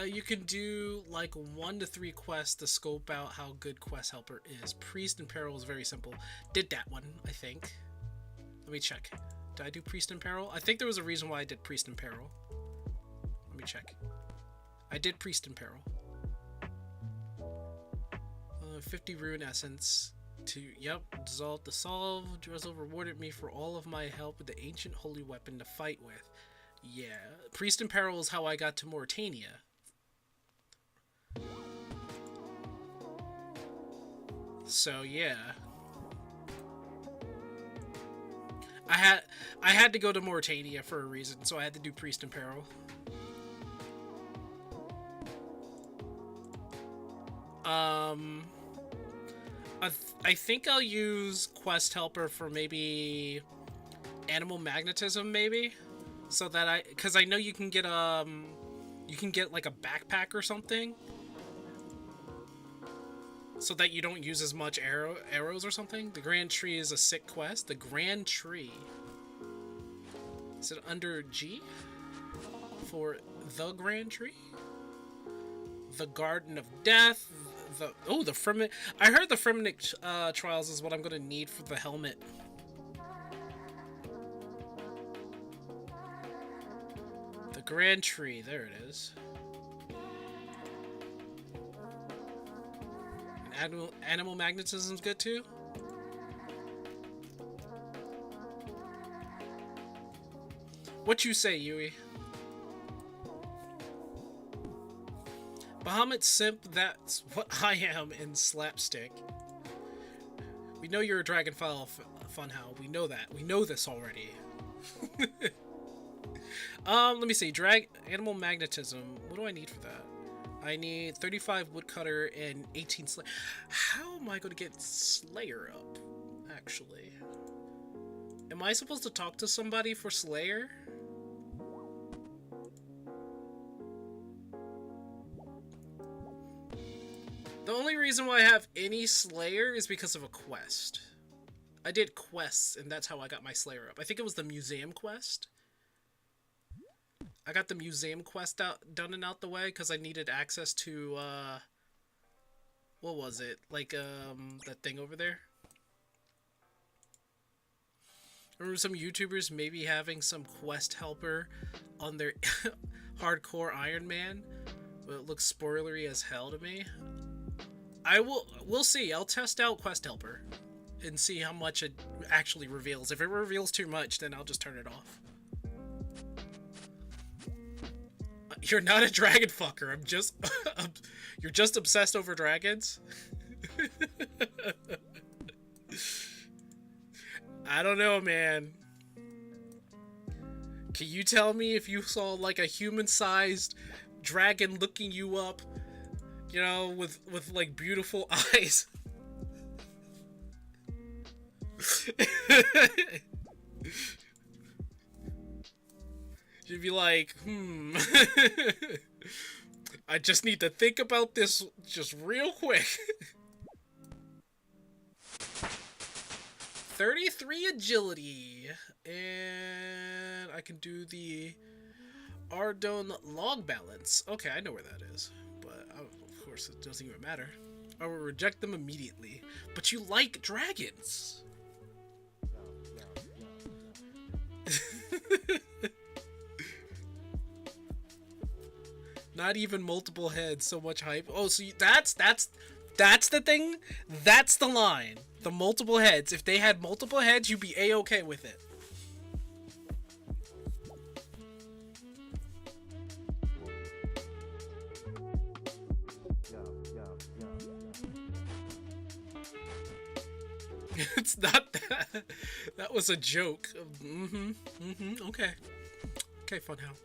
You can do like 1 to 3 quests to scope out how good Quest Helper is. Priest in Peril is very simple. Did that one, I think. Let me check. Did I do Priest in Peril? I think there was a reason why I did Priest in Peril. Let me check. I did Priest in Peril. 50 Rune Essence. Yep, dissolve the solve. Drizzle rewarded me for all of my help with the ancient holy weapon to fight with. Yeah, Priest in Peril is how I got to Mauritania. So yeah, I had to go to Mauritania for a reason, so I had to do Priest in Peril. I think I'll use Quest Helper for maybe Animal Magnetism, maybe, so that because I know you can get like a backpack or something, so that you don't use as much arrows or something. The Grand Tree is a sick quest. The Grand Tree. Is it under G? For the Grand Tree? The Garden of Death. The Fremennik. I heard the Fremennik trials is what I'm gonna need for the helmet. The Grand Tree. There it is. Animal magnetism's good too. What you say, Yui? Bahamut Simp, that's what I am in Slapstick. We know you're a Dragonfile Funhound. We know that. We know this already. Let me see. Animal magnetism. What do I need for that? I need 35 woodcutter and 18 Slayer. How am I going to get Slayer up, actually? Am I supposed to talk to somebody for Slayer? The only reason why I have any Slayer is because of a quest. I did quests, and that's how I got my Slayer up. I think it was the museum quest. I got the museum quest done and out the way because I needed access to, what was it? Like, that thing over there? I remember some YouTubers maybe having some Quest Helper on their hardcore Iron Man, but it looks spoilery as hell to me. We'll see. I'll test out Quest Helper and see how much it actually reveals. If it reveals too much, then I'll just turn it off. You're not a dragon fucker. I'm just... You're just obsessed over dragons? I don't know, man. Can you tell me if you saw, like, a human-sized dragon looking you up, you know, with like, beautiful eyes? You'd be like, I just need to think about this just real quick. 33 agility. And I can do the Ardon log balance. Okay, I know where that is. But of course it doesn't even matter. I will reject them immediately. But you like dragons. Not even multiple heads, so much hype. Oh, so that's the thing? That's the line. The multiple heads. If they had multiple heads, you'd be A-okay with it. It's not that. That was a joke. Okay. Okay, Funhouse.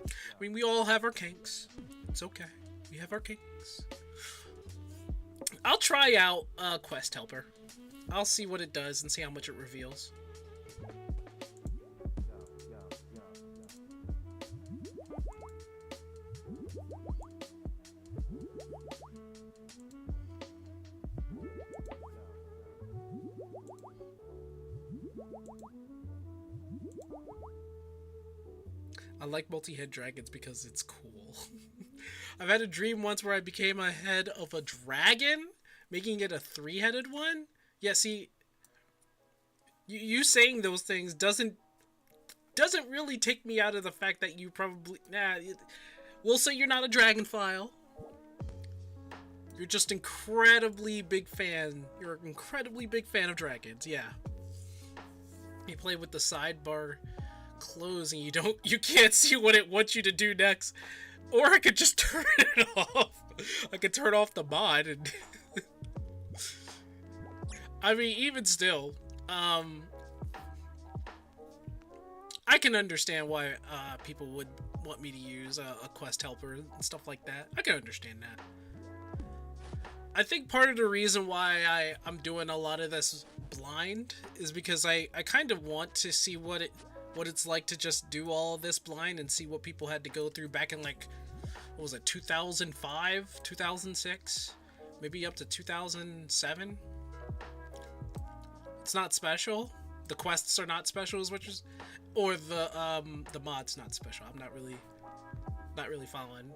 I mean, we all have our kinks. It's okay. We have our kinks. I'll try out Quest Helper. I'll see what it does and see how much it reveals. I like multi-head dragons because it's cool. I've had a dream once where I became a head of a dragon, making it a 3-headed one. Yeah, see, you saying those things doesn't really take me out of the fact that you probably... we'll say you're not a dragonphile. You're just incredibly big fan. You're an incredibly big fan of dragons, yeah. You play with the sidebar closing, you can't see what it wants you to do next. Or I could just turn it off. I could turn off the mod and I mean, even still, I can understand why people would want me to use a quest helper and stuff like that. I can understand that. I think part of the reason why I'm doing a lot of this blind is because I kind of want to see what it's like to just do all of this blind and see what people had to go through back in, like, what was it, 2005, 2006, maybe up to 2007. It's not special. The quests are not special, or the mod's not special. I'm not really following.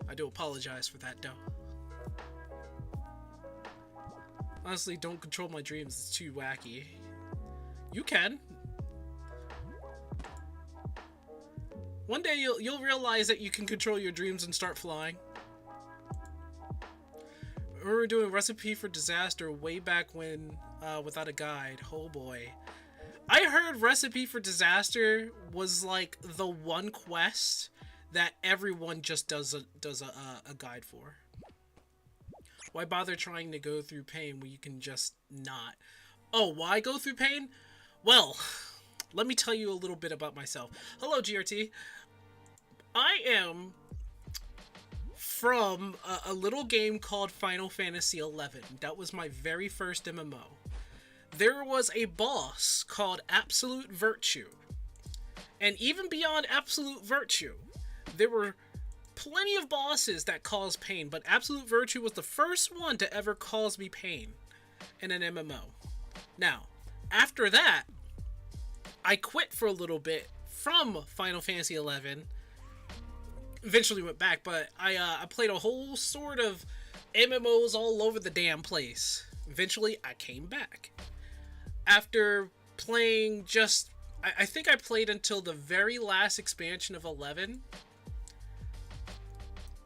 I do apologize for that, though. Honestly, don't control my dreams. It's too wacky. You can. One day you'll realize that you can control your dreams and start flying. We were doing Recipe for Disaster way back when, without a guide. Oh boy. I heard Recipe for Disaster was like the one quest that everyone just does a guide for. Why bother trying to go through pain when you can just not? Oh, why go through pain? Well, let me tell you a little bit about myself. Hello, GRT. I am from a little game called Final Fantasy XI. That was my very first MMO. There was a boss called Absolute Virtue. And even beyond Absolute Virtue, there were plenty of bosses that caused pain, but Absolute Virtue was the first one to ever cause me pain in an MMO. Now, after that, I quit for a little bit from Final Fantasy XI. Eventually went back, but I played a whole sort of MMOs all over the damn place. Eventually, I came back. After playing I think I played until the very last expansion of 11.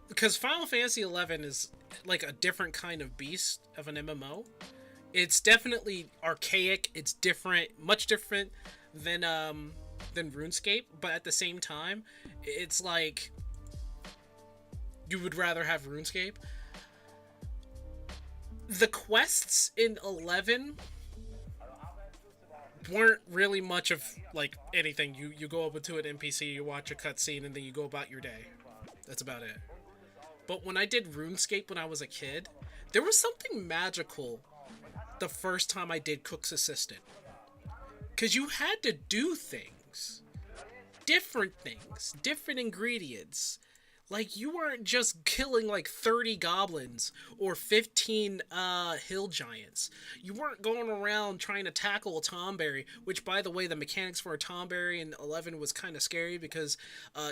Because Final Fantasy XI is like a different kind of beast of an MMO. It's definitely archaic. It's different, much different than RuneScape. But at the same time, it's like you would rather have RuneScape. The quests in 11 weren't really much of like anything. You go up into an NPC, you watch a cutscene, and then you go about your day. That's about it. But when I did RuneScape when I was a kid, there was something magical the first time I did Cook's Assistant. Because you had to do things. Different ingredients. Like, you weren't just killing like 30 goblins or 15 hill giants. You weren't going around trying to tackle a Tomberry, which, by the way, the mechanics for a Tomberry in 11 was kind of scary because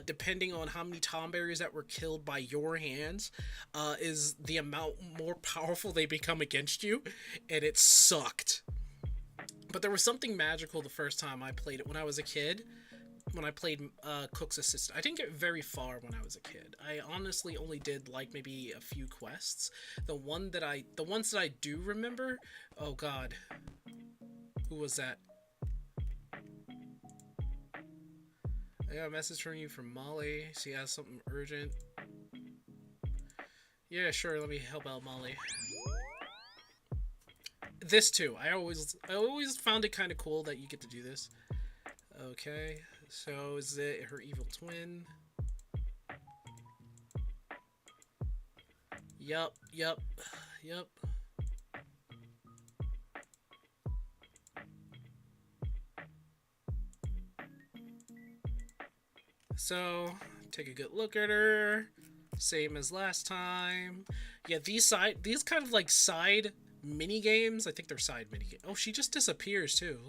depending on how many Tomberries that were killed by your hands is the amount more powerful they become against you, and it sucked. But there was something magical the first time I played it when I was a kid. When I played Cook's Assistant. I didn't get very far when I was a kid. I honestly only did like maybe a few quests. The ones that I do remember, oh god. Who was that? I got a message from you from Molly. She has something urgent. Yeah, sure, let me help out Molly. This too. I always found it kind of cool that you get to do this. Okay. So, is it her evil twin? Yup. So, take a good look at her. Same as last time. Yeah, these kind of like side mini games. I think they're side mini games. Oh, she just disappears too.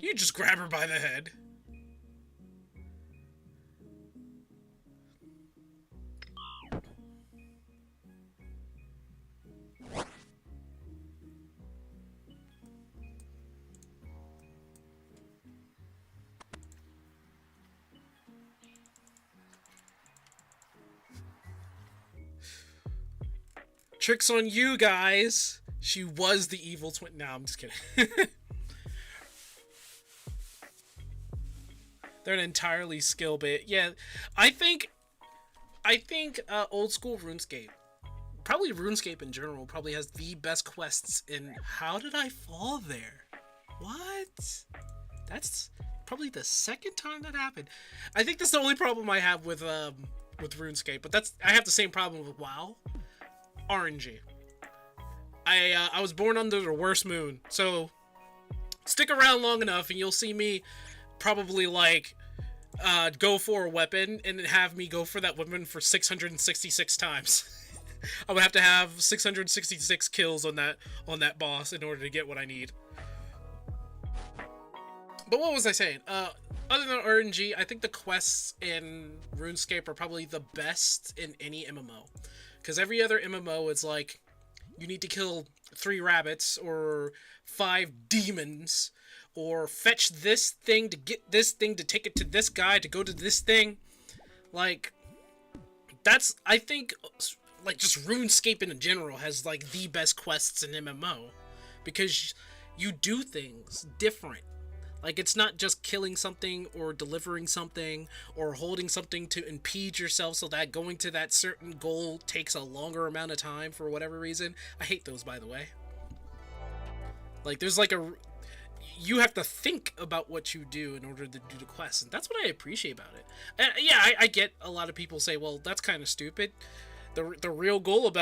You just grab her by the head. Tricks on you guys. She was the evil twin. No, I'm just kidding. They're an entirely skill bait. Yeah, I think old school RuneScape, probably RuneScape in general, probably has the best quests in. How did I fall there? What? That's probably the second time that happened. I think that's the only problem I have with RuneScape, but I have the same problem with WoW. RNG. I was born under the worst moon, so stick around long enough and you'll see me probably like go for a weapon and have me go for that weapon for 666 times. I would have to have 666 kills on that boss in order to get what I need. But what was I saying? Other than RNG, I think the quests in RuneScape are probably the best in any MMO. Because every other MMO is like, you need to kill 3 rabbits or 5 demons, or fetch this thing to get this thing to take it to this guy to go to this thing. Like, that's, I think, like, just RuneScape in general has like the best quests in MMO, because you do things different. Like, it's not just killing something or delivering something or holding something to impede yourself so that going to that certain goal takes a longer amount of time for whatever reason. I hate those, by the way. Like, there's like you have to think about what you do in order to do the quest, and that's what I appreciate about it. And yeah, I get a lot of people say, well, that's kind of stupid. The real goal of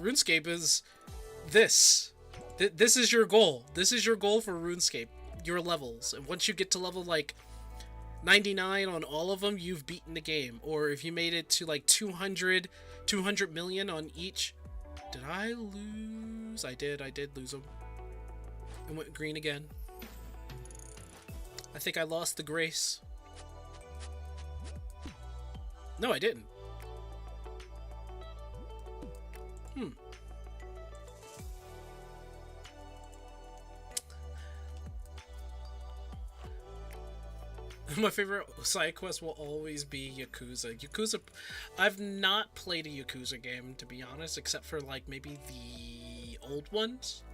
RuneScape is this. This is your goal. This is your goal for RuneScape. Your levels. And once you get to level, like, 99 on all of them, you've beaten the game. Or if you made it to, like, 200 million on each. Did I lose? I did lose them. It went green again. I think I lost the grace. No, I didn't. My favorite side quest will always be Yakuza. I've not played a Yakuza game, to be honest, except for like maybe the old ones.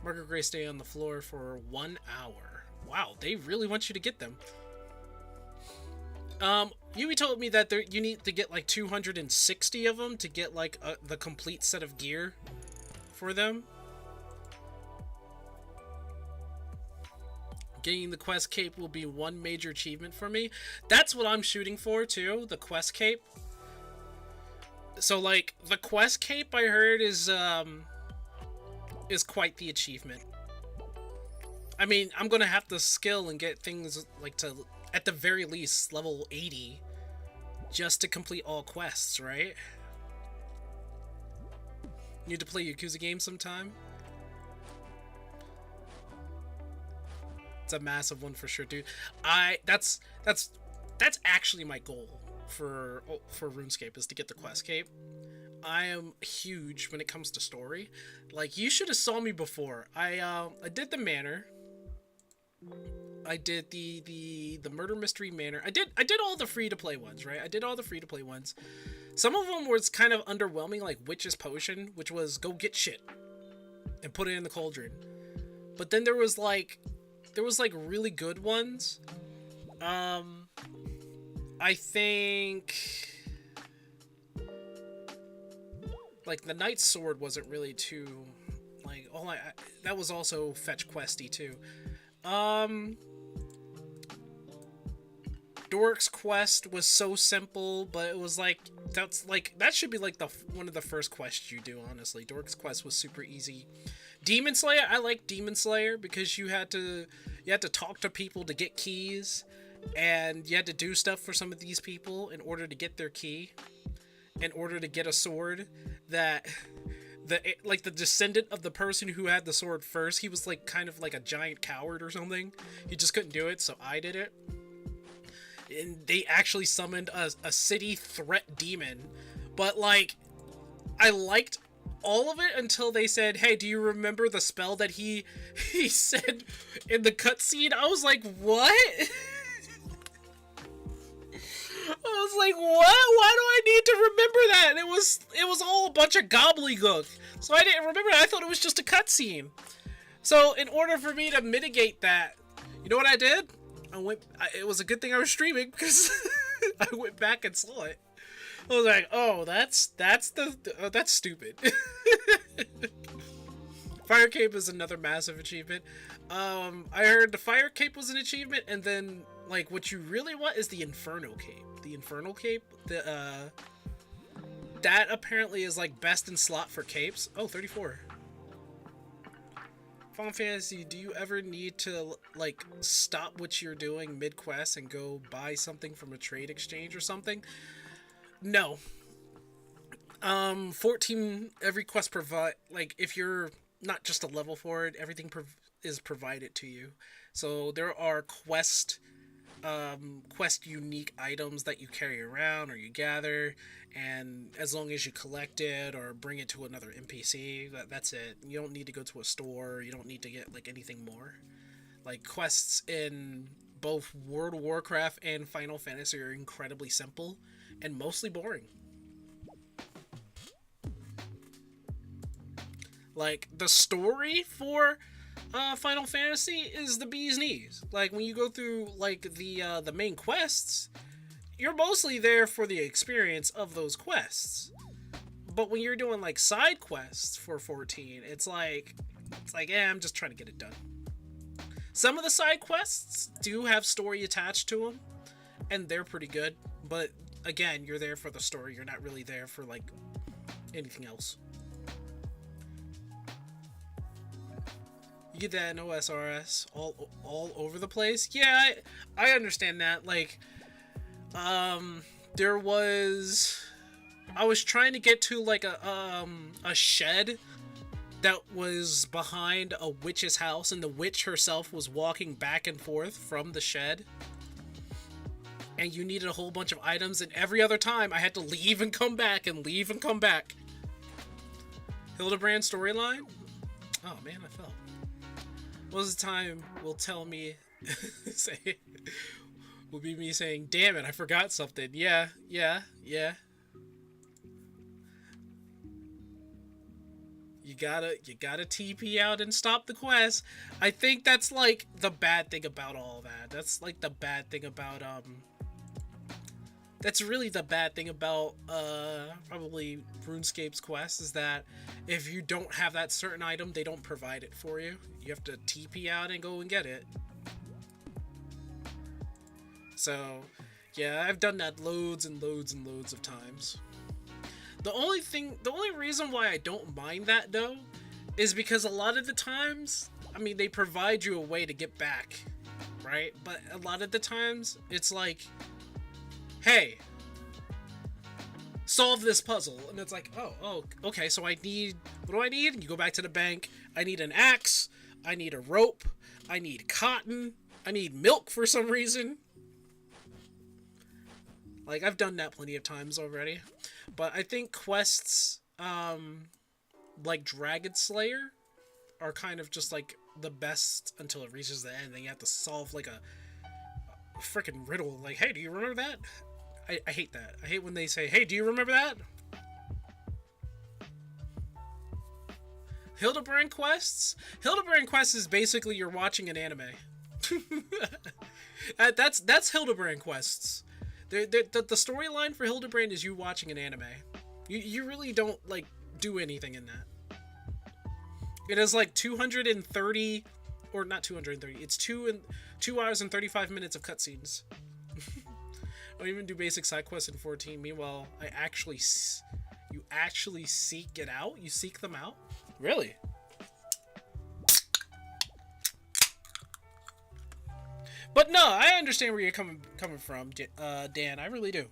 Margaret Gray stay on the floor for 1 hour. Wow, they really want you to get them. Yui told me that you need to get like 260 of them to get like the complete set of gear for them. Getting the quest cape will be one major achievement for me. That's what I'm shooting for too, the quest cape. So like the quest cape I heard is is quite the achievement. I mean, I'm gonna have to skill and get things like to, at the very least, level 80 just to complete all quests, right? Need to play Yakuza games sometime. It's a massive one for sure, dude. That's actually my goal for RuneScape, is to get the quest cape. I am huge when it comes to story. Like, you should have saw me before. I did the manor. I did the murder mystery manor. I did all the free to play ones, right? I did all the free to play ones. Some of them was kind of underwhelming, like Witch's Potion, which was go get shit and put it in the cauldron. But then there was like really good ones. I think like the Knight's Sword wasn't really too like that was also fetch questy too. Dork's Quest was so simple, but it was like that should be like one of the first quests you do, honestly. Dork's Quest was super easy. Demon Slayer, I like Demon Slayer because you had to talk to people to get keys, and you had to do stuff for some of these people in order to get their key, in order to get a sword that the descendant of the person who had the sword first, he was like kind of like a giant coward or something. He just couldn't do it, so I did it. And they actually summoned a city threat demon, but like I liked all of it until they said, hey, do you remember the spell that he said in the cutscene? I was like, what? I was like, what? Why do I need to remember that? And it was all a bunch of gobbledygook. So I didn't remember that. I thought it was just a cutscene. So in order for me to mitigate that, you know what I did? It was a good thing I was streaming, because I went back and saw it. I was like, oh, that's stupid. Fire Cape is another massive achievement. I heard the Fire Cape was an achievement, and then like what you really want is the Inferno Cape. The Infernal Cape, that apparently is like best in slot for capes. Oh, 34. Final Fantasy, do you ever need to like stop what you're doing mid-quest and go buy something from a trade exchange or something? No. 14, every quest provide, like if you're not just a level for it, everything is provided to you. So there are quest unique items that you carry around or you gather, and as long as you collect it or bring it to another NPC, that's it. You don't need to go to a store. You don't need to get like anything more. Like quests in both World of Warcraft and Final Fantasy are incredibly simple and mostly boring. Like the story for Final Fantasy is the bee's knees. Like when you go through like the main quests, you're mostly there for the experience of those quests. But when you're doing like side quests for 14, it's like I'm just trying to get it done. Some of the side quests do have story attached to them, and they're pretty good. But again, you're there for the story. You're not really there for like anything else. You get that in OSRS all over the place. Yeah, I understand that. Like, I was trying to get to like a shed that was behind a witch's house, and the witch herself was walking back and forth from the shed. And you needed a whole bunch of items, and every other time I had to leave and come back and leave and come back. Hildebrand storyline? Oh man, I fell. Most of the time will tell me, will be me saying, damn it, I forgot something. Yeah. You gotta TP out and stop the quest. I think that's like the bad thing about all that. That's like the bad thing about, that's really the bad thing about, probably RuneScape's quest, is that if you don't have that certain item, they don't provide it for you. You have to TP out and go and get it. So, yeah, I've done that loads and loads and loads of times. The only reason why I don't mind that, though, is because a lot of the times, I mean, they provide you a way to get back, right? But a lot of the times, it's like, hey, solve this puzzle. And it's like, oh, okay, so I need, what do I need? You go back to the bank. I need an axe. I need a rope. I need cotton. I need milk for some reason. Like, I've done that plenty of times already. But I think quests, like Dragon Slayer, are kind of just, like, the best until it reaches the end. Then you have to solve, like, a freaking riddle. Like, hey, do you remember that? I hate that. I hate when they say, hey, do you remember that? Hildebrand quests? Hildebrand quests is basically you're watching an anime. That's Hildebrand quests. The storyline for Hildebrand is you watching an anime. You really don't, like, do anything in that. It is like 230, or not 230, it's 2 hours and 35 minutes of cutscenes. I don't even do basic side quests in 14. Meanwhile, you actually seek it out? You seek them out? Really? But no, I understand where you're coming from, Dan. I really do.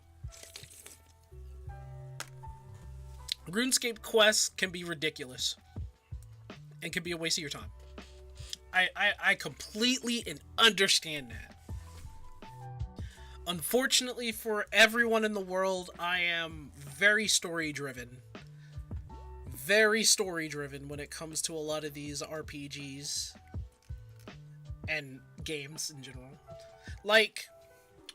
RuneScape quests can be ridiculous. And can be a waste of your time. I completely understand that. Unfortunately for everyone in the world, I am very story-driven. Very story-driven when it comes to a lot of these RPGs. And games in general. Like,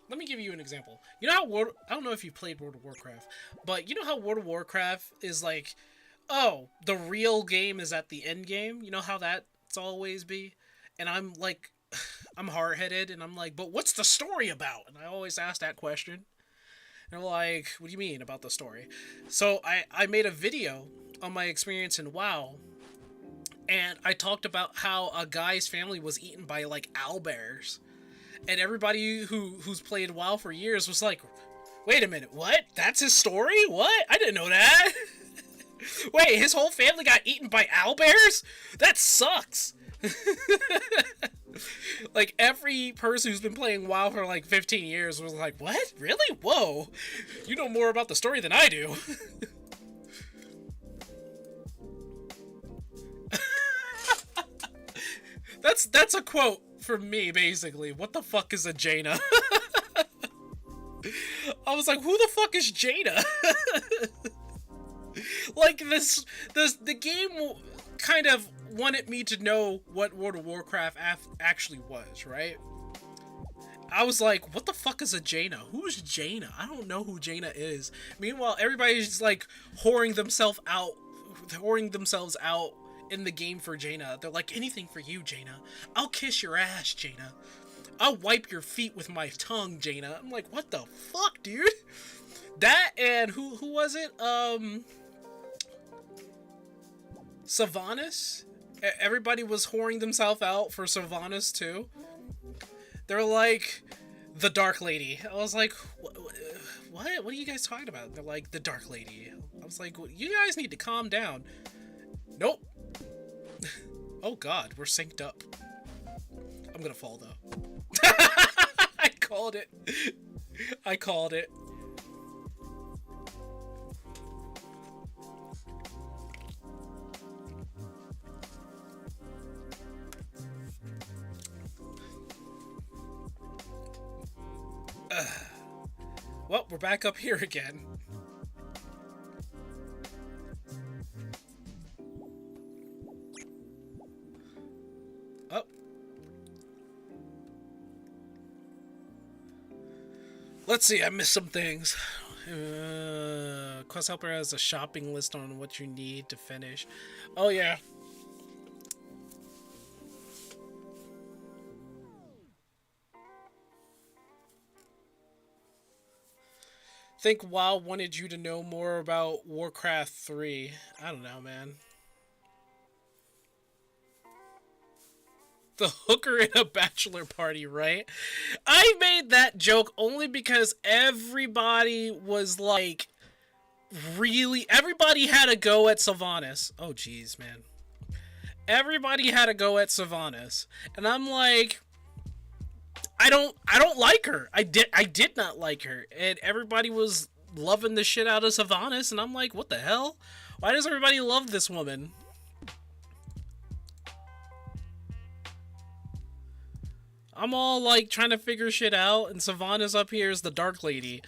let me give you an example. You know how I don't know if you played World of Warcraft, but you know how World of Warcraft is like, oh, the real game is at the end game? You know how that's always be? And I'm like, I'm hard-headed, and I'm like, but what's the story about? And I always ask that question. And they're like, what do you mean about the story? So I made a video on my experience in WoW, and I talked about how a guy's family was eaten by, like, owlbears. And everybody who's played WoW for years was like, wait a minute, what? That's his story? What? I didn't know that. Wait, his whole family got eaten by owlbears? That sucks. Like, every person who's been playing WoW for, like, 15 years was like, what? Really? Whoa. You know more about the story than I do. That's a quote from me, basically. What the fuck is a Jaina? I was like, who the fuck is Jaina? Like, the game kind of wanted me to know what World of Warcraft actually was, right? I was like, what the fuck is a Jaina? Who's Jaina? I don't know who Jaina is. Meanwhile, everybody's like whoring themselves out in the game for Jaina. They're like, anything for you, Jaina. I'll kiss your ass, Jaina. I'll wipe your feet with my tongue, Jaina. I'm like, what the fuck, dude? That and who was it? Sylvanas? Everybody was whoring themselves out for Sylvanas too. They're like, the Dark Lady. I was like, what? What are you guys talking about? They're like, the Dark Lady. I was like, well, you guys need to calm down. Nope. Oh god, we're synced up. I'm gonna fall though. I called it. I called it. Well, we're back up here again. Oh. Let's see, I missed some things. Quest Helper has a shopping list on what you need to finish. Oh, yeah. Think WoW wanted you to know more about Warcraft 3. I don't know, man. The hooker in a bachelor party, right? I made that joke only because everybody was like, really, everybody had a go at Sylvanas. Oh, jeez, man. everybody had a go at Sylvanas, and I'm like, I don't like her. I did not like her, and everybody was loving the shit out of Sylvanas, and I'm like, what the hell? Why does everybody love this woman? I'm all like trying to figure shit out, and Sylvanas up here is the Dark Lady.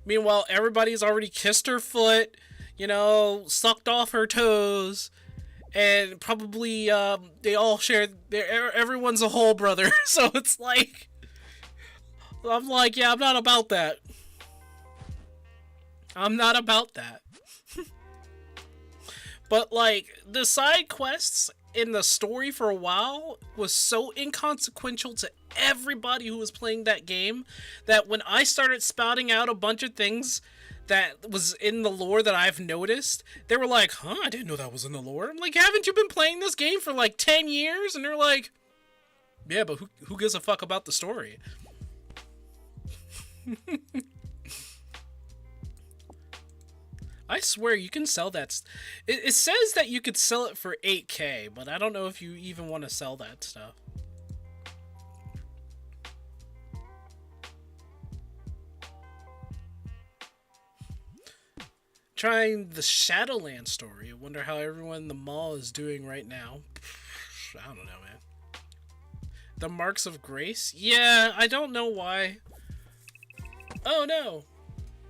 Meanwhile, everybody's already kissed her foot, you know, sucked off her toes, and probably they all share. Everyone's a whole brother, so it's like, I'm like, yeah, I'm not about that. I'm not about that. But like the side quests in the story for a while was so inconsequential to everybody who was playing that game that when I started spouting out a bunch of things that was in the lore that I've noticed, they were like, huh, I didn't know that was in the lore. I'm like, haven't you been playing this game for like 10 years? And they're like, yeah, but who gives a fuck about the story? I swear you can sell that. It says that you could sell it for 8K, but I don't know if you even want to sell that stuff. Trying the Shadowland story. I wonder how everyone in the mall is doing right now. I don't know, man. The Marks of Grace? Yeah, I don't know why. Oh, no.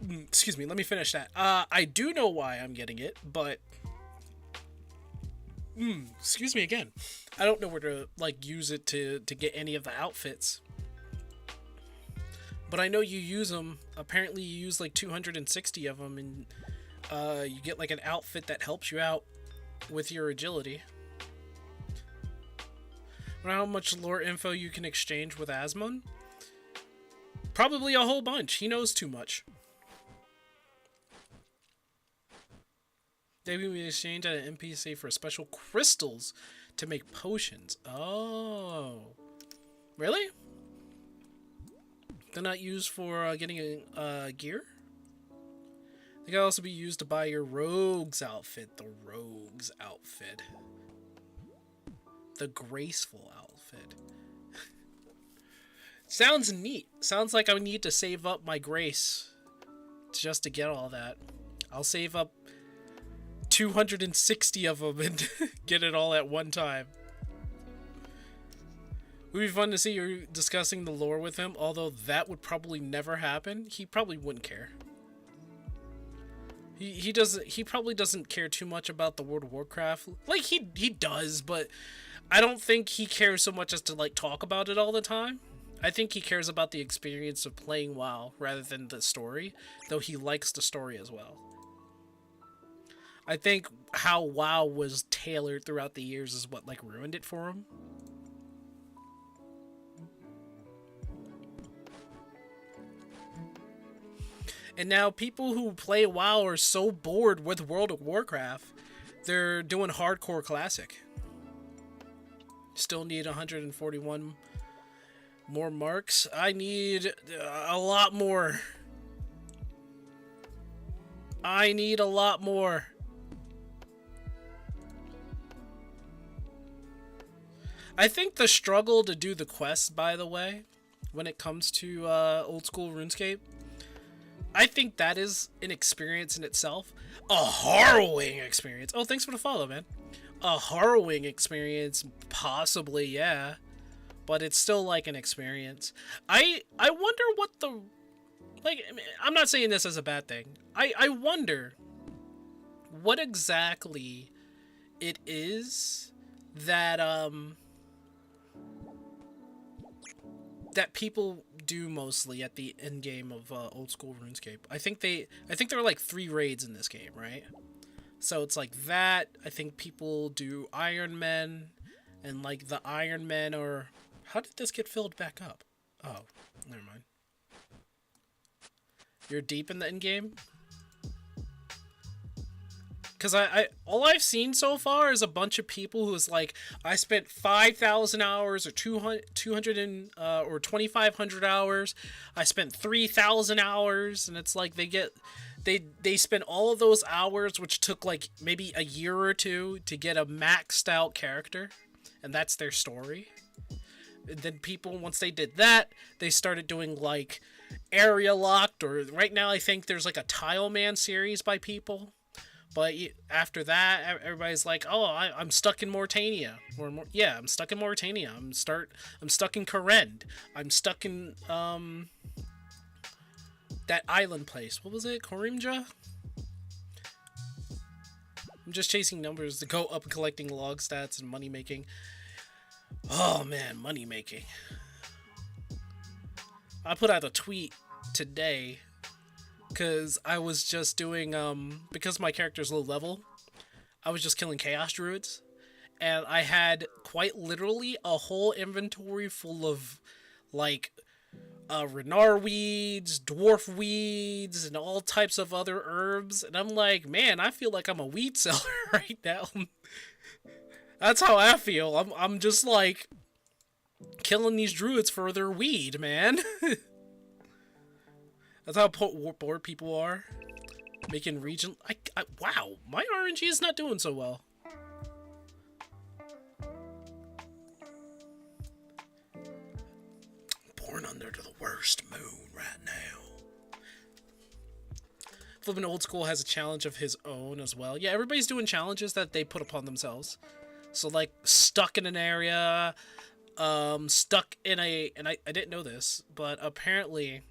Excuse me, let me finish that. I do know why I'm getting it, but... excuse me again. I don't know where to, like, use it to get any of the outfits. But I know you use them. Apparently you use, like, 260 of them, and you get, like, an outfit that helps you out with your agility. I don't know how much lore info you can exchange with Asmon. Probably a whole bunch. He knows too much. They will be exchanged at an NPC for special crystals to make potions. Oh. Really? They're not used for getting gear? They can also be used to buy your rogue's outfit. The rogue's outfit. The graceful outfit. Sounds neat. Sounds like I would need to save up my grace just to get all that. I'll save up 260 of them and get it all at one time. It would be fun to see you discussing the lore with him, although that would probably never happen. He probably wouldn't care. He probably doesn't care too much about the World of Warcraft. Like he does, but I don't think he cares so much as to like talk about it all the time. I think he cares about the experience of playing WoW rather than the story, though he likes the story as well. I think how WoW was tailored throughout the years is what like ruined it for him. And now people who play WoW are so bored with World of Warcraft, they're doing hardcore classic. Still need 141 more marks. I need a lot more. I need a lot more. I think the struggle to do the quests, by the way, when it comes to old school RuneScape, I think that is an experience in itself. A harrowing experience. Oh, thanks for the follow, man. A harrowing experience, possibly, yeah. But it's still like an experience. I wonder what the... Like, I'm not saying this as a bad thing. I wonder what exactly it is that, that people do mostly at the end game of old school RuneScape. I think there are like 3 raids in this game, right? So it's like that. I think people do Iron Men, and like the Iron Men are... How did this get filled back up? Oh, never mind. You're deep in the end game? because I all I've seen so far is a bunch of people who's like, I spent 5,000 hours or 200 and or 2,500 hours. I spent 3,000 hours, and it's like they spend all of those hours, which took like maybe a year or two to get a maxed out character, and that's their story. And then people, once they did that, they started doing like area locked, or right now I think there's like a Tile Man series by people. But after that, everybody's like, "Oh, I'm stuck in Mauritania." Yeah, I'm stuck in Mauritania. I'm stuck in Karen. I'm stuck in that island place. What was it? Korimja? I'm just chasing numbers to go up, collecting log stats and money making. Oh man, money making. I put out a tweet today because I was just doing, because my character's low level, I was just killing Chaos Druids, and I had quite literally a whole inventory full of, like, Renar weeds, dwarf weeds, and all types of other herbs, and I'm like, man, I feel like I'm a weed seller right now. That's how I feel. I'm just, like, killing these druids for their weed, man. That's how bored people are. Making region... wow, my RNG is not doing so well. Born under the worst moon right now. Flippin' Old School has a challenge of his own as well. Yeah, everybody's doing challenges that they put upon themselves. So, like, stuck in an area... stuck in a... And I didn't know this, but apparently...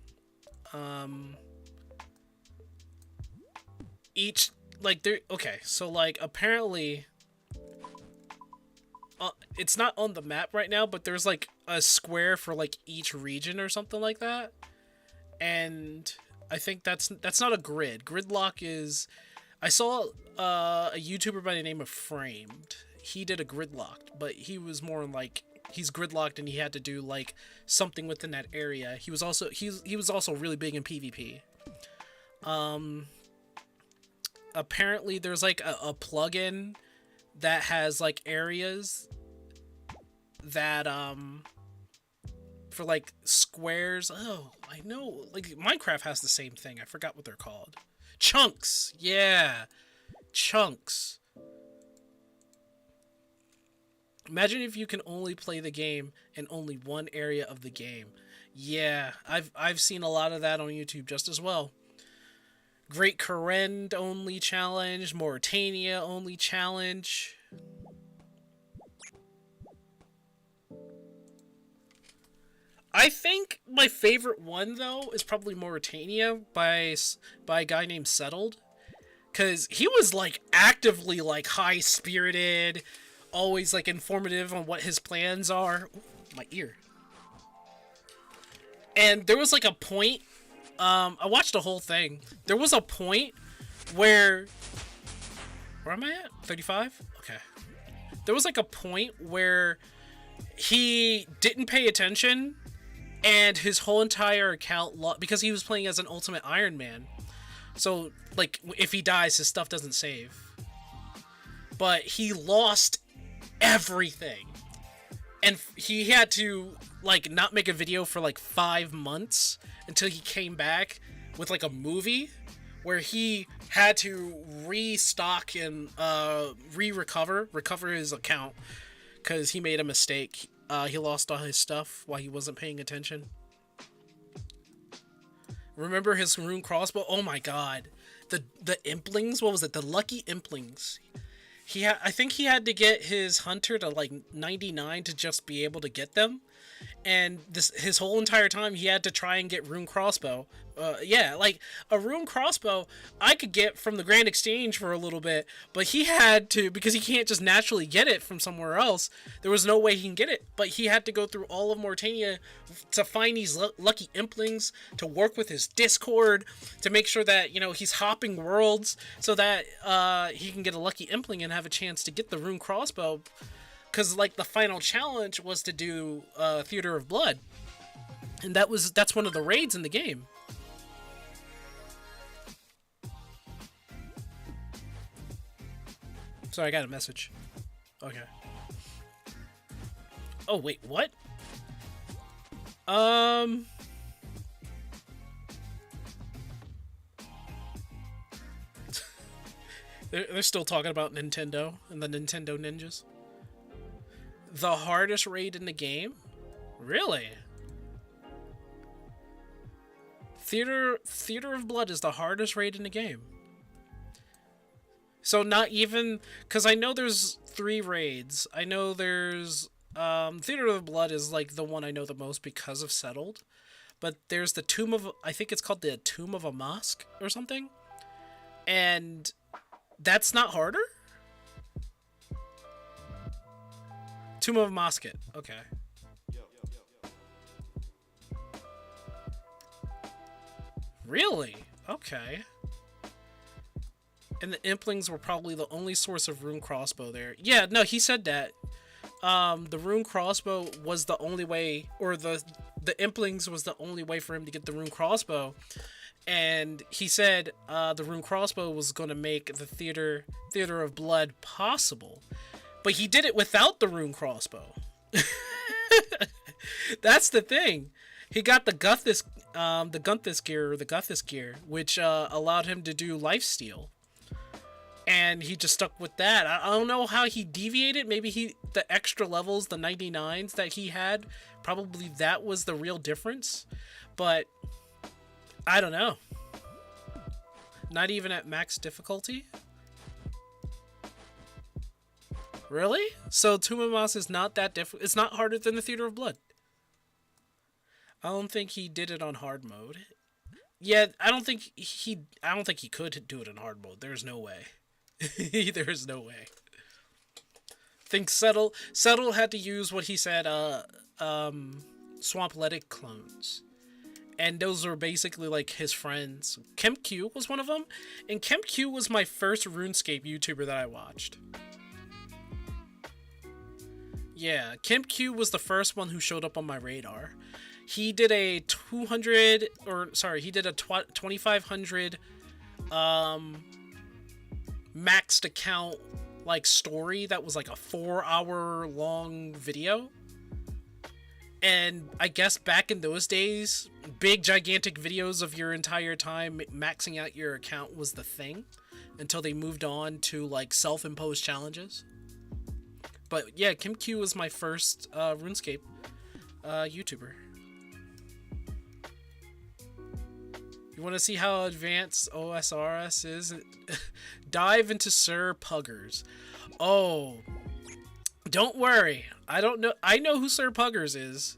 each, like, there, okay, so, like, apparently, it's not on the map right now, but there's, like, a square for, like, each region or something like that, and I think that's not a grid. Gridlock is, I saw, a YouTuber by the name of Framed. He did a gridlocked, but he was more like, he's gridlocked and he had to do like something within that area. He was also really big in PvP. Apparently there's like a plugin that has like areas that for like squares. Oh, I know, like Minecraft has the same thing. I forgot what they're called. Chunks. Yeah. Chunks. Imagine if you can only play the game in only one area of the game. Yeah, I've seen a lot of that on YouTube just as well. Great Karen only challenge, Mauritania only challenge. I think my favorite one though is probably Mauritania by a guy named Settled, cuz he was like actively like high-spirited, always like informative on what his plans are. Ooh, my ear. And there was like a point, I watched the whole thing. There was a point where am I at? 35? Okay. There was like a point where he didn't pay attention and his whole entire account because he was playing as an Ultimate Iron Man. So like if he dies, his stuff doesn't save. But he lost everything, and he had to like not make a video for like 5 months until he came back with like a movie where he had to restock and recover his account because he made a mistake. He lost all his stuff while he wasn't paying attention. Remember his rune crossbow? Oh my god, the implings. What was it? The lucky implings. I think he had to get his hunter to like 99 to just be able to get them, and his whole entire time he had to try and get rune crossbow. Yeah, like a rune crossbow I could get from the Grand Exchange for a little bit, but he had to, because he can't just naturally get it from somewhere else. There was no way he can get it, but he had to go through all of Mauritania to find these lucky implings, to work with his Discord, to make sure that, you know, he's hopping worlds so that he can get a lucky impling and have a chance to get the rune crossbow. Because like the final challenge was to do Theater of Blood, and that's one of the raids in the game. Sorry, I got a message. Okay. Oh, wait, what? They're still talking about Nintendo and the Nintendo Ninjas. The hardest raid in the game? Really? Theater of Blood is the hardest raid in the game. So not even... Because I know there's 3 raids. I know there's... Theater of Blood is like the one I know the most because of Settled. But there's the Tomb of... I think it's called the Tomb of a Mosque or something. And that's not harder? Tomb of a Mosque. Okay. Really? Okay. And the Implings were probably the only source of rune crossbow there. Yeah, no, he said that. The rune crossbow was the only way, or the Implings was the only way for him to get the rune crossbow. And he said the rune crossbow was going to make the Theater of Blood possible. But he did it without the rune crossbow. That's the thing. He got the Guthis gear, which allowed him to do lifesteal. And he just stuck with that. I don't know how he deviated. Maybe the extra levels, the 99s that he had, probably that was the real difference. But I don't know. Not even at max difficulty? Really? So Tomb of Moss is not that difficult. It's not harder than the Theater of Blood. I don't think he did it on hard mode. Yeah, I don't think he could do it in hard mode. There's no way. There's no way. I think Settle had to use what he said, Swampletic clones. And those were basically like his friends. KempQ was one of them. And KempQ was my first RuneScape YouTuber that I watched. Yeah, KempQ was the first one who showed up on my radar. He did a 2500 maxed account like story that was like a 4-hour long video. And I guess back in those days, big gigantic videos of your entire time maxing out your account was the thing until they moved on to like self-imposed challenges. But yeah, KempQ was my first RuneScape YouTuber. You want to see how advanced OSRS is? Dive into Sir Puggers. Oh, don't worry. I don't know. I know who Sir Puggers is.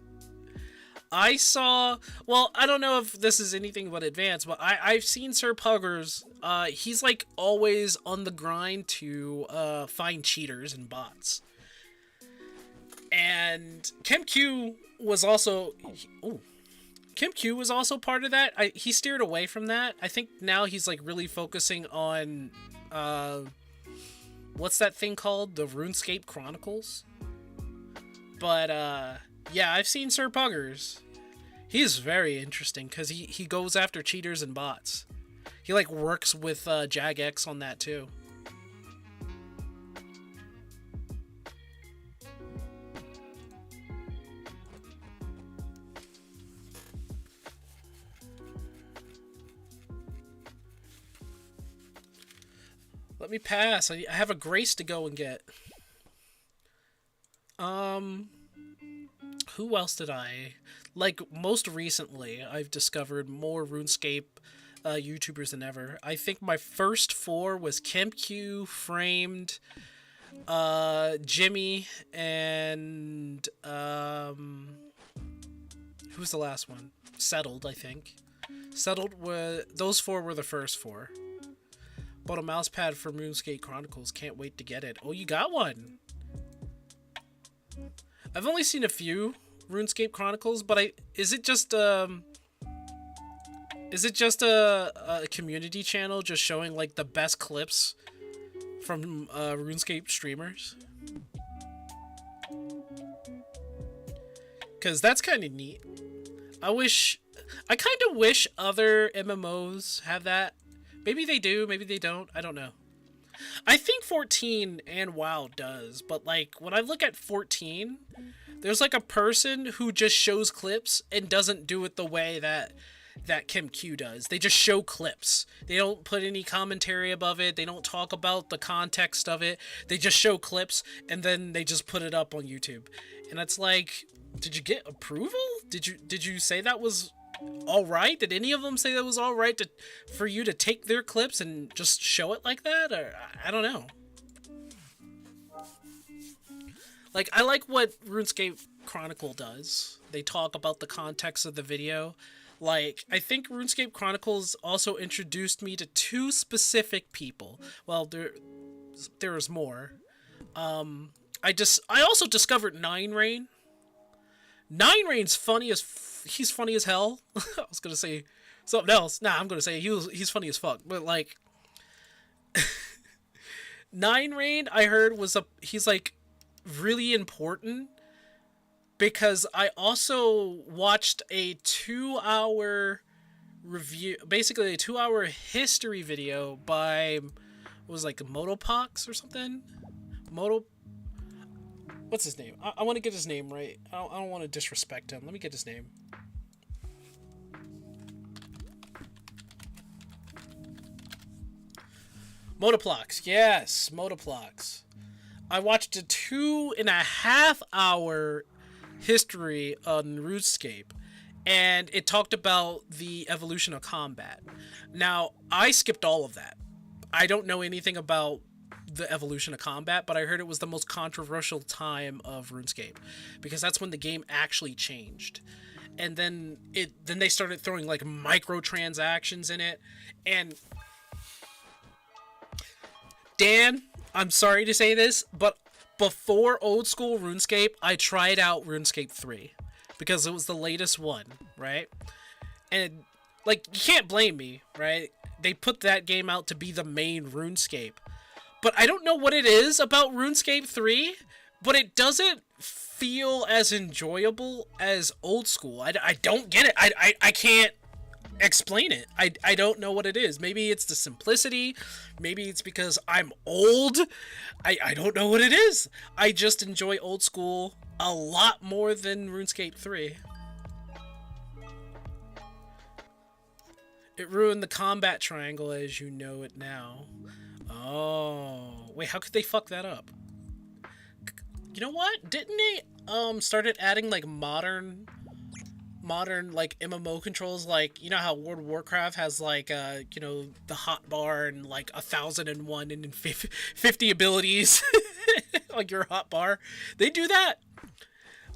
I saw... Well, I don't know if this is anything but advanced, but I've seen Sir Puggers. He's like always on the grind to find cheaters and bots. And KempQ was also... Ooh. KempQ was also part of that. He steered away from that. I think now he's like really focusing on what's that thing called? The RuneScape Chronicles. But yeah, I've seen Sir Puggers. He's very interesting because he goes after cheaters and bots. He like works with Jagex on that too. Let me pass. I have a grace to go and get. Who else did I... Like, most recently, I've discovered more RuneScape YouTubers than ever. I think my first 4 was KempQ, Framed, Jimmy, and... who was the last one? Settled, I think. Settled was... Those 4 were the first 4. Bought a mouse pad for RuneScape Chronicles. Can't wait to get it. Oh, you got one. I've only seen a few RuneScape Chronicles, but is it just a community channel just showing like the best clips from RuneScape streamers? Cause that's kind of neat. I kind of wish other MMOs have that. Maybe they do, maybe they don't. I don't know. I think 14 and WoW does, but like when I look at 14, there's like a person who just shows clips and doesn't do it the way that Kim Q does. They just show clips. They don't put any commentary above it. They don't talk about the context of it. They just show clips and then they just put it up on YouTube. And it's like, did you get approval? Did you say that was all right? Did any of them say that was all right for you to take their clips and just show it like that? Or I don't know. Like, I like what RuneScape Chronicle does. They talk about the context of the video. Like, I think RuneScape Chronicles also introduced me to 2 specific people. Well, there's more. I also discovered Nine Rain. Nine Rain's funny as he's funny as hell. I was gonna say something else. Nah, I'm gonna say he's funny as fuck. But like, Nine Rain, I heard he's like really important because I also watched a 2-hour review, basically a 2-hour history video by what was like Motopox or something. What's his name? I want to get his name right. I don't want to disrespect him. Let me get his name. Motoplox. Yes, Motoplox. I watched a 2.5-hour history on RuneScape, and it talked about the evolution of combat. Now, I skipped all of that. I don't know anything about the evolution of combat, but I heard it was the most controversial time of RuneScape because that's when the game actually changed. And then they started throwing like microtransactions in it. And Dan, I'm sorry to say this, but before old school RuneScape, I tried out RuneScape 3 because it was the latest one, right? And like, you can't blame me, right? They put that game out to be the main RuneScape. But I don't know what it is about RuneScape 3, but it doesn't feel as enjoyable as old school. I don't get it. I can't explain it. I don't know what it is. Maybe it's the simplicity. Maybe it's because I'm old. I don't know what it is. I just enjoy old school a lot more than RuneScape 3. It ruined the combat triangle as you know it now. Oh, wait, how could they fuck that up? You know what? Didn't they started adding like modern like MMO controls, like, you know how World of Warcraft has like you know, the hot bar and like 1001 and 50 abilities like your hot bar. They do that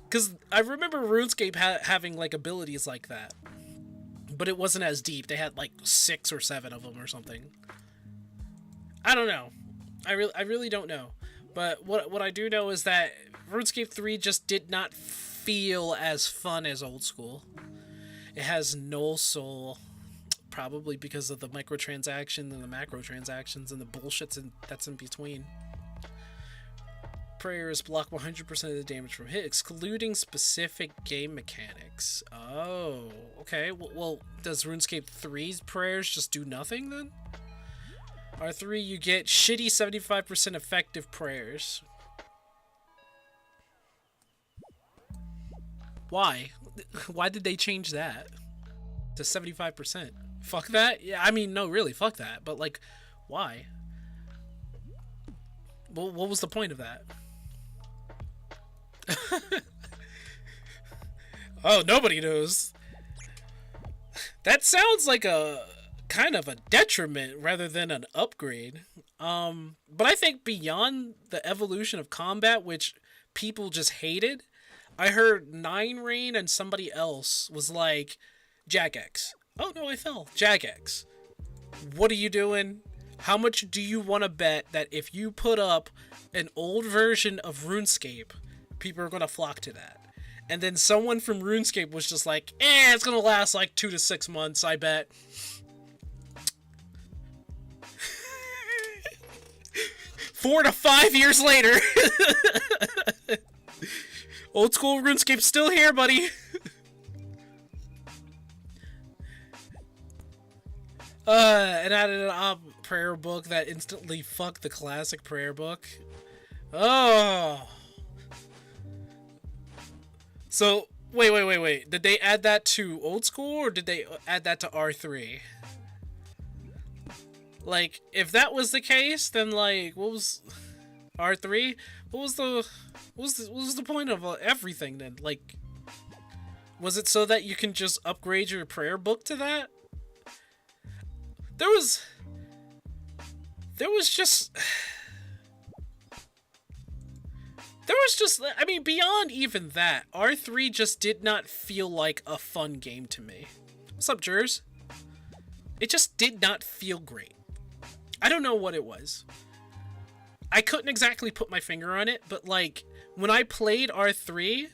because I remember RuneScape having like abilities like that, but it wasn't as deep. They had like 6 or 7 of them or something. I don't know. I really don't know. But what I do know is that RuneScape 3 just did not feel as fun as old school. It has no soul, probably because of the microtransactions and the macrotransactions and the bullshit that's in between. Prayers block 100% of the damage from hit, excluding specific game mechanics. Oh, okay. Well, does RuneScape 3's prayers just do nothing then? R3, you get shitty 75% effective prayers. Why? Why did they change that to 75%? Fuck that? Yeah, I mean, no, really, fuck that. But, like, why? Well, what was the point of that? Oh, nobody knows. That sounds like a kind of a detriment rather than an upgrade. But I think beyond the evolution of combat, which people just hated, I heard Nine Rain and somebody else was like, Jagex. Oh no, I fell. Jagex. What are you doing? How much do you want to bet that if you put up an old version of RuneScape, people are going to flock to that? And then someone from RuneScape was just like, it's going to last like 2 to 6 months, I bet. 4 to 5 years later. Old school RuneScape's still here, buddy. And added an prayer book that instantly fucked the classic prayer book. Oh. So, wait. Did they add that to old school, or did they add that to R3? Like, if that was the case, then like, what was R3? What was the point of everything then? Like, was it so that you can just upgrade your prayer book to that? There was just, I mean, beyond even that, R3 just did not feel like a fun game to me. What's up, Jers? It just did not feel great. I don't know what it was. I couldn't exactly put my finger on it, but like, when I played R3,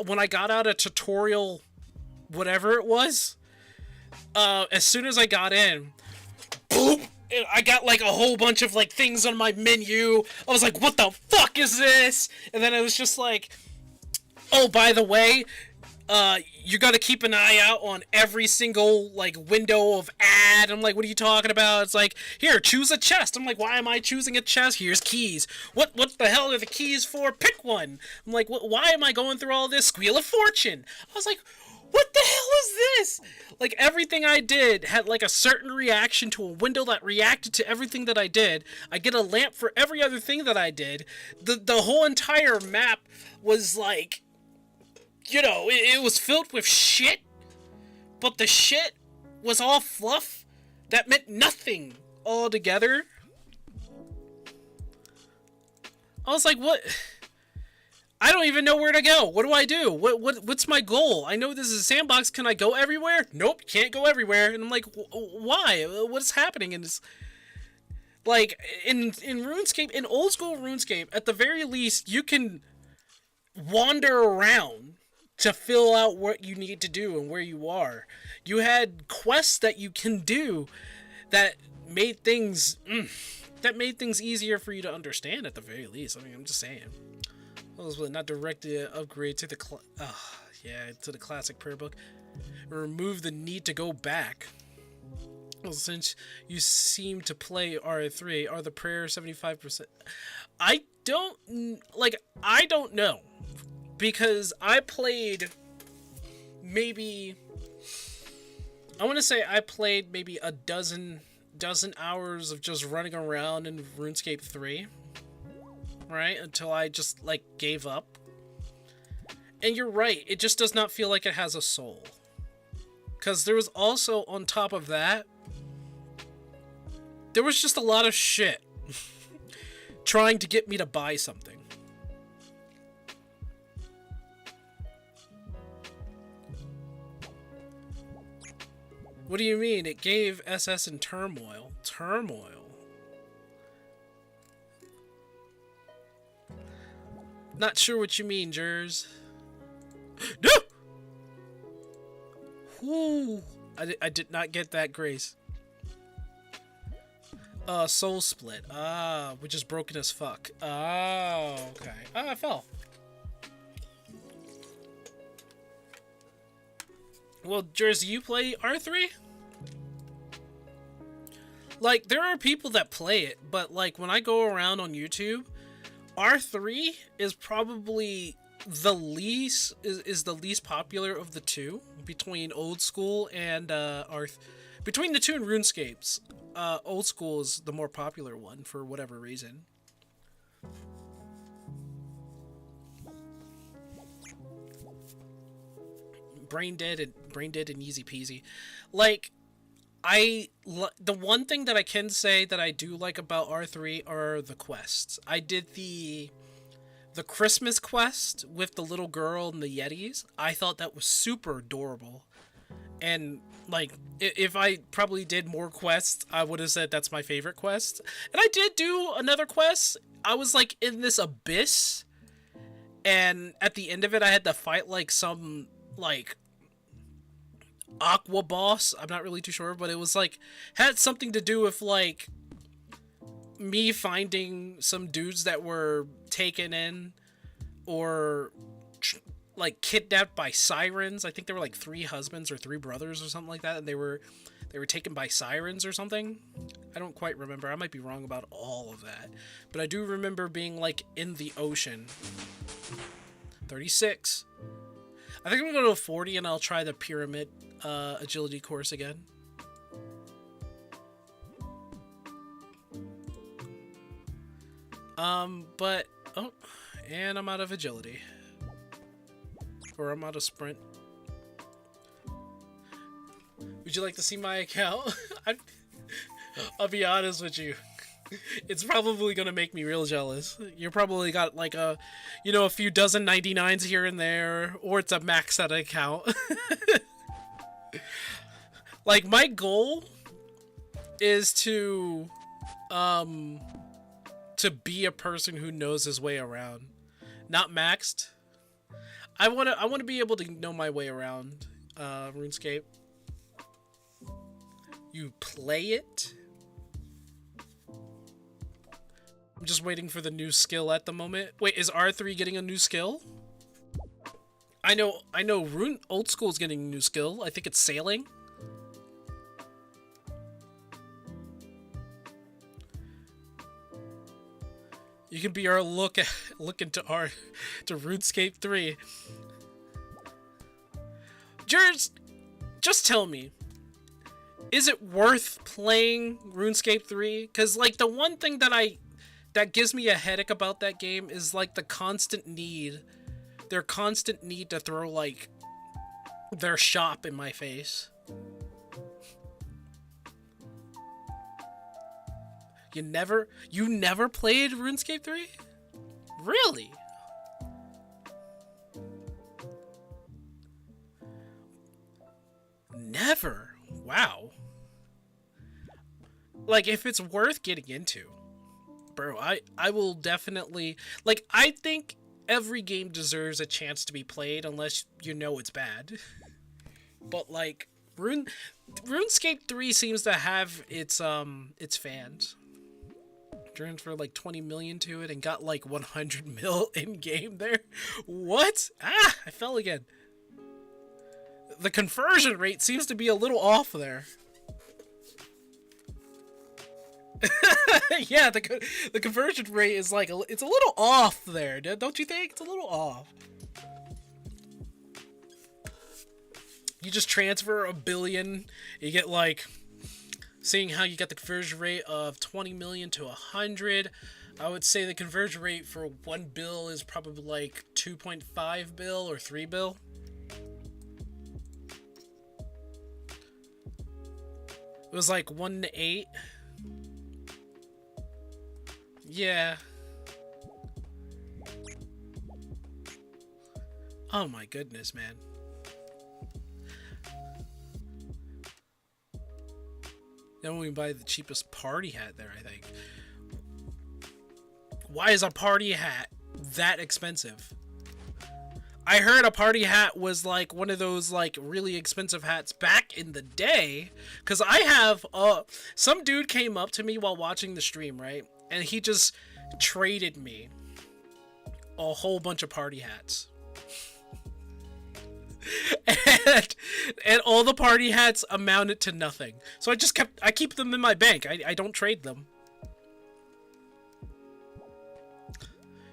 when I got out a tutorial, whatever it was, as soon as I got in, boom! I got like a whole bunch of like things on my menu. I was like, what the fuck is this? And then it was just like, oh, by the way, you gotta keep an eye out on every single like window of ad. I'm like, what are you talking about? It's like, here, choose a chest. I'm like, why am I choosing a chest? Here's keys. What the hell are the keys for? Pick one. I'm like, why am I going through all this? Squeal of Fortune. I was like, what the hell is this? Like, everything I did had like a certain reaction to a window that reacted to everything that I did. I get a lamp for every other thing that I did. The whole entire map was like, you know, it was filled with shit, but the shit was all fluff that meant nothing altogether. I was like, what? I don't even know where to go. What do I do? What's my goal? I know this is a sandbox. Can I go everywhere? Nope, can't go everywhere. And I'm like, why? What's happening? And it's like in RuneScape, in old school RuneScape, at the very least, you can wander around to fill out what you need to do and where you are. You had quests that you can do that made things easier for you to understand at the very least. I mean, I'm just saying. Those were not directed upgrade to the to the classic prayer book. Remove the need to go back. Well, since you seem to play R3, are the prayers 75%? I don't know, because I played maybe, I want to say I played maybe a dozen hours of just running around in RuneScape 3. Right, until I just like gave up. And you're right, it just does not feel like it has a soul. Because there was also, on top of that, there was just a lot of shit trying to get me to buy something. What do you mean? It gave SS in turmoil. Turmoil. Not sure what you mean, Jers. No! Whoo! I did not get that, Grace. Soul Split. Which is broken as fuck. Oh, okay. I fell. Well, Jers, do you play R3? Like, there are people that play it, but like, when I go around on YouTube, R3 is probably the least popular of the two between old school and between the two in RuneScapes. Old school is the more popular one for whatever reason. Brain dead and easy peasy. Like, the one thing that I can say that I do like about R3 are the quests. I did the Christmas quest with the little girl and the Yetis. I thought that was super adorable. And like, if I probably did more quests, I would have said that's my favorite quest. And I did do another quest. I was like in this abyss, and at the end of it I had to fight like some like aqua boss. I'm not really too sure, but it was like, had something to do with like me finding some dudes that were taken in or like kidnapped by sirens. I think there were like 3 husbands or 3 brothers or something like that, and they were taken by sirens or something. I don't quite remember. I might be wrong about all of that, but I do remember being like in the ocean. 36. I think I'm gonna go to 40 and I'll try the pyramid agility course again. But oh, and I'm out of agility. Or I'm out of sprint. Would you like to see my account? I'll be honest with you. It's probably gonna make me real jealous. You're probably got like a, you know, a few dozen 99s here and there, or it's a maxed out account. Like my goal is to be a person who knows his way around, not maxed. I wanna be able to know my way around RuneScape. You play it. I'm just waiting for the new skill at the moment. Wait, is R3 getting a new skill? I know Rune Old School's getting a new skill. I think it's sailing. You can be our look into RuneScape 3. Just tell me, is it worth playing RuneScape 3? Cause like the one thing that gives me a headache about that game is like their constant need to throw like their shop in my face. You never played RuneScape 3? Really? Never. Wow. Like if it's worth getting into, bro, I will definitely, like, I think every game deserves a chance to be played unless you know it's bad. But like RuneScape 3 seems to have its fans. Transferred like 20 million to it and got like 100 mil in game there. What? Ah, I fell again. The conversion rate seems to be a little off there. Yeah, the conversion rate is like it's a little off there, don't you think? It's a little off. You just transfer $1 billion, you get like, seeing how you got the conversion rate of 20 million to 100, I would say the conversion rate for 1 bill is probably like 2.5 bill or 3 bill. It was like 1 to 8. Yeah. Oh my goodness, man. Then we buy the cheapest party hat there, I think. Why is a party hat that expensive? I heard a party hat was like one of those like really expensive hats back in the day. Cause I have some dude came up to me while watching the stream, right? And he just traded me a whole bunch of party hats. And all the party hats amounted to nothing. So I keep them in my bank. I don't trade them.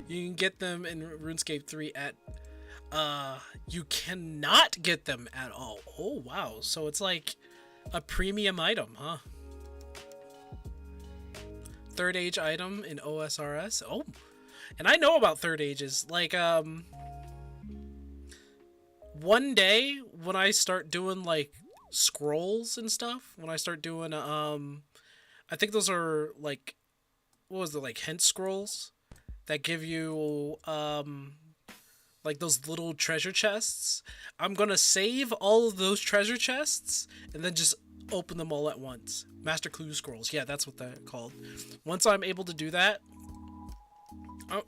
You can get them in RuneScape 3 at you cannot get them at all. Oh wow. So it's like a premium item, huh? Third age item in OSRS. Oh. And I know about third ages. Like one day when I start doing like scrolls and stuff, when I start doing I think those are like, what was it, like hint scrolls that give you like those little treasure chests. I'm gonna save all of those treasure chests and then just open them all at once. Master Clue scrolls. Yeah, that's what they're called. Once I'm able to do that,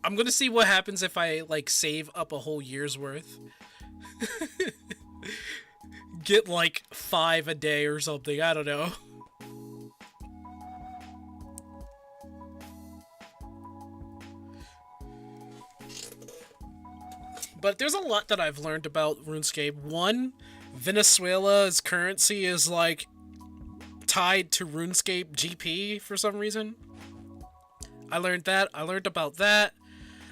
I'm gonna see what happens if I like save up a whole year's worth. Get like 5 a day or something, I don't know. But there's a lot that I've learned about RuneScape. One, Venezuela's currency is like tied to RuneScape GP for some reason. I learned that. I learned about that.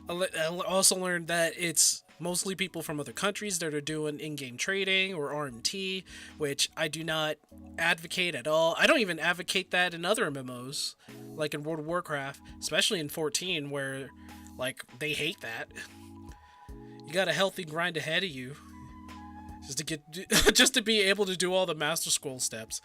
I also learned that it's mostly people from other countries that are doing in-game trading or RMT, which I do not advocate at all. I don't even advocate that in other MMOs, like in World of Warcraft, especially in 14, where like they hate that. You got a healthy grind ahead of you just to get just to be able to do all the Master Scroll steps.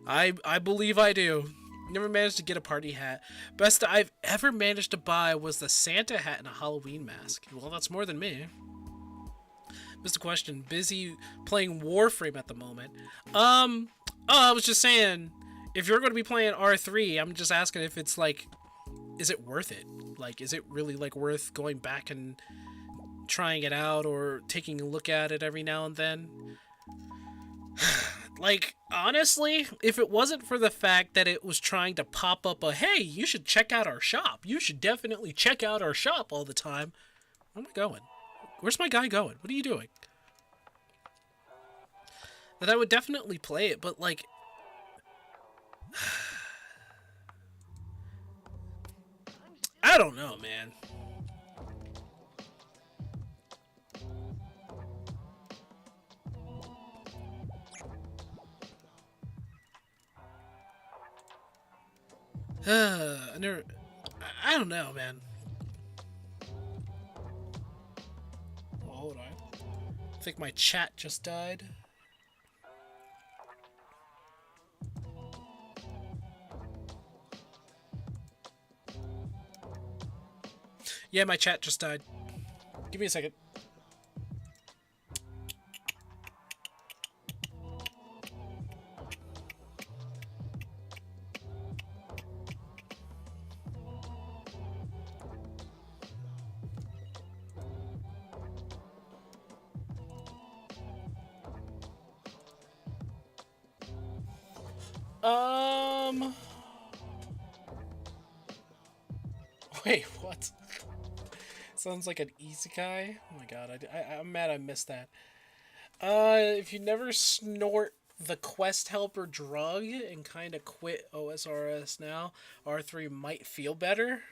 I believe I do. Never managed to get a party hat. Best I've ever managed to buy was the Santa hat and a Halloween mask. Well, that's more than me. Mr. Question, busy playing Warframe at the moment. Oh, I was just saying, if you're going to be playing R3, I'm just asking if it's like, is it worth it? Like, is it really like worth going back and trying it out or taking a look at it every now and then? Like, honestly, if it wasn't for the fact that it was trying to pop up a, hey, you should check out our shop. You should definitely check out our shop all the time. Where am I going? Where's my guy going? What are you doing? Then I would definitely play it, but like... I don't know, man. I don't know, man. Oh, hold on. I think my chat just died. Yeah, my chat just died. Give me a second. Wait, what? Sounds like an easy guy. Oh my god, I'm mad I missed that. If you never snort the quest helper drug and kind of quit OSRS now, R3 might feel better.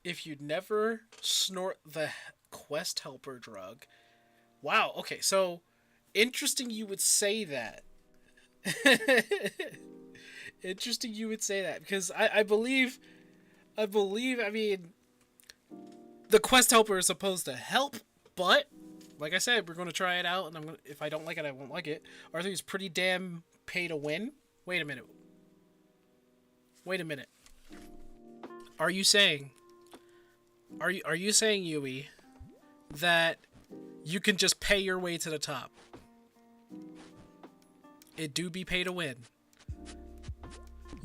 If you never snort the quest helper drug. Wow, okay, so interesting you would say that. Interesting you would say that, because I believe, I mean, the quest helper is supposed to help, but like I said, we're going to try it out, and if I don't like it, I won't like it. R3 is pretty damn pay to win. Wait a minute. Are you saying, Yui, that you can just pay your way to the top? It do be pay to win.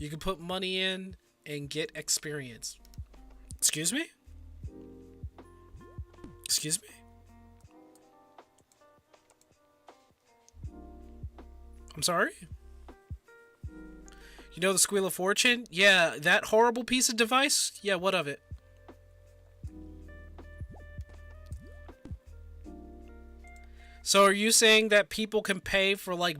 You can put money in and get experience. Excuse me? Excuse me? I'm sorry? You know the Squeal of Fortune? Yeah, that horrible piece of device? Yeah, what of it? So are you saying that people can pay for, like,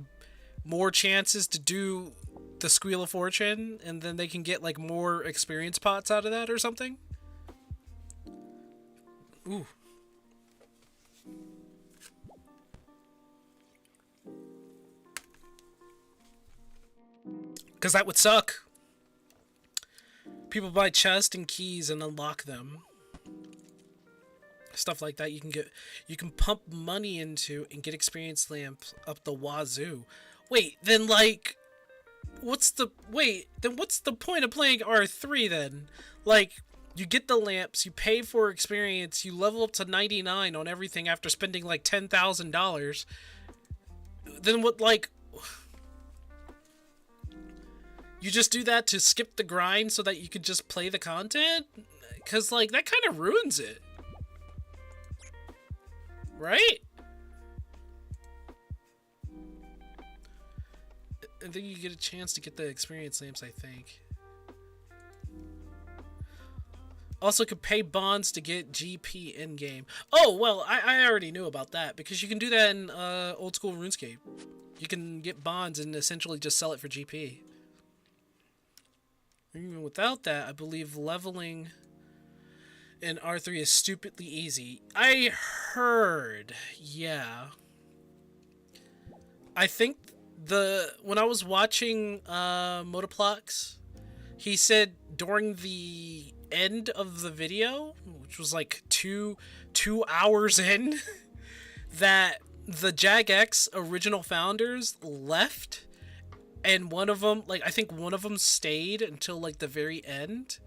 more chances to do the Squeal of Fortune, and then they can get, like, more experience pots out of that or something? Ooh. Because that would suck. People buy chests and keys and unlock them. Stuff like that you can pump money into and get experience lamps up the wazoo. Wait, then like what's the point of playing R3 then? Like, you get the lamps, you pay for experience, you level up to 99 on everything after spending like $10,000. Then what, like, you just do that to skip the grind so that you could just play the content? Cause like that kind of ruins it. Right? And then you get a chance to get the experience lamps, I think. Also could pay bonds to get GP in-game. Oh, well, I already knew about that, because you can do that in old school RuneScape. You can get bonds and essentially just sell it for GP. Even without that, I believe leveling in R3 is stupidly easy. I heard, yeah. I think when I was watching Motoplox, he said during the end of the video, which was like two hours in, that the JagX original founders left, and one of them, like I think one of them stayed until like the very end,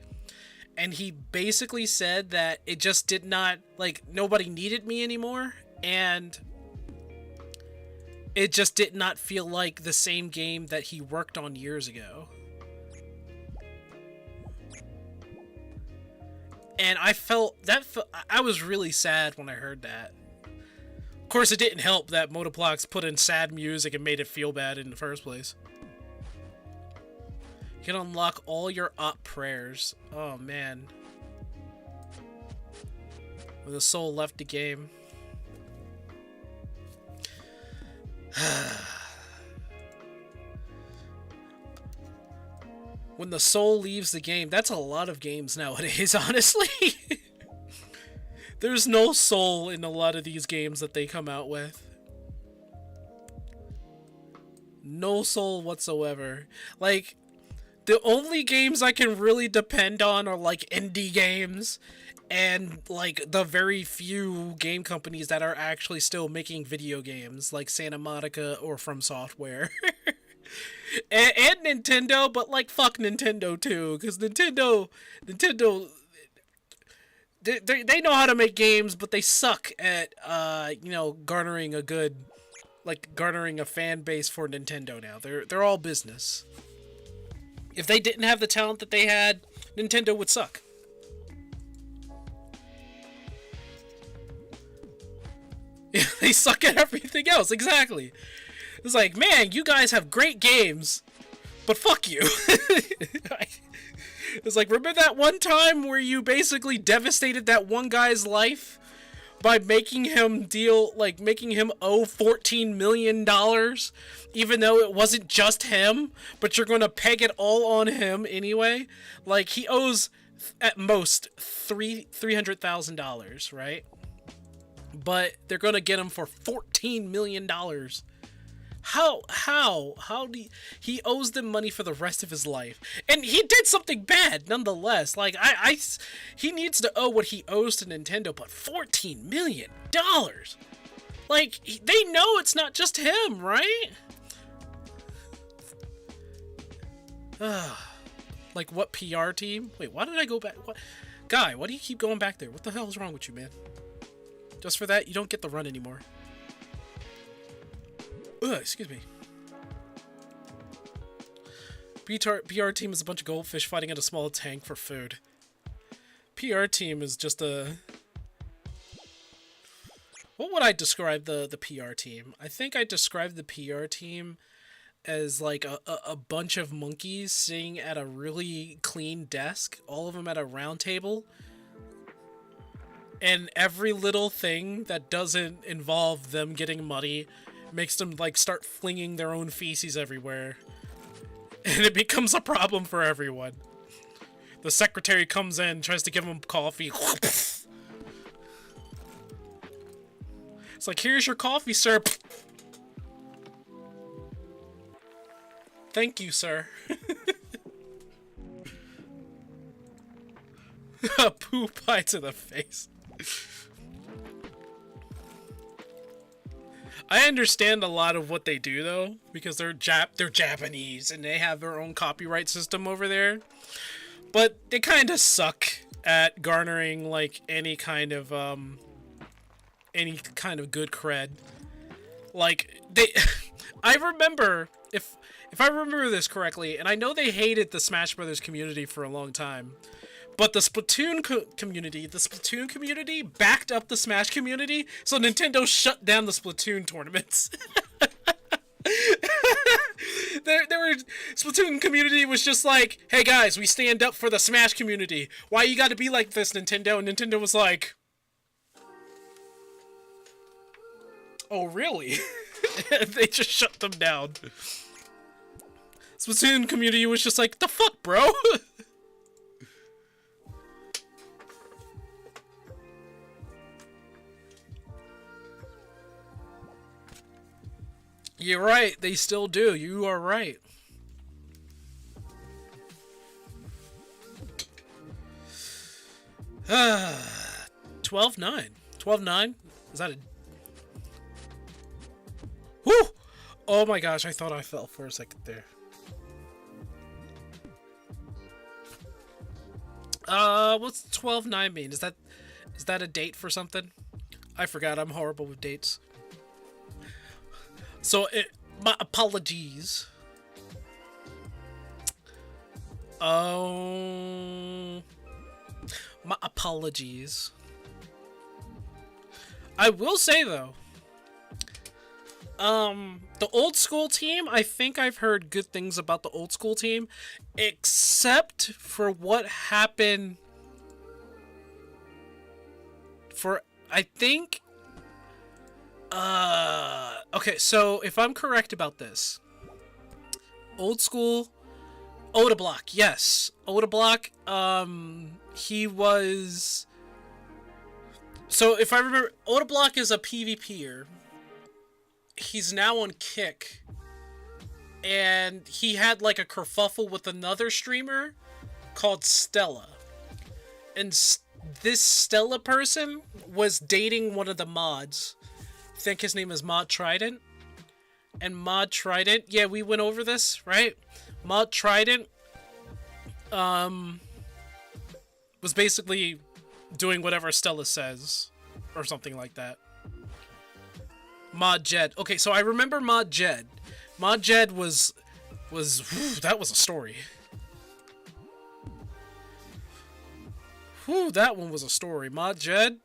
and he basically said that it just did not, like, nobody needed me anymore, and it just did not feel like the same game that he worked on years ago. And I felt that I was really sad when I heard that. Of course, it didn't help that Motoplox put in sad music and made it feel bad in the first place. You can unlock all your op prayers. Oh man. When the soul left the game. When the soul leaves the game, that's a lot of games nowadays, honestly. There's no soul in a lot of these games that they come out with. No soul whatsoever. Like, the only games I can really depend on are like indie games and like the very few game companies that are actually still making video games, like Santa Monica or From Software. and Nintendo, but like fuck Nintendo too, because Nintendo they know how to make games, but they suck at garnering a fan base for Nintendo now. They're all business. If they didn't have the talent that they had, Nintendo would suck. They suck at everything else, exactly. It's like, man, you guys have great games, but fuck you. It's like, remember that one time where you basically devastated that one guy's life by making him owe $14 million, even though it wasn't just him, but you're gonna peg it all on him anyway? Like, he owes at most $300,000, right? But they're gonna get him for $14 million. How do he owes them money for the rest of his life, and he did something bad nonetheless. Like, he needs to owe what he owes to Nintendo, but $14 million, like, they know it's not just him, right? Like, what PR team? Wait, why did I go back? What guy, why do you keep going back there? What the hell is wrong with you, man? Just for that, you don't get the run anymore. Excuse me. PR team is a bunch of goldfish fighting in a small tank for food. PR team is just a... What would I describe the PR team? I think I described the PR team as like a bunch of monkeys sitting at a really clean desk, all of them at a round table. And every little thing that doesn't involve them getting muddy makes them like start flinging their own feces everywhere, and it becomes a problem for everyone. The secretary comes in, tries to give them coffee. It's like, here's your coffee, sir. Thank you, sir. A poo pie to the face. I understand a lot of what they do, though, because they're Japanese and they have their own copyright system over there. But they kind of suck at garnering like any kind of good cred. Like, I remember, if I remember this correctly, and I know they hated the Smash Brothers community for a long time, but the Splatoon community backed up the Smash community, so Nintendo shut down the Splatoon tournaments. there were Splatoon community was just like, hey guys, we stand up for the Smash community. Why you gotta be like this, Nintendo? And Nintendo was like, oh really? And they just shut them down. Splatoon community was just like, the fuck, bro? You're right, they still do. You are right. Ah, 12-9. 12-9? Is that a... Whew! Oh my gosh, I thought I fell for a second there. What's 12-9 mean? Is that a date for something? I forgot, I'm horrible with dates. So, my apologies. Oh, my apologies. I will say though, the old school team, I think I've heard good things about the old school team, except for what happened for, I think, okay, so if I'm correct about this, old school, Oda Block, yes, Oda Block, he was, so if I remember, Oda Block is a PvPer, he's now on Kick, and he had like a kerfuffle with another streamer called Stella, and this Stella person was dating one of the mods. I think his name is Mod Trident. And Mod Trident, yeah, we went over this, right? Mod Trident was basically doing whatever Stella says or something like that. Mod Jed. Okay, so I remember Mod Jed. Mod Jed was whew, that was a story. Whew, that one was a story. Mod Jed.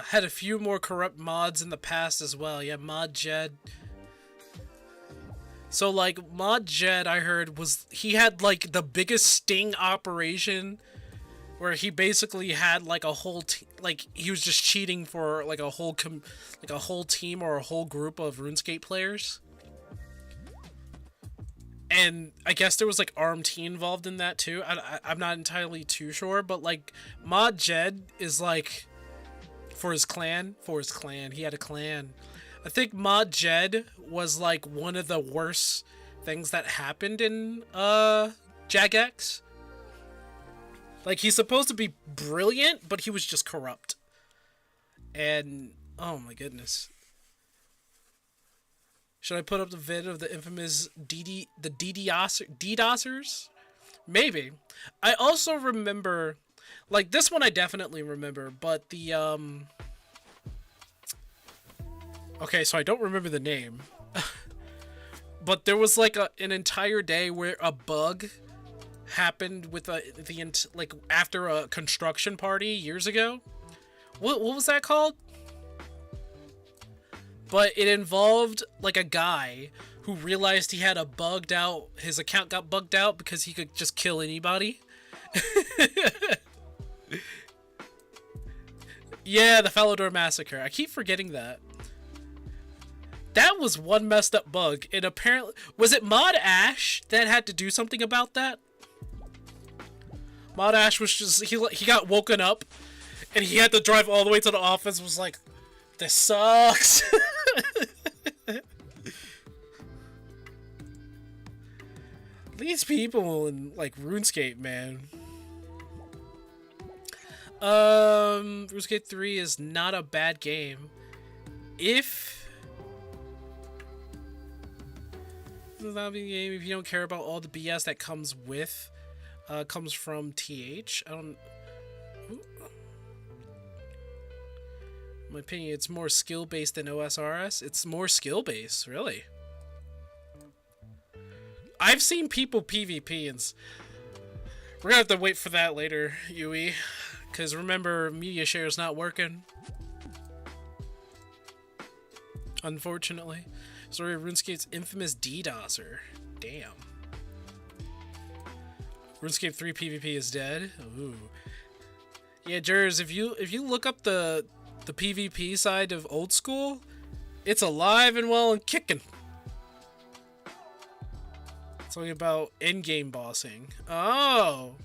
Had a few more corrupt mods in the past as well. Yeah, Mod Jed. So, like, Mod Jed, I heard, he had, like, the biggest sting operation where he basically had, like, a whole like, he was just cheating for, like, a whole team or a whole group of RuneScape players. And I guess there was, like, ARMT involved in that, too. I'm not entirely too sure, but, like, Mod Jed is, like... For his clan, he had a clan. I think Mod Jed was like one of the worst things that happened in Jagex. Like, he's supposed to be brilliant, but he was just corrupt. And oh my goodness. Should I put up the vid of the infamous DDoSers? Maybe. I also remember, like, this one I definitely remember, but the, okay, so I don't remember the name. But there was, like, an entire day where a bug happened with like, after a construction party years ago. What was that called? But it involved, like, a guy who realized he had his account got bugged out because he could just kill anybody. Yeah, the Falador Massacre. I keep forgetting that. That was one messed up bug, and apparently... Was it Mod Ash that had to do something about that? Mod Ash was just... He got woken up, and he had to drive all the way to the office, was like, this sucks! These people in, like, RuneScape, man. RuneScape 3 is not a bad game. If you don't care about all the BS that comes with, comes from TH. In my opinion, it's more skill-based than OSRS. It's more skill-based, really. I've seen people PvP, and we're gonna have to wait for that later, Yui. Because remember, media share is not working. Unfortunately. Story of RuneScape's infamous DDoSer. Damn. RuneScape 3 PvP is dead. Ooh. Yeah, Jers, if you look up the PvP side of old school, it's alive and well and kicking. It's only about in-game bossing. Oh.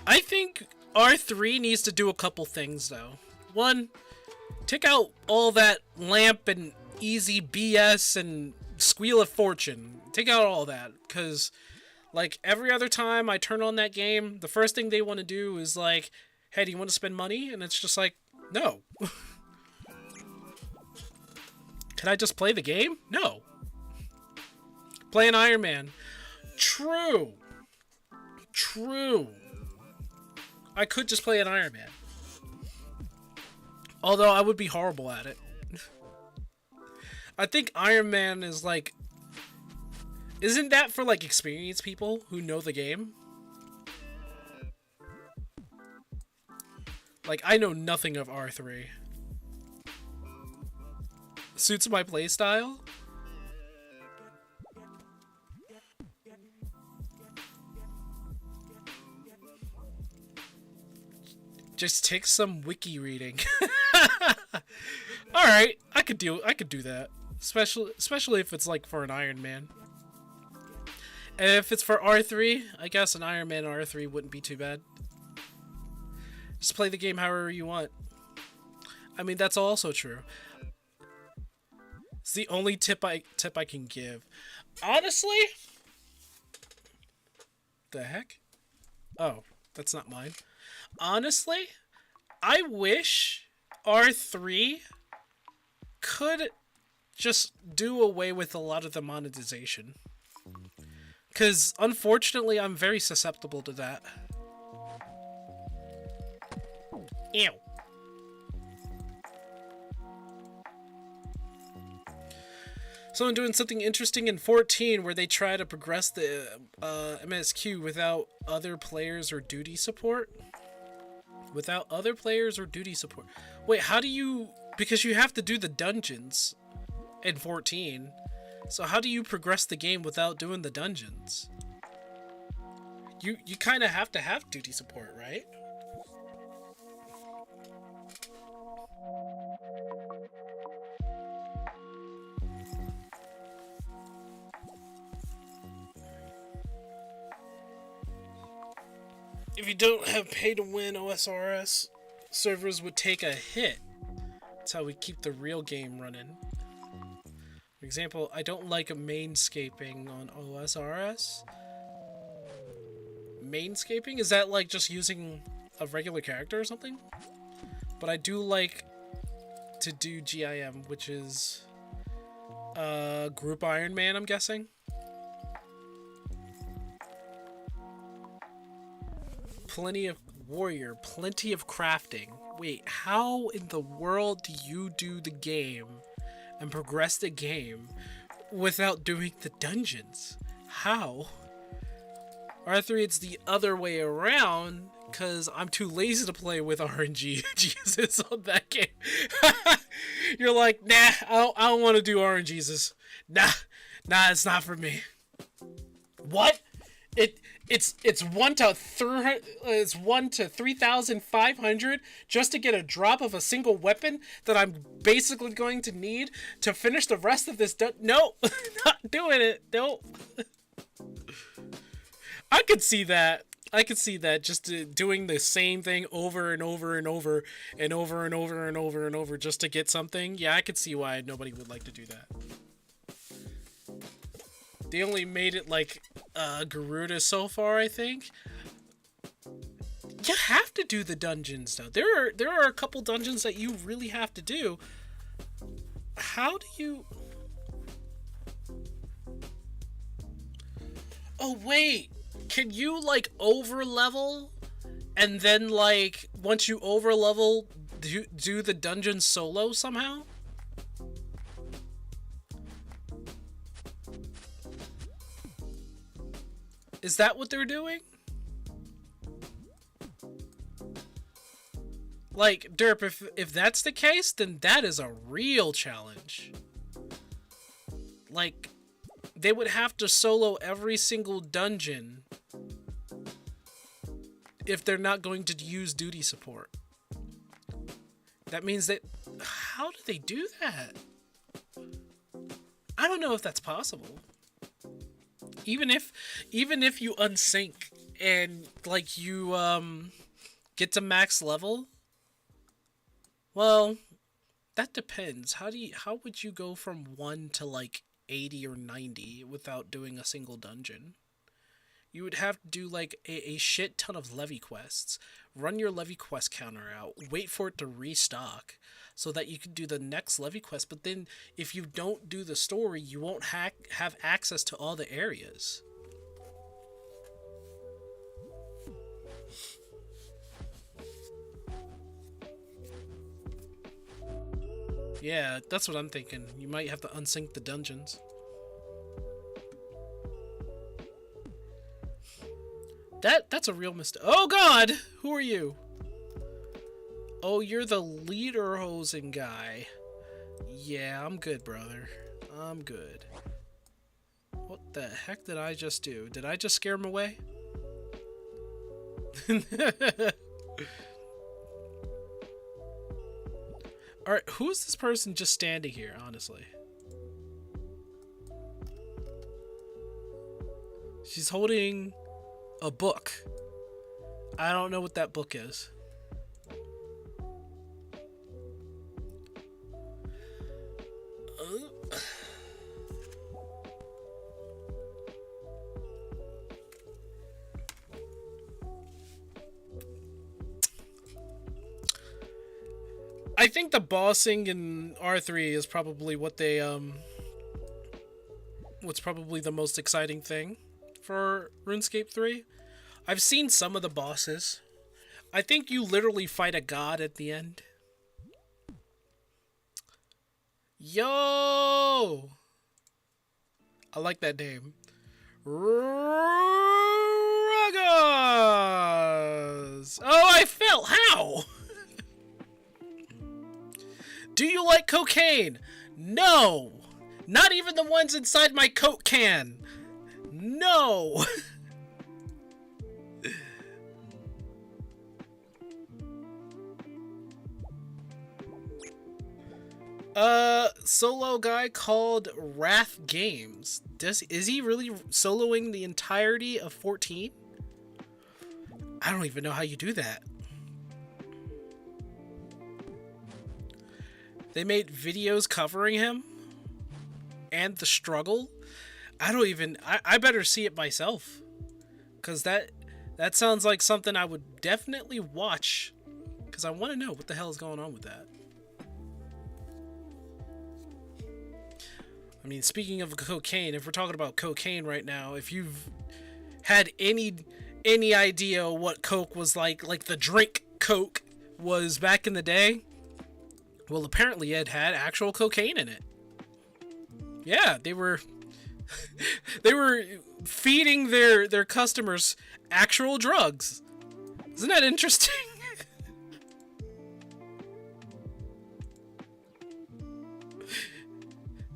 I think R3 needs to do a couple things though. One, take out all that lamp and easy BS and squeal of fortune. Take out all that, because like every other time I turn on that game, the first thing they want to do is like, hey, do you want to spend money? And it's just like, no. Can I just play the game? No. Play an Iron Man. True. True. I could just play an Iron Man. Although I would be horrible at it. I think Iron Man is like... Isn't that for like experienced people who know the game? Like, I know nothing of R3. Suits my playstyle? Just take some wiki reading. All right, I could do that. Especially if it's like for an Iron Man. And if it's for R3, I guess an Iron Man R3 wouldn't be too bad. Just play the game however you want. I mean, that's also true. It's the only tip I can give. Honestly, the heck? Oh, that's not mine. Honestly, I wish R3 could just do away with a lot of the monetization. Because, unfortunately, I'm very susceptible to that. Ew. So I'm doing something interesting in 14 where they try to progress the MSQ without other players or duty support. Without other players or duty support. Wait, how do you... Because you have to do the dungeons in 14. So how do you progress the game without doing the dungeons? You kind of have to have duty support, right? If you don't have pay to win OSRS, servers would take a hit. That's how we keep the real game running. For example, I don't like mainscaping on OSRS. Mainscaping? Is that like just using a regular character or something? But I do like to do GIM, which is Group Iron Man, I'm guessing. Plenty of warrior, plenty of crafting. Wait, how in the world do you do the game and progress the game without doing the dungeons? How? R3, it's the other way around, because I'm too lazy to play with RNG Jesus on that game. You're like, nah, I don't want to do RNGs. Nah, it's not for me. What? It's 1 to 3,500 just to get a drop of a single weapon that I'm basically going to need to finish the rest of this. No, not doing it. No. I could see that. Just doing the same thing over and over and over and over and over and over and over just to get something. Yeah, I could see why nobody would like to do that. They only made it like Garuda so far, I think. You have to do the dungeons though. There are a couple dungeons that you really have to do. How do you... Oh wait, can you like over level and then like once you over level do the dungeon solo somehow? Is that what they're doing? Like, Derp, if that's the case, then that is a real challenge. Like, they would have to solo every single dungeon if they're not going to use duty support. That means that... How do they do that? I don't know if that's possible. Even if you unsync and, like, you, get to max level... Well, that depends. How would you go from 1 to, like, 80 or 90 without doing a single dungeon? You would have to do, like, a shit ton of levy quests, run your levy quest counter out, wait for it to restock so that you can do the next levy quest, but then if you don't do the story, you won't have access to all the areas. Yeah, that's what I'm thinking. You might have to unsync the dungeons. That's a real mistake. Oh god! Who are you? Oh, you're the leader hosing guy. Yeah, I'm good, brother. I'm good. What the heck did I just do? Did I just scare him away? Alright, who's this person just standing here, honestly? She's holding a book. I don't know what that book is. I think the bossing in R3 is probably what they what's probably the most exciting thing for RuneScape 3. I've seen some of the bosses. I think you literally fight a god at the end. Yo! I like that name. Ruggers! Oh, I fell! How? Do you like cocaine? No! Not even the ones inside my Coke can! No! Solo guy called Wrath Games. Is he really soloing the entirety of 14? I don't even know how you do that. They made videos covering him and the struggle. I better see it myself, because that sounds like something I would definitely watch, because I want to know what the hell is going on with that. I mean, speaking of cocaine, if we're talking about cocaine right now, if you've had any idea what Coke was like the drink Coke was back in the day, well, apparently it had actual cocaine in it. Yeah, they were feeding their customers actual drugs. Isn't that interesting?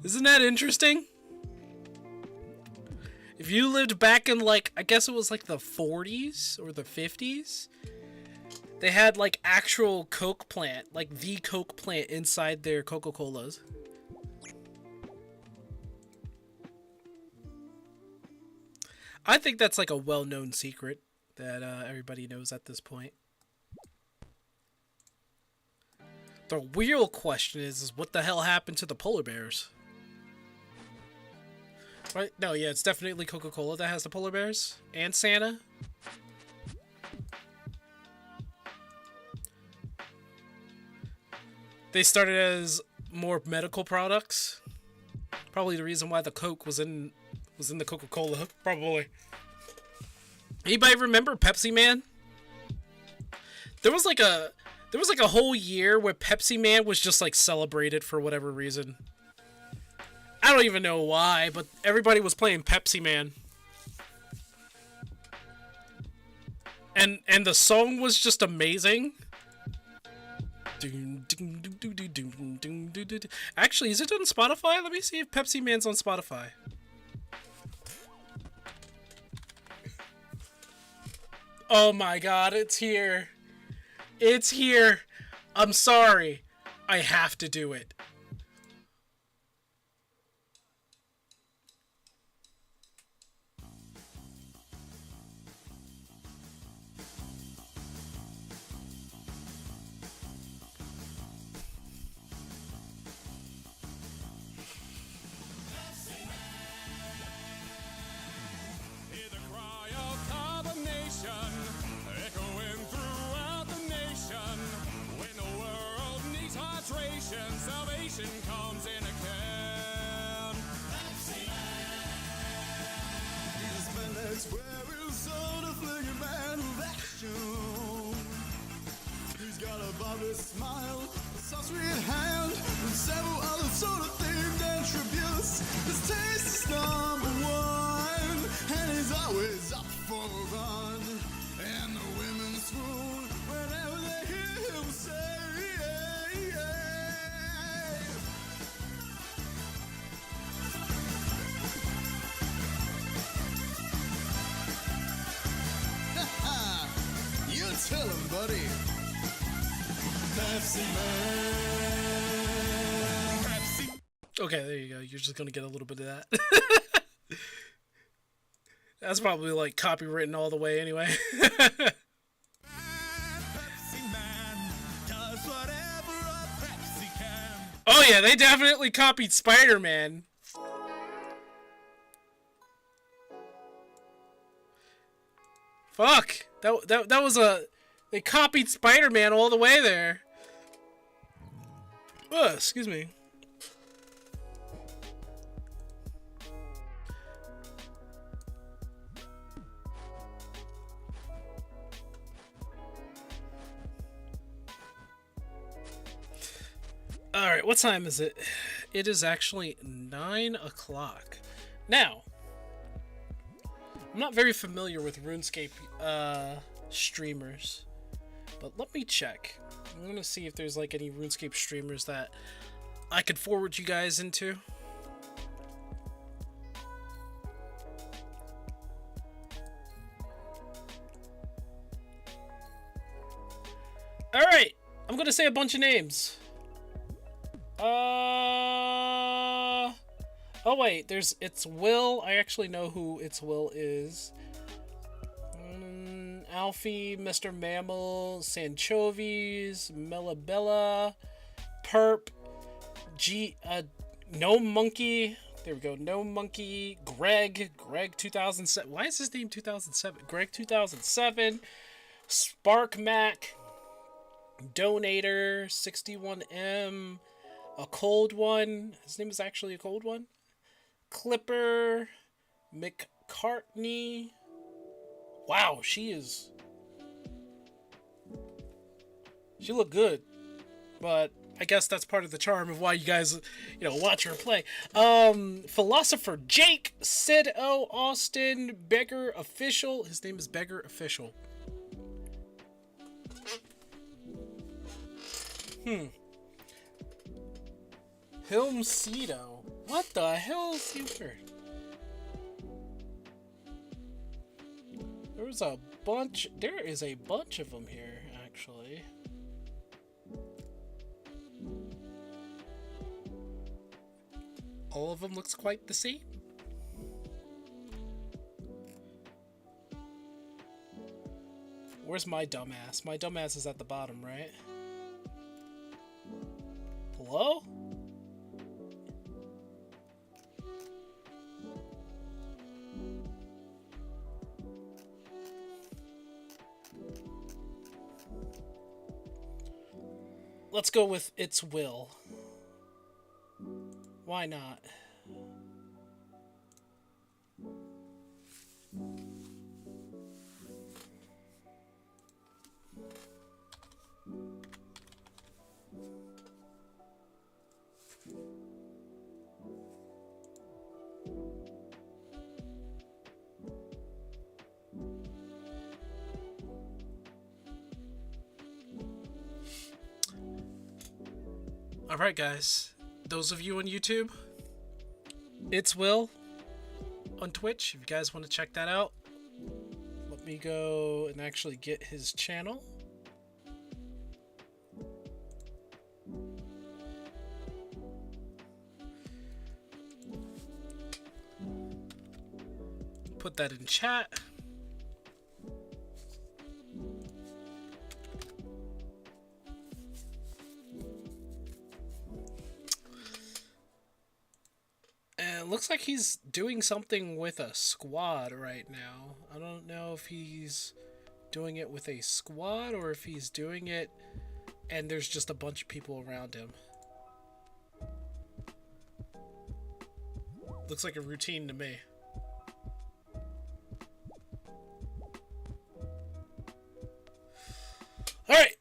Isn't that interesting? If you lived back in, like, I guess it was like the 40s or the 50s, they had like actual Coke plant, like the Coke plant inside their Coca-Colas. I think that's like a well-known secret that everybody knows at this point. The real question is what the hell happened to the polar bears? Right? No, yeah, it's definitely Coca-Cola that has the polar bears. And Santa. They started as more medical products. Probably the reason why the Coke was in the Coca-Cola. Probably. Anybody remember Pepsi Man? There was like a whole year where Pepsi Man was just like celebrated for whatever reason. I don't even know why, but everybody was playing Pepsi Man. And the song was just amazing. Actually, is it on Spotify? Let me see if Pepsi Man's on Spotify. Oh my god, it's here. It's here. I'm sorry. I have to do it. Salvation comes in a can. He's a spandex wearing soda flinging man of action. He's got a bubbly smile, a saucy hand, and several other sort of themed attributes. His taste is number one, and he's always up for a run. And the women swoon whenever they hear him say. You tell him, buddy. Pepsi Man. Pepsi. Okay, there you go. You're just gonna get a little bit of that. That's probably like copywritten all the way anyway. Pepsi Man does whatever a Pepsi can. Oh yeah, they definitely copied Spider-Man. Fuck. That was a... They copied Spider-Man all the way there. Ugh, excuse me. Alright, what time is it? It is actually 9 o'clock. Now, I'm not very familiar with RuneScape streamers, but let me check. I'm gonna see if there's like any RuneScape streamers that I could forward you guys into. Alright, I'm gonna say a bunch of names. Oh wait, it's Will. I actually know who it's Will is. Alfie, Mr. Mammal, Sanchovies, Melabella, Perp, No Monkey. There we go. No Monkey. Greg 2007. Why is his name 2007? Greg 2007. Spark Mac. Donator 61M. A Cold One. His name is actually a Cold One. Clipper. McCartney. Wow, she looked good. But I guess that's part of the charm of why you guys, watch her play. Philosopher Jake, Sid O, Austin, Beggar Official. His name is Beggar Official. Hilmcedo. What the hell is he for? There is a bunch of them here, actually. All of them looks quite the same. Where's my dumbass? My dumbass is at the bottom, right? Hello? Let's go with It's Will. Why not? Alright, guys. Those of you on YouTube, it's Will on Twitch. If you guys want to check that out, let me go and actually get his channel. Put that in chat. And it looks like he's doing something with a squad right now. I don't know if he's doing it with a squad or if he's doing it and there's just a bunch of people around him. Looks like a routine to me. Alright.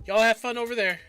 Y'all have fun over there.